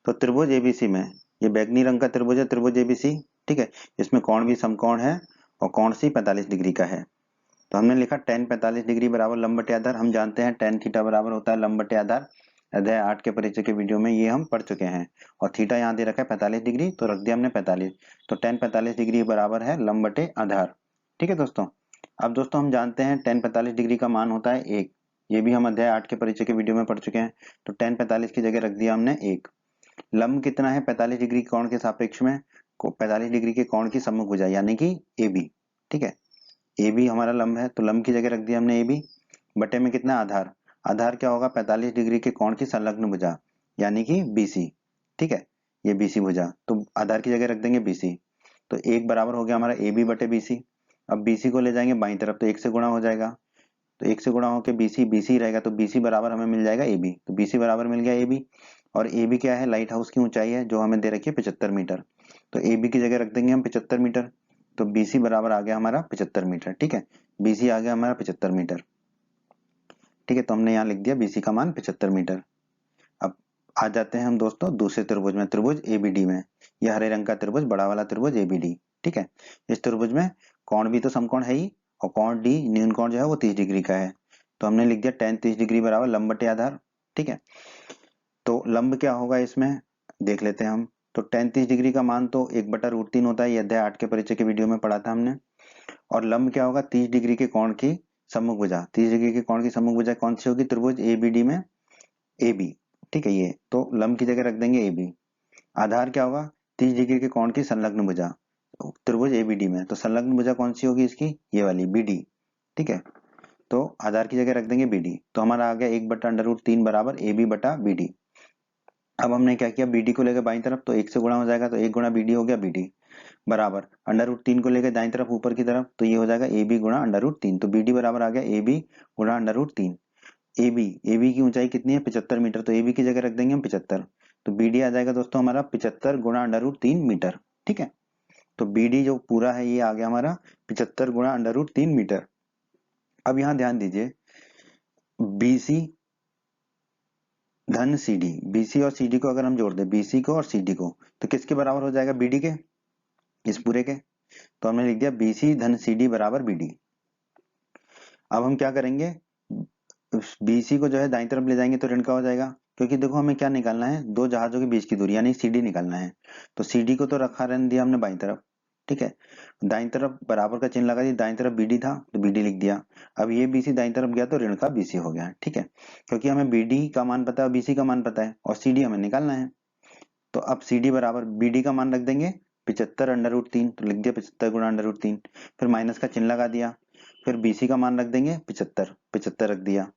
तो त्रिभुज एबीसी में, ये बैगनी रंग का त्रिभुज है, त्रिभुज एबीसी। ठीक है, इसमें कोण भी समकोण है और कोण सी 45 डिग्री का है। तो हमने लिखा tan 45 डिग्री बराबर लंब बटे आधार। हम जानते हैं tan थीटा बराबर होता है लंब बटे आधार, अध्याय 8 के परिचय के वीडियो में ये हम पढ़ चुके हैं। और थीटा यहाँ दे रखा है 45 डिग्री, तो रख दिया हमने 45, तो tan 45 डिग्री बराबर है लंब बटे आधार। ठीक है दोस्तों, अब दोस्तों हम जानते हैं tan 45 डिग्री का मान होता है 1, ये भी हम अध्याय 8 के परिचय के वीडियो में पढ़ चुके हैं। तो tan 45 की जगह रख दिया हमने 1। लंब कितना है 45 डिग्री कोण के सापेक्ष में, 45 डिग्री के कोण की सम्मुख भुजा यानी कि ए बी। ठीक है, ए बी हमारा लंब है, तो लंब की जगह रख दिया हमने ए बी, बटे में कितना आधार, आधार क्या होगा 45 डिग्री के कोण की संलग्न भुजा यानी कि बीसी। ठीक है, ये बीसी भुजा, तो आधार की जगह रख देंगे बीसी, तो एक बराबर हो गया हमारा ए बी बटे बीसी। अब बीसी को ले जाएंगे बाईं तरफ तो एक से गुणा हो जाएगा, तो एक से गुणा होकर बीसी बीसी रहेगा, तो बीसी बराबर हमें मिल जाएगा ए बी, तो बीसी बराबर मिल गया ए बी। और ए बी क्या है, लाइट हाउस की ऊंचाई है जो हमें दे रखी है 75 मीटर, तो ए बी की जगह रख देंगे हम 75 मीटर, तो बीसी बराबर आ गया हमारा 75 मीटर। ठीक है, बीसी आ गया हमारा 75 मीटर। ठीक है, तो हमने यहाँ लिख दिया बीसी का मान 75 मीटर। अब आ जाते हैं हम दोस्तों दूसरे त्रिभुज में, त्रिभुज एबीडी में। यह हरे रंग का त्रिभुज, बड़ा वाला त्रिभुज एबीडी। ठीक है। इस त्रिभुज में कोण भी तो समकोण है ही, और कोण डी न्यून कोण जो है वो 30 डिग्री का है, तो हमने लिख दिया tan 30 डिग्री बराबर लंब बटे आधार। ठीक है, तो लंब क्या होगा इसमें देख लेते हैं हम। तो tan 30 डिग्री का मान तो 1/√3 होता है, ये अध्याय 8 के परिचय के वीडियो में पढ़ा था हमने। और लंब क्या होगा, 30 डिग्री के कोण की सम्मुख भुजा। 30 डिग्री के कोण की सम्मुख भुजा कौन सी होगी, त्रिभुज एबीडी में ए बी। ठीक है, ये तो लंब की जगह रख देंगे ए बी। आधार क्या होगा, 30 डिग्री के कोण की संलग्न भुजा त्रिभुज एबीडी में, तो संलग्न भुजा कौन सी होगी इसकी, ये वाली बीडी। ठीक है, तो आधार की जगह रख देंगे बीडी, तो हमारा आ गया 1/√3 बराबर ए बी बटा बीडी। अब हमने क्या किया, बीडी को लेकर बाईं तरफ तो 1 से गुणा हो जाएगा, तो 1 गुणा बीडी हो गया बीडी बराबर √3 को लेकर दाईं तरफ ऊपर की तरफ, तो ये हो जाएगा ए बी गुणा √3, तो बीडी बराबर आ गया ए बी गुणा √3। ए बी की ऊंचाई कितनी है, 75 मीटर, तो ए बी की जगह रख देंगे हम 75, तो बीडी आ जाएगा दोस्तों हमारा 75 गुणा √3 मीटर। ठीक है, तो बीडी जो पूरा है ये आ गया हमारा 75 गुणा √3 मीटर। अब यहाँ ध्यान दीजिए, बीसी धन सीडी, बीसी और सीडी को अगर हम जोड़ दें, बीसी को और सीडी को, तो किसके बराबर हो जाएगा, बीडी के, इस पूरे के। तो हमने लिख दिया बीसी धन सीडी बराबर बीडी। अब हम क्या करेंगे, बीसी को जो है दाईं तरफ ले जाएंगे तो ऋण का हो जाएगा, क्योंकि देखो हमें क्या निकालना है, दो जहाजों के बीच की दूरी यानी सीडी निकालना है। तो सीडी को तो रखा रहने दिया हमने बाईं तरफ। ठीक है, दाईं तरफ बराबर का चिन्ह लगा दिया, दाईं तरफ बीडी था तो बीडी लिख दिया। अब ये बीसी दाईं तरफ गया तो ऋण का बीसी हो गया। ठीक है, क्योंकि हमें बीडी का मान पता है, बीसी का मान पता है, और सीडी हमें निकालना है। तो अब सीडी बराबर बीडी का मान रख देंगे 75/√3, तो लिख दिया 75 गुणा √3, फिर माइनस का चिन्ह लगा दिया, फिर बीसी का मान रख देंगे 75 रख दिया।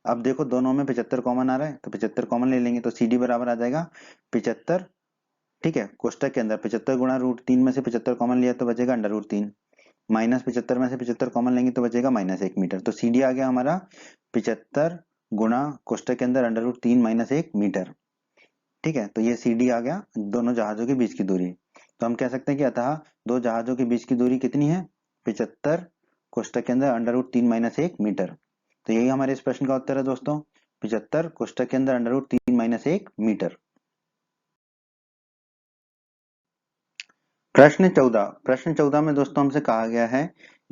अब देखो दोनों में 75 कॉमन आ रहा है, तो 75 कॉमन ले लेंगे, तो सीडी बराबर आ जाएगा 75। ठीक है, कोष्टक के अंदर 75 गुणा √3 में से 75 कॉमन लिया तो बचेगा √3, माइनस 75 में से 75 कॉमन लेंगे तो बचेगा -1 मीटर। तो सीडी आ गया हमारा 75 गुणा कोष्टक के अंदर √3 -1 मीटर। ठीक है, तो ये सीडी आ गया दोनों जहाजों के बीच की दूरी। तो हम कह सकते हैं कि अतः दो जहाजों के बीच की दूरी कितनी है, 75 कोष्टक के अंदर √3 - 1 मीटर। तो यही हमारे इस प्रश्न का उत्तर है दोस्तों, 75 कोष्टक के अंदर √3 - 1 मीटर। प्रश्न 14 में दोस्तों हमसे कहा गया है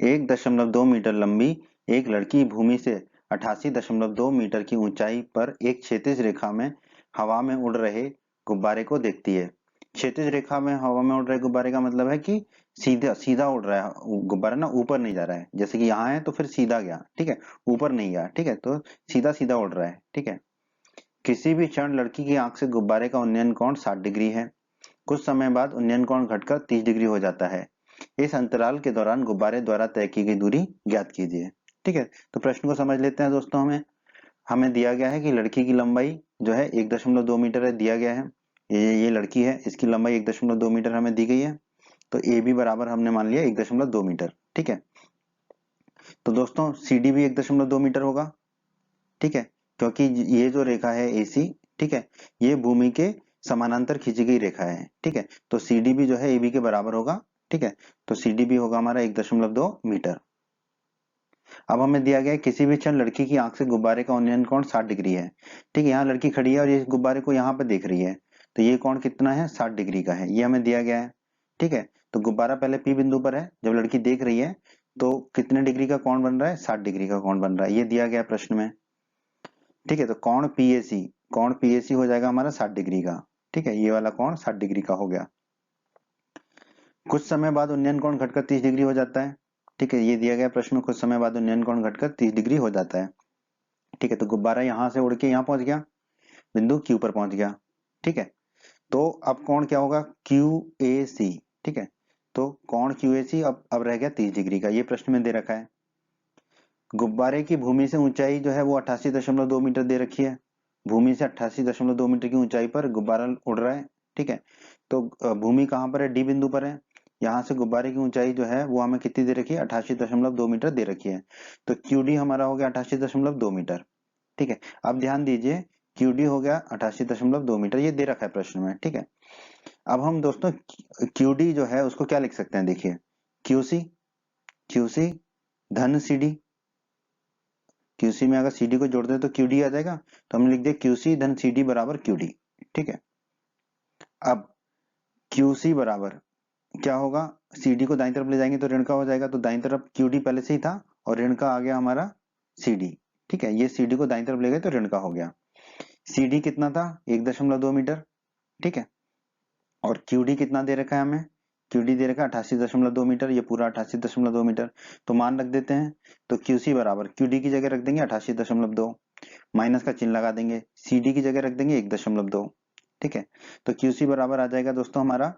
1.2 मीटर लंबी एक लड़की भूमि से 88.2 मीटर की ऊंचाई पर एक क्षैतिज रेखा में हवा में उड़ रहे गुब्बारे को देखती है। क्षैतिज रेखा में हवा में उड़ रहे गुब्बारे का मतलब है कि सीधा सीधा उड़ रहा है गुब्बारा ना, ऊपर नहीं जा रहा है, जैसे कि यहाँ है तो फिर सीधा गया। ठीक है, ऊपर नहीं गया। ठीक है, तो सीधा सीधा उड़ रहा है। ठीक है, किसी भी क्षण लड़की की आंख से गुब्बारे का उन्नयन कोण 60 डिग्री है। कुछ समय बाद उन्नयन कोण घटकर 30 डिग्री हो जाता है। इस अंतराल के दौरान गुब्बारे द्वारा तय की गई दूरी ज्ञात कीजिए। ठीक है, तो प्रश्न को समझ लेते हैं दोस्तों। हमें हमें दिया गया है कि लड़की की लंबाई जो है 1.2 मीटर है, दिया गया है। ये लड़की है, इसकी लंबाई 1.2 मीटर हमें दी गई है। तो ए बी बराबर हमने मान लिया 1.2 मीटर। ठीक है, तो दोस्तों सी डी भी 1.2 मीटर होगा। ठीक है, क्योंकि ये जो रेखा है AC, ठीक है, ये भूमि के समानांतर खींची गई रेखा है। ठीक है, तो CD भी जो है AB के बराबर होगा। ठीक है, तो CD भी होगा हमारा 1.2 मीटर। अब हमें दिया गया है किसी भी क्षण लड़की की आंख से गुब्बारे का उन्नयन कोण 60 डिग्री है। ठीक है, यहाँ लड़की खड़ी है और ये गुब्बारे को यहाँ पे देख रही है, तो ये कोण कितना है, 60 डिग्री का है, ये हमें दिया गया है। ठीक है, तो गुब्बारा पहले P बिंदु पर है, जब लड़की देख रही है तो कितने डिग्री का कोण बन रहा है, 60 डिग्री का कोण बन रहा है, ये दिया गया प्रश्न में। ठीक है, तो कोण पीएसी हो जाएगा हमारा 60 डिग्री का। ठीक है, ये वाला कोण 60 डिग्री का हो गया। कुछ समय बाद उन्नयन कोण घटकर 30 डिग्री हो जाता है। ठीक है, ये दिया गया प्रश्न में, कुछ समय बाद उन्नयन कोण घटकर 30 डिग्री हो जाता है। ठीक है, तो गुब्बारा यहां से उड़ के यहाँ पहुंच गया, बिंदु क्यू पर पहुंच गया। ठीक है, तो अब कोण क्या होगा, QAC। ठीक है, तो कोण QAC अब रह गया 30 डिग्री का, ये प्रश्न में दे रखा है। गुब्बारे की भूमि से ऊंचाई जो है वो 88.2 मीटर दे रखी है। भूमि से 88.2 मीटर की ऊंचाई पर गुब्बारा उड़ रहा है। ठीक है, तो भूमि कहाँ पर है, डी बिंदु पर है। यहाँ से गुब्बारे की ऊंचाई जो है वो हमें कितनी दे रखी है, 88.2 मीटर दे रखी है। तो QD हमारा हो गया 88.2 मीटर। ठीक है, अब ध्यान दीजिए, QD हो गया 88.2 मीटर, ये दे रखा है प्रश्न में। ठीक है, अब हम दोस्तों QD जो है उसको क्या लिख सकते हैं, देखिए QC धन CD। QC में अगर CD को जोड़ दे तो QD आ जाएगा, तो हमने लिख दिया QC धन CD बराबर QD। ठीक है, अब QC बराबर क्या होगा, CD को दाईं तरफ ले जाएंगे तो ऋण का हो जाएगा, तो दाईं तरफ QD पहले से ही था और ऋण का आ गया हमारा CD। ठीक है, ये CD को दाईं तरफ ले गए तो ऋण का हो गया। CD कितना था 1.2 मीटर। ठीक है, और QD कितना दे रखा है हमें, QD दे रखा है 88.2 मीटर, ये पूरा 88.2 मीटर। तो मान रख देते हैं, तो QC बराबर QD की जगह रख देंगे 88.2, माइनस का चिन्ह लगा देंगे, CD की जगह रख देंगे 1.2। ठीक है, तो QC बराबर आ जाएगा दोस्तों हमारा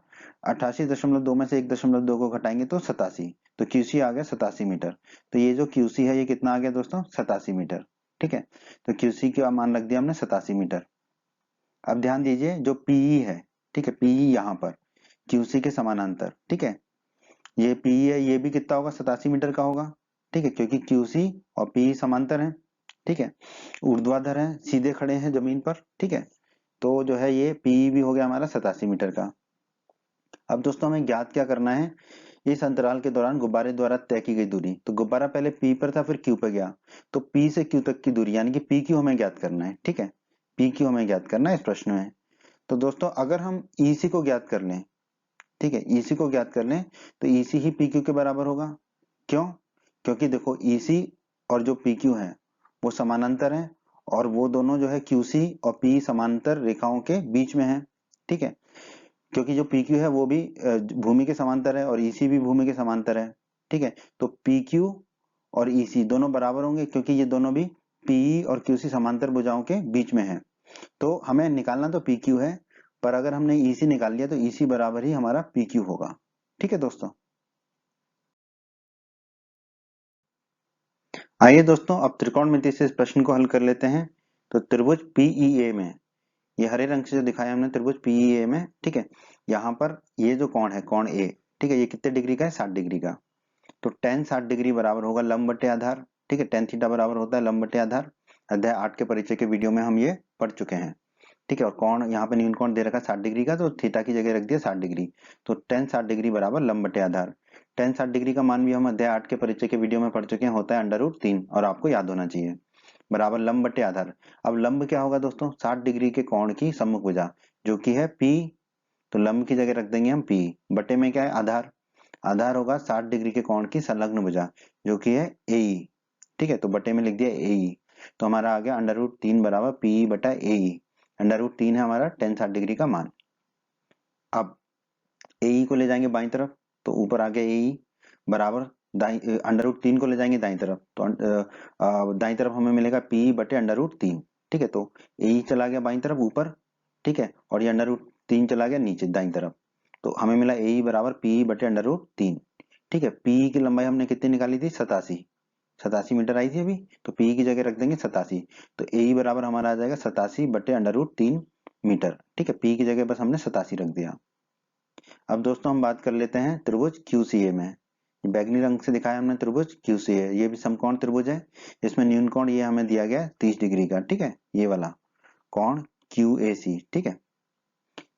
88.2 में से 1.2 को घटाएंगे तो 87, तो QC आ गया 87 मीटर। तो ये जो QC है ये कितना आ गया दोस्तों 87 मीटर। ठीक है, तो QC का मान रख दिया हमने 87 मीटर। अब ध्यान दीजिए जो PE है, ठीक है, PE यहाँ पर QC के समानांतर, ठीक है, ये PE है, ये भी कितना होगा 87 मीटर का होगा। ठीक है, क्योंकि QC और PE समांतर है। ठीक है, ऊर्ध्वाधर है, सीधे खड़े हैं जमीन पर। ठीक है, तो जो है ये PE भी हो गया हमारा 87 मीटर का। अब दोस्तों हमें ज्ञात क्या करना है, इस अंतराल के दौरान गुब्बारे द्वारा तय की गई दूरी। तो गुब्बारा पहले P पर था फिर Q पर गया, तो P से Q तक की दूरी यानी कि PQ हमें ज्ञात करना है। ठीक है, PQ हमें ज्ञात करना है इस प्रश्न में। तो दोस्तों अगर हम EC को ज्ञात कर लें, ठीक है, EC को ज्ञात कर लें तो EC ही PQ के बराबर होगा। क्यों? क्योंकि देखो EC और जो PQ है वो समानांतर है और वो दोनों जो है QC और PE समांतर रेखाओं के बीच में है। ठीक है, क्योंकि जो PQ है वो भी भूमि के समांतर है और EC भी भूमि के समांतर है। ठीक है, तो PQ और EC दोनों बराबर होंगे क्योंकि ये दोनों भी PE और QC समांतर भुजाओं के बीच में है। तो हमें निकालना तो PQ है, पर अगर हमने EC निकाल लिया तो EC बराबर ही हमारा PQ होगा। ठीक है दोस्तों, आइए दोस्तों अब त्रिकोणमिति से इस प्रश्न को हल कर लेते हैं। तो त्रिभुज PEA में, ये हरे रंग से जो दिखाया हमने त्रिभुज PEA में, ठीक है, यहाँ पर ये जो कोण है कोण A, ठीक है, ये कितने डिग्री का है 60 डिग्री का। तो tan 60 डिग्री बराबर होगा लंब बटे आधार। ठीक है, tan थीटा बराबर होता है लंब बटे आधार। अध्याय 8 के परिचय के वीडियो में हम ये पढ़ चुके हैं। ठीक है, और कोण यहाँ पे न्यून कोण दे रखा है 60 डिग्री का, तो थीटा की जगह रख दिया 60 डिग्री। तो tan 60 डिग्री बराबर लंब बटे आधार। tan 60 डिग्री का मान भी हम अध्याय 8 के परिचय के वीडियो में पढ़ चुके हैं, होता है √3 और आपको याद होना चाहिए, बराबर लंब बटे आधार। अब लंब क्या होगा दोस्तों 60 डिग्री के कोण की सम्मुख भुजा जो कि है P, तो लंब की जगह रख देंगे हम P, बटे में क्या है आधार, आधार होगा 60 डिग्री के कोण की संलग्न भुजा जो कि है AE। ठीक है, तो बटे में लिख दिया AE, तो हमारा आ गया √3 बराबर PE बटा AE। √3 है हमारा tan 60 डिग्री का मान। अब AE को ले जाएंगे बाईं तरफ, तो ऊपर आ गया AE बराबर √3 को ले जाएंगे दाईं तरफ, तो दाईं तरफ हमें मिलेगा PE बटे √3। ठीक है, तो AE चला गया बाईं तरफ ऊपर, ठीक है, और ये √3 चला गया नीचे दाईं तरफ, तो हमें मिला AE बराबर PE बटे √3। ठीक है, PE की लंबाई हमने कितनी निकाली थी 87 मीटर आई थी अभी, तो PE की जगह रख देंगे 87, तो AE बराबर हमारा आ जाएगा 87 बटे √3 मीटर। ठीक है, PE की जगह बस हमने 87 रख दिया। अब दोस्तों हम बात कर लेते हैं त्रिभुज QCA में। बैगनी रंग से दिखाया हमने त्रिभुज QCA, ये भी समकोण त्रिभुज है, इसमें न्यून कोण ये हमें दिया गया 30 डिग्री का। ठीक है, ये वाला कोण QAC। ठीक है,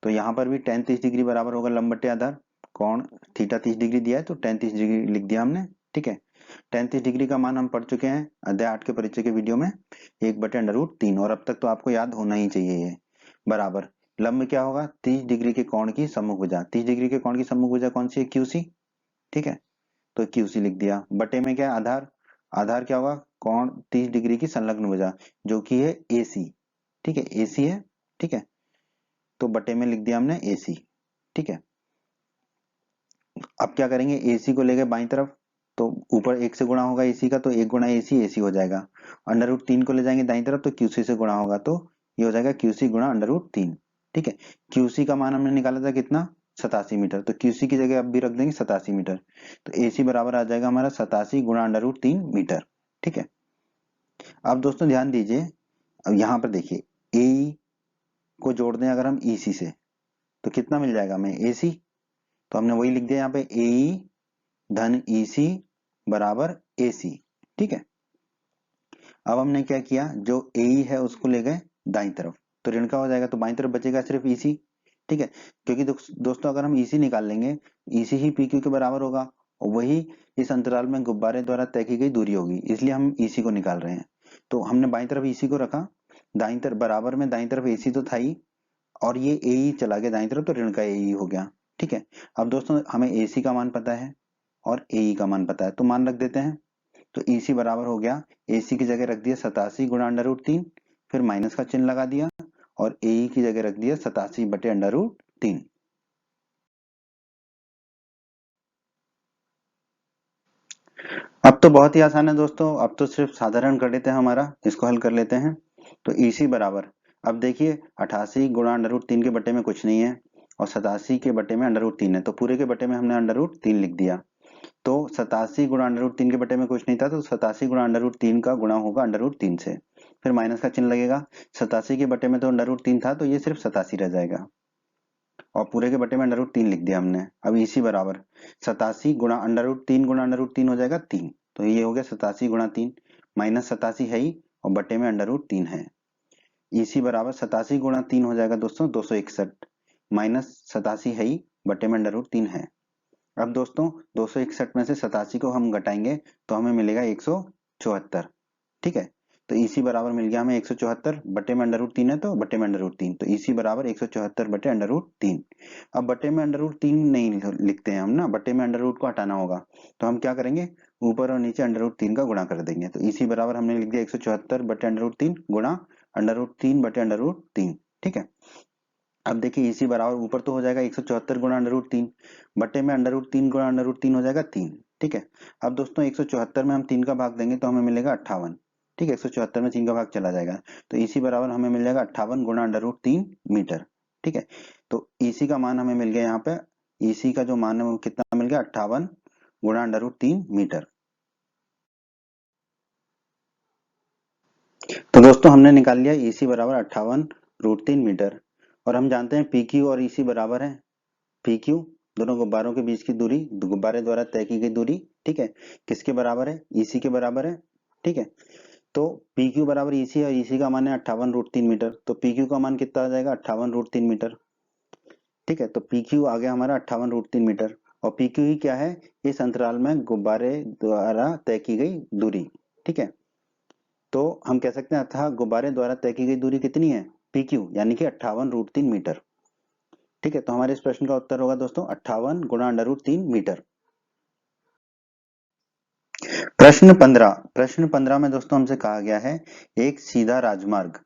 तो यहाँ पर भी tan 30 डिग्री बराबर होगा लंब बटे आधार, कोण थीटा 30 डिग्री दिया है तो tan 30 डिग्री लिख दिया हमने। ठीक है, tan 30 डिग्री का मान हम पढ़ चुके हैं अध्याय 8 के परिचय के वीडियो में 1 बटे √3, और अब तक तो आपको याद होना ही चाहिए ये, बराबर लंब क्या होगा 30 डिग्री के कोण की सम्मुख भुजा, 30 डिग्री के कोण की सम्मुख भुजा कौन सी है QC। ठीक है, तो QC लिख दिया, बटे में क्या है आधार, आधार क्या होगा कोण 30 डिग्री की संलग्न भुजा जो कि है AC। ठीक है, AC है। ठीक है, तो बटे में लिख दिया हमने AC। ठीक है, अब क्या करेंगे AC को लेके बाईं तरफ, तो ऊपर 1 से गुणा होगा AC का, तो 1 गुणा AC हो जाएगा। √3 को ले जाएंगे दाईं तरफ तो QC से गुणा होगा, तो ये हो जाएगा QC गुणा √3। ठीक है, QC का मान हमने निकाला था कितना 87 मीटर, तो QC की जगह अब भी रख देंगे 87 मीटर, तो AC बराबर आ जाएगा हमारा 87 गुणा √3 मीटर। ठीक है, अब दोस्तों ध्यान दीजिए, अब यहाँ पर देखिए AE को जोड़ दें अगर हम EC से तो कितना मिल जाएगा हमें AC, तो हमने वही लिख दिया यहाँ पे AE धन EC बराबर AC। ठीक है, अब हमने क्या किया जो AE है उसको ले गए दाईं तरफ, तो ऋण का हो जाएगा, तो बाईं तरफ बचेगा सिर्फ EC। ठीक है, क्योंकि दोस्तों अगर हम EC निकाल लेंगे EC ही PQ के बराबर होगा और वही इस अंतराल में गुब्बारे द्वारा तय की गई दूरी होगी, इसलिए हम EC को निकाल रहे हैं। तो हमने बाईं तरफ EC को रखा, दाईं तरफ बराबर में दाईं तरफ AC तो था ही, और ये AE चला गया दाईं तरफ तो ऋण का AE हो गया। ठीक है। अब दोस्तों हमें AC का मान पता है और AE का मान पता है, तो मान रख देते हैं। तो EC बराबर हो गया, AC की जगह रख दिया 87 गुणा √3, फिर माइनस का चिन्ह लगा दिया, और AE की जगह रख दिया 87 बटे √3। अब तो बहुत ही आसान है दोस्तों, अब तो सिर्फ साधारण गणित है हमारा, इसको हल कर लेते हैं। तो EC बराबर, अब देखिए 88 गुणा √3 के बटे में कुछ नहीं है, और 87 के बटे में √3 है, तो पूरे के बटे में हमने √3 लिख दिया। तो 87 गुणा √3 के बटे में कुछ नहीं था, तो 87 गुणा √3 का गुणा होगा √3 से, फिर माइनस का चिन्ह लगेगा। 87 के बटे में तो √3 था, तो ये सिर्फ 87 रह जाएगा, और पूरे के बटे में √3 लिख दिया हमने। अब इसी बराबर 87 गुणा √3 हो जाएगा 3, तो ये हो गया 87 गुणा 3, माइनस 87 है ही, और बटे में √3 है। इसी बराबर 87 गुणा 3 हो जाएगा दोस्तों 261, माइनस 87 है ही, बटे में √3 है। अब दोस्तों 261 में से 87 को हम घटाएंगे तो हमें मिलेगा 174, ठीक है। तो इसी बराबर मिल गया हमें 174, बटे में √3 है तो बटे में √3, तो इसी बराबर 174 बटे √3। अब बटे में √3 नहीं लिखते हैं हम ना, बटे में √ को हटाना होगा, तो हम क्या करेंगे, ऊपर और नीचे √3 का गुणा कर देंगे। तो इसी बराबर हमने लिख दिया 174 बटे √3 गुणा √3 बटे √3, ठीक है। अब देखिए इसी बराबर ऊपर तो हो जाएगा 174 गुणा √3, बटे में √3 गुणा √3 हो जाएगा 3, ठीक है। अब दोस्तों 174 में हम 3 का भाग देंगे तो हमें मिलेगा 58, ठीक है। 174 में 3 का भाग चला जाएगा, तो इसी बराबर हमें मिल जाएगा 58 गुणा √3 मीटर, ठीक है। तो इसी का मान हमें मिल गया, यहाँ पे इसी का जो मान है वो कितना मिल गया, 58 गुणा √3 मीटर। तो दोस्तों हमने निकाल लिया EC बराबर 58 √3 मीटर, और हम जानते हैं PQ और EC बराबर है। PQ दोनों गुब्बारों के बीच की दूरी, गुब्बारे द्वारा तय की गई दूरी, ठीक है, किसके बराबर है, EC के बराबर है, ठीक है। तो PQ बराबर EC है, और EC का मान है 58 √3 मीटर, तो PQ का मान कितना आ जाएगा, 58 √3 मीटर, ठीक है। तो PQ आ गया हमारा 58 √3 मीटर, और PQ ही क्या है, इस अंतराल में गुब्बारे द्वारा तय की गई दूरी, ठीक है। तो हम कह सकते हैं अतः गुब्बारे द्वारा तय की गई दूरी कितनी है, PQ, यानी कि 58 √3 मीटर, ठीक है। तो हमारे इस प्रश्न का उत्तर होगा दोस्तों 58 गुणा √3 मीटर। प्रश्न 15 में दोस्तों हमसे कहा गया है, एक सीधा राजमार्ग,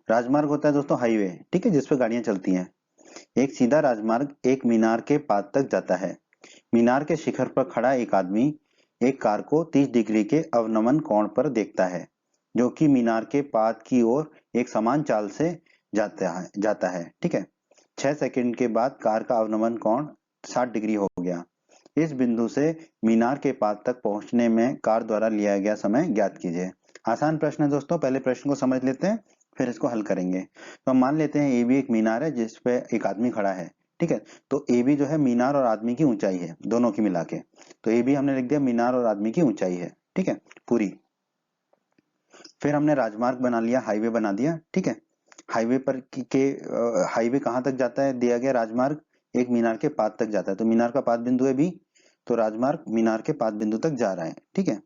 राजमार्ग होता है दोस्तों हाईवे, ठीक है, जिसपे गाड़ियां चलती हैं। एक सीधा राजमार्ग एक मीनार के पाद तक जाता है। मीनार के शिखर पर खड़ा एक आदमी एक कार को 30 डिग्री के अवनमन कोण पर देखता है, जो कि मीनार के पाद की ओर एक समान चाल से जाता है, ठीक है। 6 सेकंड के बाद कार का अवनमन कोण 60 डिग्री हो गया। इस बिंदु से मीनार के पाद तक पहुंचने में कार द्वारा लिया गया समय ज्ञात कीजिए। आसान प्रश्न है दोस्तों, पहले प्रश्न को समझ लेते हैं फिर इसको हल करेंगे। तो हम मान लेते हैं ए बी एक मीनार है जिस पे एक आदमी खड़ा है, ठीक है। तो ए बी जो है मीनार और आदमी की ऊंचाई है, दोनों की मिला के। तो ए बी हमने लिख दिया मीनार और आदमी की ऊंचाई है, ठीक है, पूरी। फिर हमने राजमार्ग बना लिया, हाईवे बना दिया, ठीक है। हाईवे पर हाईवे कहाँ तक जाता है, दिया गया राजमार्ग एक मीनार के पाद तक जाता है, तो मीनार का पाद बिंदु है बी, तो राजमार्ग मीनार के पाद बिंदु तक जा रहा है, ठीक है।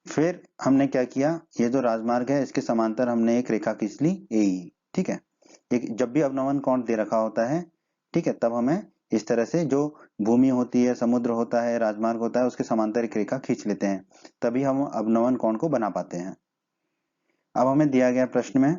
फिर हमने क्या किया, ये जो राजमार्ग है इसके समांतर हमने एक रेखा खींच ली AE, ठीक है। एक जब भी अवनमन कोण दे रखा होता है, ठीक है, तब हमें इस तरह से जो भूमि होती है, समुद्र होता है, राजमार्ग होता है, उसके समांतर एक रेखा खींच लेते हैं, तभी हम अवनमन कोण को बना पाते हैं। अब हमें दिया गया प्रश्न में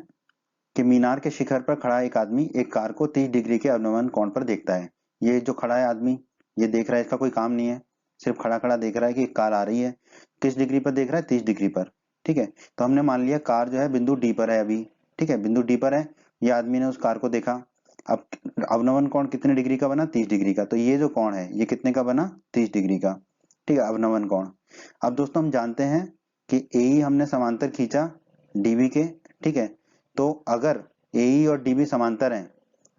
कि मीनार के शिखर पर खड़ा एक आदमी एक कार को 30 डिग्री के अवनमन कोण पर देखता है। ये जो खड़ा है आदमी, ये देख रहा है, इसका कोई काम नहीं है, सिर्फ खड़ा खड़ा देख रहा है कि एक कार आ रही है। किस डिग्री पर देख रहा है, 30 डिग्री पर, ठीक है। तो हमने मान लिया कार जो है बिंदु डी पर है अभी, ठीक है, बिंदु डी पर है, ये आदमी ने उस कार को देखा। अब अवनमन कोण कितने डिग्री का बना, 30 डिग्री का, तो ये जो कोण है ये कितने का बना, 30 डिग्री का, ठीक है, अवनमन कोण। अब दोस्तों हम जानते हैं कि AE हमने समांतर खींचा DB के, ठीक है। तो अगर AE और DB समांतर हैं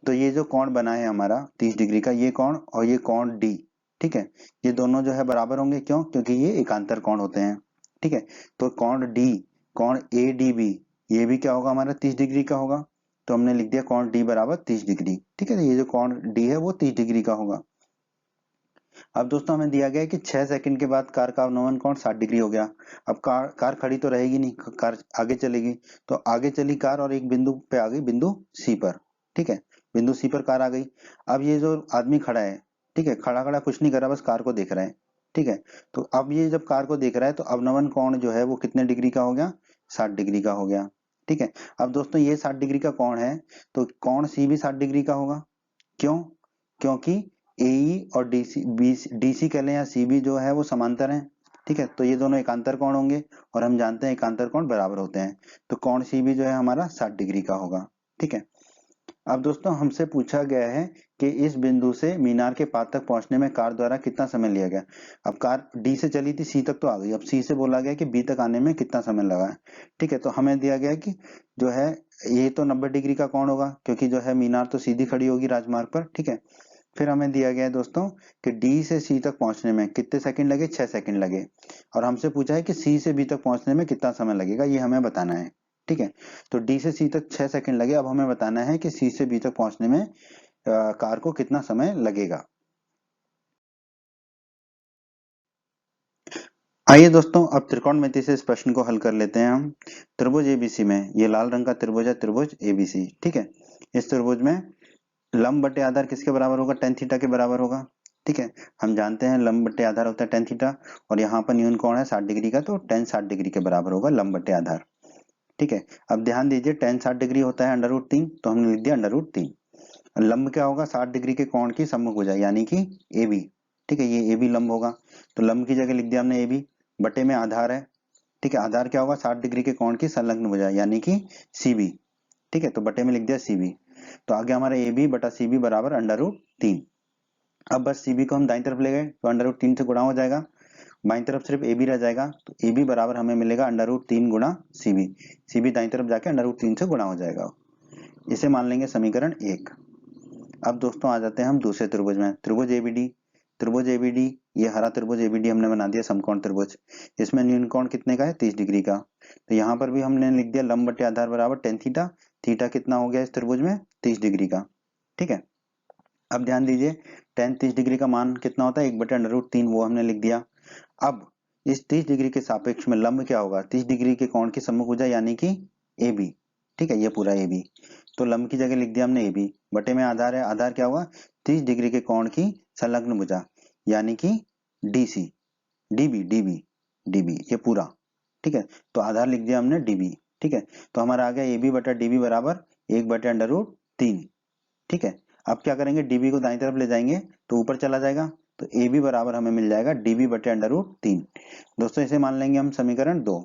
तो ये जो कोण बना है हमारा 30 डिग्री का, ये कोण और ये कोण D, ठीक है, ये दोनों जो है बराबर होंगे, क्यों, क्योंकि ये एकांतर कोण होते हैं, ठीक है। तो कोण D, कोण ADB, ये भी क्या होगा हमारा 30 डिग्री का होगा, तो हमने लिख दिया कोण D बराबर 30 डिग्री, ठीक है। तो ये जो कोण D है वो 30 डिग्री का होगा। अब दोस्तों हमें दिया गया है कि 6 सेकंड के बाद कार का अवनमन कोण 60 डिग्री हो गया। अब कार खड़ी तो रहेगी नहीं, कार आगे चलेगी, तो आगे चली कार और एक बिंदु पे आ गई, बिंदु C पर, ठीक है। बिंदु सी पर कार आ गई। अब ये जो आदमी खड़ा है, ठीक है, खड़ा खड़ा कुछ नहीं कर रहा, बस कार को देख रहा है, ठीक है। तो अब ये जब कार को देख रहा है तो अवनमन कोण जो है वो कितने डिग्री का हो गया, 60 डिग्री का हो गया, ठीक है। अब दोस्तों ये 60 डिग्री का कोण है, तो कोण सी भी 60 डिग्री का होगा। क्यों? क्योंकि एई और डीसी कह लें या सीबी जो है वो समांतर है, ठीक है। तो ये दोनों एकांतर कोण होंगे और हम जानते हैं एकांतर कोण बराबर होते हैं, तो कोण सीबी जो है हमारा 60 डिग्री का होगा, ठीक है। अब दोस्तों हमसे पूछा गया है कि इस बिंदु से मीनार के पाद तक पहुंचने में कार द्वारा कितना समय लिया गया। अब कार डी से चली थी, सी तक तो आ गई, अब सी से बोला गया कि बी तक आने में कितना समय लगा है, ठीक है। तो हमें दिया गया कि जो है ये तो 90 डिग्री का कोण होगा, क्योंकि जो है मीनार तो सीधी खड़ी होगी राजमार्ग पर, ठीक है। फिर हमें दिया गया है दोस्तों कि डी से सी तक पहुंचने में कितने सेकंड लगे, 6 सेकंड लगे, और हमसे पूछा है कि सी से बी तक पहुंचने में कितना समय लगेगा, ये हमें बताना है, ठीक है। तो डी से सी तक 6 सेकंड लगे, अब हमें बताना है कि सी से बी तक पहुंचने में कार को कितना समय लगेगा। आइए दोस्तों अब त्रिकोणमिति से इस प्रश्न को हल कर लेते हैं हम। त्रिभुज एबीसी में, ये लाल रंग का त्रिभुज है, त्रिभुज एबीसी, ठीक है। इस त्रिभुज में लंब बटे आधार किसके बराबर होगा, tan थीटा के बराबर होगा, ठीक है। हम जानते हैं लंब बटे आधार होता है tan थीटा, और यहाँ पर न्यून कोण है 60 डिग्री का, तो tan 60 डिग्री के बराबर होगा लंब बटे आधार, ठीक है। अब ध्यान दीजिए tan 60 डिग्री होता है √3, तो हमने लिख दिया √3। लंब क्या होगा, 60 डिग्री के कोण की सम्मुख भुजा यानी कि AB, ठीक है, ये AB लंब होगा, तो लंब की जगह लिख दिया हमने AB, बटे में आधार है, ठीक है। आधार क्या होगा, 60 डिग्री के कोण की संलग्न भुजा यानी कि CB, ठीक है, तो बटे में लिख दिया CB। तो आगे हमारा AB बटा CB बराबर √3। अब बस CB को हम दाईं तरफ ले गए तो √3 से गुणा हो जाएगा, बाईं तरफ सिर्फ AB रह जाएगा, तो AB बराबर हमें मिलेगा √3 गुणा CB, CB दाईं तरफ जाके √3 से गुणा हो जाएगा। इसे मान लेंगे समीकरण 1। अब दोस्तों आ जाते हैं हम दूसरे त्रिभुज में, त्रिभुज ABD। त्रिभुज ABD, ये हरा त्रिभुज ABD हमने बना दिया समकोण त्रिभुज, इसमें न्यून कोण कितने का है, 30 डिग्री का। तो यहाँ पर भी हमने लिख दिया लंब बटे आधार बराबर tan थीटा, थीटा कितना हो गया इस त्रिभुज में, 30 डिग्री का, ठीक है। अब ध्यान दीजिए tan 30 डिग्री का मान कितना होता है, 1/√3, वो हमने लिख दिया। अब इस 30 डिग्री के सापेक्ष में लंब क्या होगा, 30 डिग्री के कोण की सम्मुख भुजा यानी कि AB, ठीक है, ये पूरा AB। तो लंब की जगह लिख दिया हमने AB, बटे में आधार है, आधार क्या होगा, 30 डिग्री के कोण की संलग्न भुजा यानी कि DC, DB ये पूरा, ठीक है। तो आधार लिख दिया हमने DB, ठीक है। तो हमारा आ गया AB बटा DB बराबर 1/√3, ठीक है। अब क्या करेंगे, DB को दाईं तरफ ले जाएंगे तो ऊपर चला जाएगा, तो AB बराबर हमें मिल जाएगा DB बटे √3। दोस्तों इसे मान लेंगे हम समीकरण 2।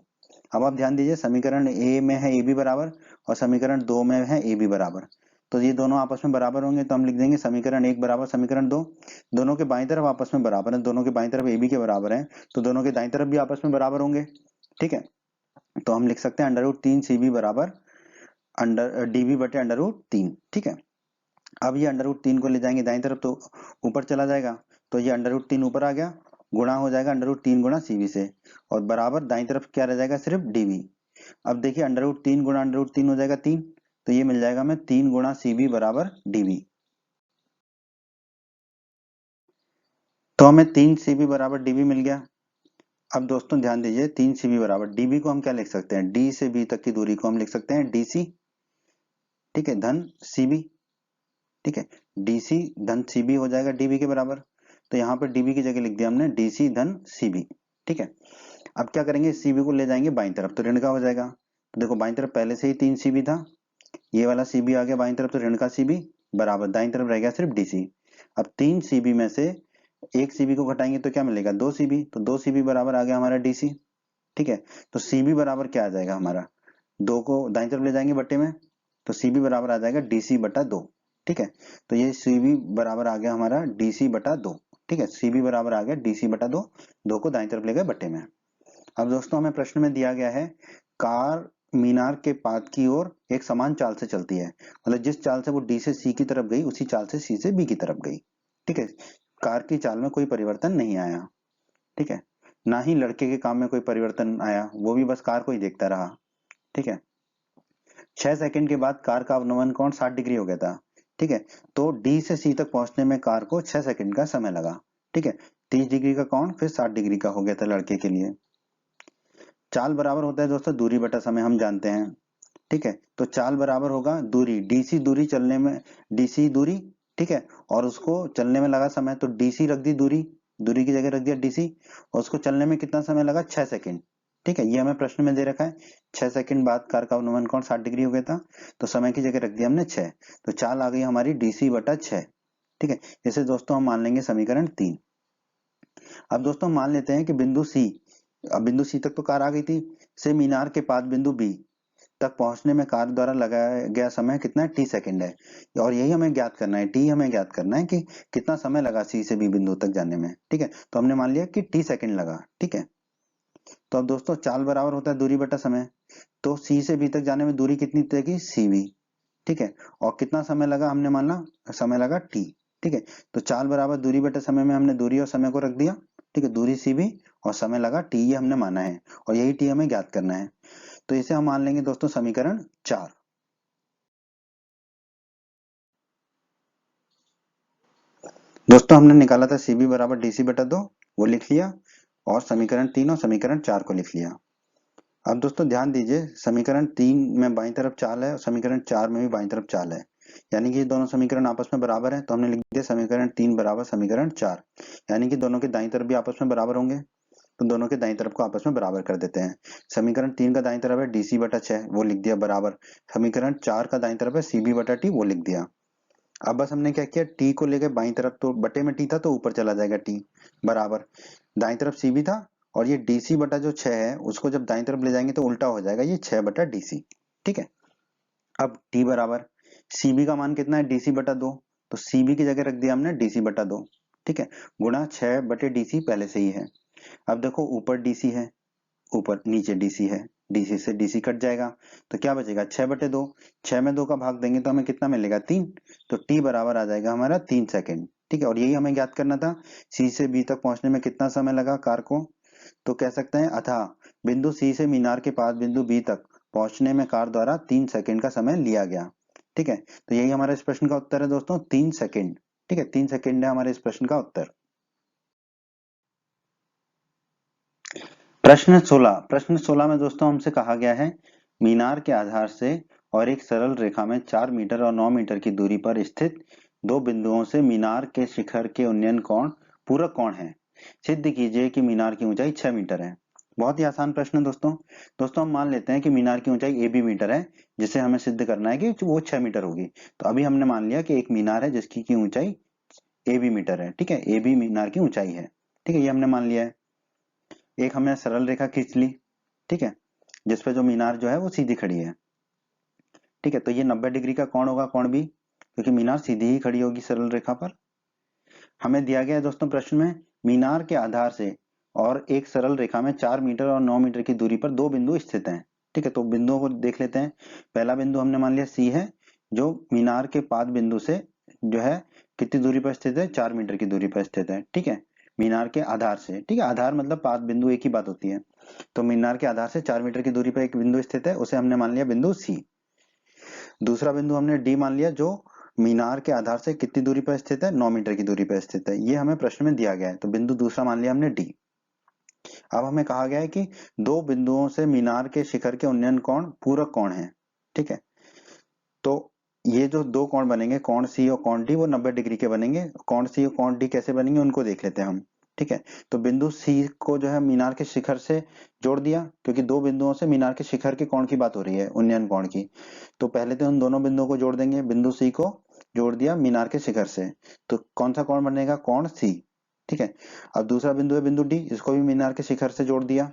अब आप ध्यान दीजिए समीकरण A में है AB बराबर और समीकरण 2 में है AB बराबर, तो ये दोनों आपस में बराबर होंगे, तो हम लिख देंगे समीकरण 1 बराबर समीकरण 2। दोनों के बाईं तरफ आपस में बराबर है, दोनों के बाईं तरफ AB के बराबर है, तो दोनों के दाईं तरफ भी आपस में बराबर होंगे, ठीक है। तो हम लिख सकते हैं √3 CB बराबर DB बटे √3, ठीक है। अब ये √3 को ले जाएंगे दाईं तरफ तो ऊपर चला जाएगा, तो ये √3 ऊपर आ गया, गुणा हो जाएगा √3 गुणा CB से, और बराबर दाईं तरफ क्या रह जाएगा, सिर्फ DB। अब देखिए √3 गुणा √3 हो जाएगा 3, तो ये मिल जाएगा हमें 3 गुणा CB बराबर DB। तो हमें 3 CB बराबर DB मिल गया। अब दोस्तों ध्यान दीजिए 3 CB बराबर DB को हम क्या लिख सकते हैं, D से B तक की दूरी को हम लिख सकते हैं DC, ठीक है, धन CB, ठीक है। DC धन CB हो जाएगा DB के बराबर, तो यहाँ पर DB की जगह लिख दिया हमने DC धन CB, ठीक है। अब क्या करेंगे, CB को ले जाएंगे बाईं तरफ तो ऋण का हो जाएगा, तो देखो बाईं तरफ पहले से ही 3 CB था, ये वाला CB आ गया बाईं तरफ, तो ऋण का CB बराबर दाईं तरफ रह गया सिर्फ DC। अब 3 CB में से एक CB को घटाएंगे तो क्या मिलेगा, 2 CB, तो 2 CB बराबर आ गया हमारा DC, ठीक है। तो CB बराबर क्या आ जाएगा हमारा, 2 को दाईं तरफ ले जाएंगे बट्टे में, तो CB बराबर आ जाएगा DC बटा 2, ठीक है। तो ये CB बराबर आ गया हमारा DC बटा 2, ठीक है। CB बराबर आ गया DC बटा 2, 2 को दाईं तरफ ले गए बट्टे में। अब दोस्तों हमें प्रश्न में दिया गया है कार मीनार के पाद की ओर एक समान चाल से चलती है, मतलब जिस चाल से वो D से C की तरफ गई उसी चाल से C से B की तरफ गई, ठीक है। कार की चाल में कोई परिवर्तन नहीं आया, ठीक है, ना ही लड़के के काम में कोई परिवर्तन आया, वो भी बस कार को ही देखता रहा, ठीक है। 6 सेकंड के बाद कार का अवनमन कोण 60 डिग्री हो गया था, ठीक है। तो D से C तक पहुंचने में कार को 6 सेकंड का समय लगा, ठीक है। 30 डिग्री का कोण फिर 60 डिग्री का हो गया था लड़के के लिए। चाल बराबर होता है दोस्तों दूरी बटा समय, हम जानते हैं, ठीक है, तो चाल बराबर होगा दूरी, डीसी दूरी चलने में, डीसी दूरी, ठीक है, और उसको चलने में लगा समय, तो डीसी रख दी दूरी, दूरी की जगह रख दिया डीसी, और उसको चलने में कितना समय लगा, 6 सेकंड। ठीक है, ये हमें प्रश्न में दे रखा है। 6 सेकंड बाद कार का अवनमन कोण 60 डिग्री हो गया था, तो समय की जगह रख दिया हमने 6, तो चाल आ गई हमारी डीसी बटा 6। ठीक है, जैसे दोस्तों हम मान लेंगे समीकरण 3। अब दोस्तों मान लेते हैं कि बिंदु सी, अब बिंदु सी तक तो कार आ गई थी, से मीनार के पास बिंदु बी तक पहुंचने में कार द्वारा लगाया गया समय कितना है, टी सेकंड है, और यही हमें ज्ञात करना है, टी हमें ज्ञात करना है कि कितना समय लगा सी से बी बिंदु तक जाने में। ठीक है, तो हमने मान लिया कि टी सेकंड लगा। ठीक है, तो अब दोस्तों चाल बराबर होता है दूरी बटा समय, तो सी से बी तक जाने में दूरी कितनी तय की, सी बी। ठीक है, और कितना समय लगा, हमने माना समय लगा टी। ठीक है, तो चाल बराबर दूरी बटे समय में हमने दूरी और समय को रख दिया। ठीक है, दूरी सी बी और समय लगा टी, ये हमने माना है, और यही टी हमें ज्ञात करना है, तो इसे हम मान लेंगे दोस्तों समीकरण 4। दोस्तों हमने निकाला था सी बी बराबर डीसी बटा 2, वो लिख लिया, और समीकरण 3 और समीकरण 4 को लिख लिया। अब दोस्तों ध्यान दीजिए, समीकरण 3 में बाईं तरफ चाल है और समीकरण 4 में भी बाईं तरफ चाल है, यानी कि ये दोनों समीकरण आपस में बराबर है, तो हमने लिख दिया समीकरण 3 बराबर समीकरण 4, यानी कि दोनों के दाईं तरफ भी आपस में बराबर होंगे, तो दोनों के दाईं तरफ को आपस में बराबर कर देते हैं। समीकरण 3 का दाईं तरफ है डीसी बटा 6, वो लिख दिया बराबर, समीकरण 4 का दाईं तरफ है सीबी बटा टी, वो लिख दिया। अब बस हमने क्या किया, टी को लेके बाईं तरफ, तो बटे में टी था तो ऊपर चला जाएगा टी, बराबर दाईं तरफ सीबी था, और ये डीसी बटा जो 6 है उसको जब दाईं तरफ ले जाएंगे तो उल्टा हो जाएगा, ये 6 बटा डीसी। ठीक है, अब टी बराबर सीबी का मान कितना है, डीसी बटा 2, तो सीबी की जगह रख दिया हमने डीसी बटा 2। ठीक है, गुणा 6 बटे डीसी पहले से ही है। अब देखो ऊपर डीसी है, ऊपर नीचे डीसी है, डीसी से डीसी कट जाएगा, तो क्या बचेगा 6 बटे 2, 6 में 2 का भाग देंगे तो हमें कितना मिलेगा 3, तो टी बराबर आ जाएगा हमारा 3 सेकंड। ठीक है, और यही हमें ज्ञात करना था, सी से बी तक पहुंचने में कितना समय लगा कार को, तो कह सकते हैं अतः बिंदु सी से मीनार के पास बिंदु बी तक पहुंचने में कार द्वारा 3 सेकंड का समय लिया गया। ठीक है, तो यही हमारे इस प्रश्न का उत्तर है दोस्तों, 3 सेकंड। ठीक है, 3 सेकंड है हमारे इस प्रश्न का उत्तर। प्रश्न 16 में दोस्तों हमसे कहा गया है, मीनार के आधार से और एक सरल रेखा में 4 मीटर और 9 मीटर की दूरी पर स्थित दो बिंदुओं से मीनार के शिखर के उन्नयन कोण पूरक कोण है, सिद्ध कीजिए कि मीनार की ऊंचाई 6 मीटर है। बहुत ही आसान प्रश्न है दोस्तों। दोस्तों हम मान लेते हैं कि मीनार की ऊंचाई ए बी मीटर है, जिसे हमें सिद्ध करना है कि वो 6 मीटर होगी। तो अभी हमने मान लिया कि एक मीनार है जिसकी की ऊंचाई ए बी मीटर है। ठीक है, ए बी मीनार की ऊंचाई है। ठीक है, ये हमने मान लिया है। एक हमने सरल रेखा खींच ली, ठीक है, जिसपे जो मीनार जो है वो सीधी खड़ी है। ठीक है, तो ये 90 डिग्री का कोण होगा, कोण बी, क्योंकि मीनार सीधी ही खड़ी होगी सरल रेखा पर। हमें दिया गया है दोस्तों प्रश्न में, मीनार के आधार से और एक सरल रेखा में 4 मीटर और 9 मीटर की दूरी पर दो बिंदु स्थित हैं। ठीक है, तो बिंदुओं को देख लेते हैं। पहला बिंदु हमने मान लिया सी है, जो मीनार के पाद बिंदु से जो है कितनी दूरी पर स्थित है, 4 मीटर की दूरी पर स्थित है। ठीक है, मीनार के आधार से, ठीक है, आधार मतलब पाद बिंदु एक ही बात होती है, तो मीनार के आधार से 4 मीटर की दूरी पर एक बिंदु स्थित है, उसे हमने मान लिया बिंदु सी। दूसरा बिंदु हमने डी मान लिया, जो मीनार के आधार से कितनी दूरी पर स्थित है, 9 मीटर की दूरी पर स्थित है, ये हमें प्रश्न में दिया गया है, तो बिंदु दूसरा मान लिया हमने डी। अब हमें कहा गया है कि दो बिंदुओं से मीनार के शिखर के उन्नयन कोण पूरक कोण है। ठीक है, तो ये जो दो कोण बनेंगे, कोण सी और कोण डी, वो 90 डिग्री के बनेंगे। कोण सी और कोण डी कैसे बनेंगे उनको देख लेते हैं हम। ठीक है, तो बिंदु सी को जो है मीनार के शिखर से जोड़ दिया, क्योंकि दो बिंदुओं से मीनार के शिखर के कोण की बात हो रही है, उन्नयन कोण की, तो पहले तो उन दोनों बिंदुओं को जोड़ देंगे, बिंदु सी को जोड़ दिया मीनार के शिखर से, तो कौन सा कोण बनेगा, कोण सी। ठीक है, अब दूसरा बिंदु है बिंदु डी, इसको भी मीनार के शिखर से जोड़ दिया,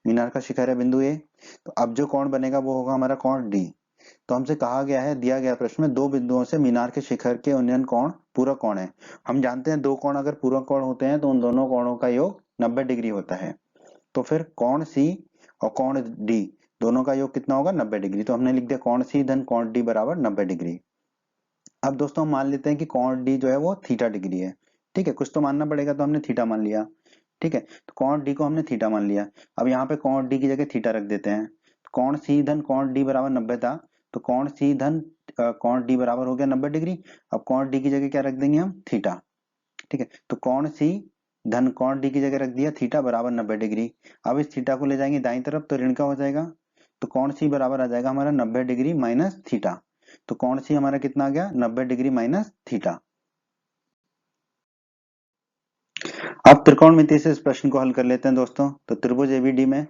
मीनार का शिखर है बिंदु ए, तो अब जो कोण बनेगा वो होगा हमारा कोण डी। तो हमसे कहा गया है, दिया गया प्रश्न में, दो बिंदुओं से मीनार के शिखर के उन्नयन कोण पूरक कोण है। हम जानते हैं दो कोण अगर पूरक कोण होते हैं तो उन दोनों कोणों का योग 90 डिग्री होता है, तो फिर कोण सी और कोण डी दोनों का योग कितना होगा, 90 डिग्री। तो हमने लिख दिया कोण सी धन कोण डी बराबर 90 डिग्री। अब दोस्तों हम मान लेते हैं कि कोण डी जो है वो थीटा डिग्री है। ठीक है, कुछ तो मानना पड़ेगा, तो हमने थीटा मान लिया। ठीक है, तो कोण डी को हमने थीटा मान लिया। अब यहाँ पे कोण डी की जगह थीटा रख देते हैं, कोण सी धन कोण डी बराबर 90 था, तो कोण सी धन कोण डी बराबर हो गया 90 डिग्री। अब कोण डी की जगह क्या रख देंगे हम, थीटा। ठीक है, तो कोण सी धन कोण डी की जगह रख दिया थीटा बराबर 90 डिग्री। अब इस थीटा को ले जाएंगे दाईं तरफ तो ऋण का हो जाएगा, तो कोण सी बराबर आ जाएगा हमारा 90 डिग्री माइनस थीटा। तो कोण सी हमारा कितना आ गया 90 डिग्री माइनस थीटा। अब त्रिकोणमिति से इस प्रश्न को हल कर लेते हैं दोस्तों। तो त्रिभुज एबीडी में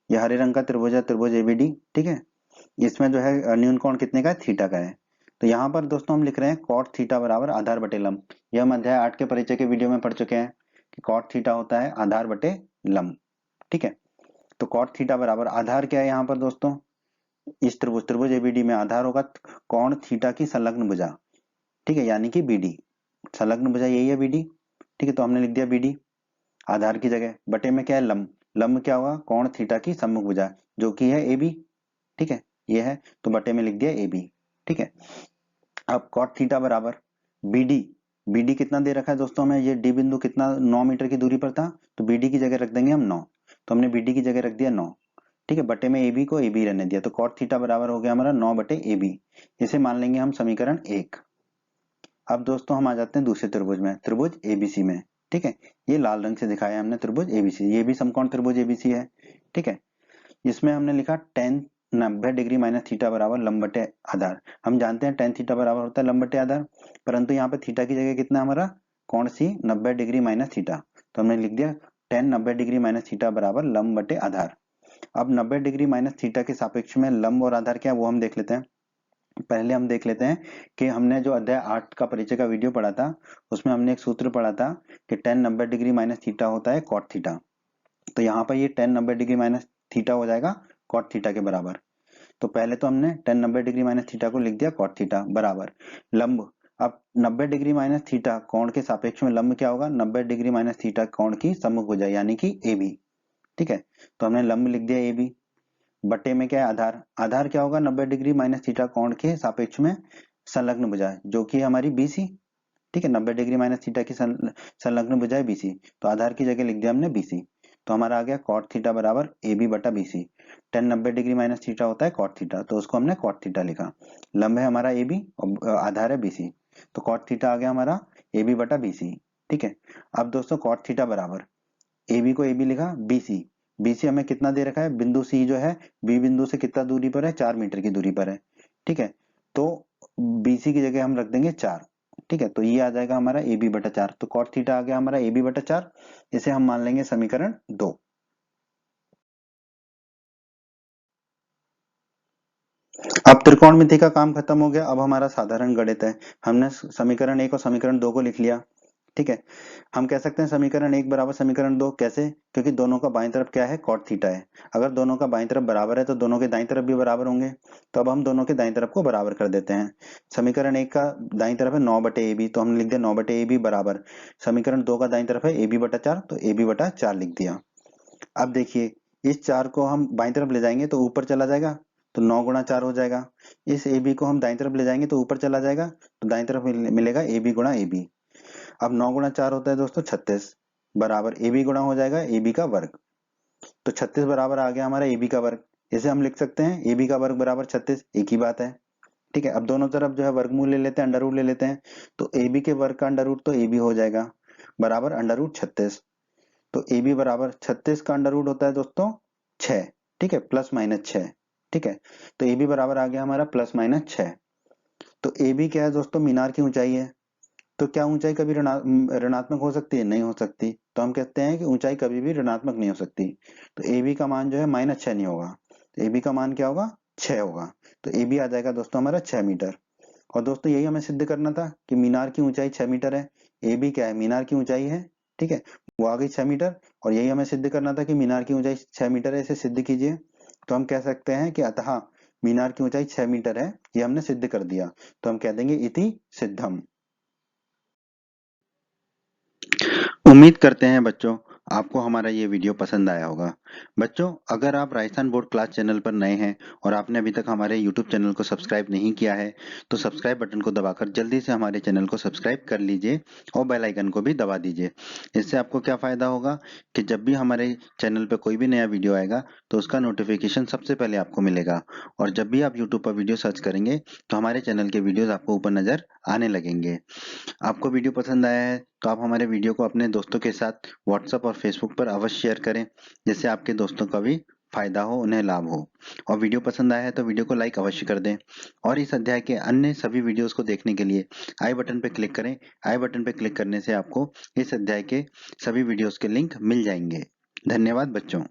यह हरे रंग का त्रिभुज है, त्रिभुज एबीडी, ठीक है। इसमें जो है न्यून कोण कितने का है, थीटा का है। तो यहाँ पर दोस्तों हम लिख रहे हैं कॉट थीटा बराबर आधार बटे लंब। यह हम अध्याय 8 के परिचय के वीडियो में पढ़ चुके हैं कि कॉट थीटा होता है आधार बटे लंब, ठीक है। तो कॉट थीटा बराबर आधार क्या है यहाँ पर दोस्तों, इस त्रिभुज एबीडी में आधार होगा कोण थीटा की संलग्न भुजा, ठीक है, यानी कि बीडी। संलग्न भुजा यही है बीडी, ठीक है। तो हमने लिख दिया बीडी आधार की जगह, बटे में क्या है लंब। लंब क्या होगा कोण थीटा की सम्मुख भुजा जो कि है एबी, ठीक है, ये है। तो बटे में लिख दिया एबी, ठीक है। अब कॉट थीटा बराबर बीडी, बीडी कितना दे रखा है दोस्तों हमें, ये डी बिंदु कितना 9 मीटर की दूरी पर था, तो बीडी की जगह रख देंगे हम 9। तो हमने बीडी की जगह रख दिया 9, ठीक है। बटे में एबी को एबी रहने दिया, तो कॉट थीटा बराबर हो गया हमारा 9 बटे एबी। इसे मान लेंगे हम समीकरण 1। अब दोस्तों हम आ जाते हैं दूसरे त्रिभुज में, त्रिभुज एबीसी में, ठीक है। ये लाल रंग से दिखाया है हमने त्रिभुज एबीसी, ये भी समकोण त्रिभुज एबीसी है, ठीक है। इसमें हमने लिखा tan 90 डिग्री माइनस थीटा बराबर लंब बटे आधार। हम जानते हैं tan थीटा बराबर होता है लंब बटे आधार, परंतु यहाँ पे थीटा की जगह कितना हमारा कोण सी 90 डिग्री माइनस थीटा। तो हमने लिख दिया tan 90 डिग्री माइनस थीटा बराबर लंब बटे आधार। अब 90 डिग्री माइनस थीटा के सापेक्ष में लंब और आधार क्या है वो हम देख लेते हैं। पहले हम देख लेते हैं कि हमने जो अध्याय 8 का परिचय का वीडियो पढ़ा था उसमें हमने एक सूत्र पढ़ा था कि tan 90 डिग्री माइनस थीटा होता है कॉट थीटा। तो यहाँ पर ये tan 90 डिग्री माइनस थीटा हो जाएगा कॉट थीटा के बराबर। तो पहले तो हमने tan 90 डिग्री माइनस थीटा को लिख दिया कॉट थीटा बराबर लंब। अब 90 डिग्री माइनस थीटा कोण के सापेक्ष में लंब क्या होगा 90 डिग्री माइनस थीटा कोण की सम्मुख भुजा यानी कि AB, ठीक है। तो हमने लंब लिख दिया AB, बटे में क्या है आधार। आधार क्या होगा 90 डिग्री माइनस थीटा कोण के सापेक्ष में संलग्न भुजा जो कि हमारी BC, ठीक है। 90 डिग्री माइनस थीटा की संलग्न भुजा है BC, तो आधार की जगह लिख दिया हमने BC। तो हमारा आ गया कॉट थीटा बराबर AB बटा BC। tan 90 degree minus theta होता है कॉट थीटा, तो उसको हमने कॉट थीटा लिखा। लंब है हमारा AB और आधार है BC, तो कॉट थीटा आ गया हमारा AB बटा BC, ठीक है। अब दोस्तों कॉट थीटा बराबर AB को AB लिखा, BC हमें कितना दे रखा है, बिंदु C जो है B बिंदु से कितना दूरी पर है 4 मीटर की दूरी पर है, ठीक है। तो BC की जगह हम रख देंगे 4, ठीक है। तो ये आ जाएगा हमारा AB बटा 4। तो कॉट थीटा आ गया हमारा AB बटा 4, इसे हम मान लेंगे समीकरण 2। अब त्रिकोणमिति का काम खत्म हो गया, अब हमारा साधारण गणित है। हमने समीकरण 1 और समीकरण 2 को लिख लिया, ठीक है। हम कह सकते हैं समीकरण 1 बराबर समीकरण 2, कैसे, क्योंकि दोनों का बाईं तरफ क्या है कॉट थीटा है। अगर दोनों का बाईं तरफ बराबर है तो दोनों के दाईं तरफ भी बराबर होंगे। तो अब हम दोनों के दाईं तरफ को बराबर कर देते हैं। समीकरण 1 का दाईं तरफ है 9 बटे AB, तो हमने लिख दिया 9 बटे AB बराबर समीकरण 2 का दाईं तरफ है AB बटा 4, तो AB बटा 4 लिख दिया। अब देखिए इस 4 को हम बाईं तरफ ले जाएंगे तो ऊपर चला जाएगा, तो 9 गुणा 4 हो जाएगा। इस AB को हम दाईं तरफ ले जाएंगे तो ऊपर चला जाएगा, तो दाईं तरफ मिलेगा AB गुणा AB। अब 9 गुणा 4 होता है दोस्तों 36 बराबर AB गुणा हो जाएगा AB का वर्ग। तो 36 बराबर आ गया हमारा AB का वर्ग। इसे हम लिख सकते हैं AB का वर्ग बराबर 36, एक ही बात है, ठीक है। अब दोनों तरफ जो है वर्गमूल ले लेते हैं, अंडर रूट ले लेते हैं। तो AB के वर्ग का अंडर रूट तो AB हो जाएगा बराबर अंडर रूट 36। तो AB बराबर 36 का अंडर रूट होता है दोस्तों 6, ठीक है, प्लस माइनस 6, ठीक है। तो AB बराबर आ गया हमारा प्लस माइनस 6। तो AB क्या है दोस्तों मीनार की ऊंचाई है। तो क्या ऊंचाई कभी ऋणात्मक हो सकती है, नहीं हो सकती। तो हम कहते हैं कि ऊंचाई कभी भी ऋणात्मक नहीं हो सकती। तो AB का मान जो है -6 नहीं होगा, तो AB का मान क्या होगा 6 होगा। तो AB आ जाएगा दोस्तों हमारा 6 मीटर। और दोस्तों यही हमें सिद्ध करना था कि मीनार की ऊंचाई 6 मीटर है। AB क्या है मीनार की ऊंचाई है, ठीक है, वो आ गई 6 मीटर। और यही हमें सिद्ध करना था कि मीनार की ऊंचाई 6 मीटर है, इसे सिद्ध कीजिए। तो हम कह सकते हैं कि अतः मीनार की ऊंचाई 6 मीटर है, ये हमने सिद्ध कर दिया। तो हम कह देंगे इति सिद्धम। उम्मीद करते हैं बच्चों आपको हमारा ये वीडियो पसंद आया होगा। बच्चों अगर आप राजस्थान बोर्ड क्लास चैनल पर नए हैं और आपने अभी तक हमारे YouTube चैनल को सब्सक्राइब नहीं किया है तो सब्सक्राइब बटन को दबाकर जल्दी से हमारे चैनल को सब्सक्राइब कर लीजिए और बेल आइकन को भी दबा दीजिए। इससे आपको क्या फ़ायदा होगा कि जब भी हमारे चैनल पर कोई भी नया वीडियो आएगा तो उसका नोटिफिकेशन सबसे पहले आपको मिलेगा। और जब भी आप यूट्यूब पर वीडियो सर्च करेंगे तो हमारे चैनल के वीडियोज़ आपको ऊपर नज़र आने लगेंगे। आपको वीडियो पसंद आया है तो आप हमारे वीडियो को अपने दोस्तों के साथ व्हाट्सएप और फेसबुक पर अवश्य शेयर करें, जिससे आपके दोस्तों का भी फायदा हो, उन्हें लाभ हो। और वीडियो पसंद आया है तो वीडियो को लाइक अवश्य कर दें और इस अध्याय के अन्य सभी वीडियोस को देखने के लिए आई बटन पर क्लिक करें। आई बटन पर क्लिक करने से आपको इस अध्याय के सभी वीडियोस के लिंक मिल जाएंगे। धन्यवाद बच्चों।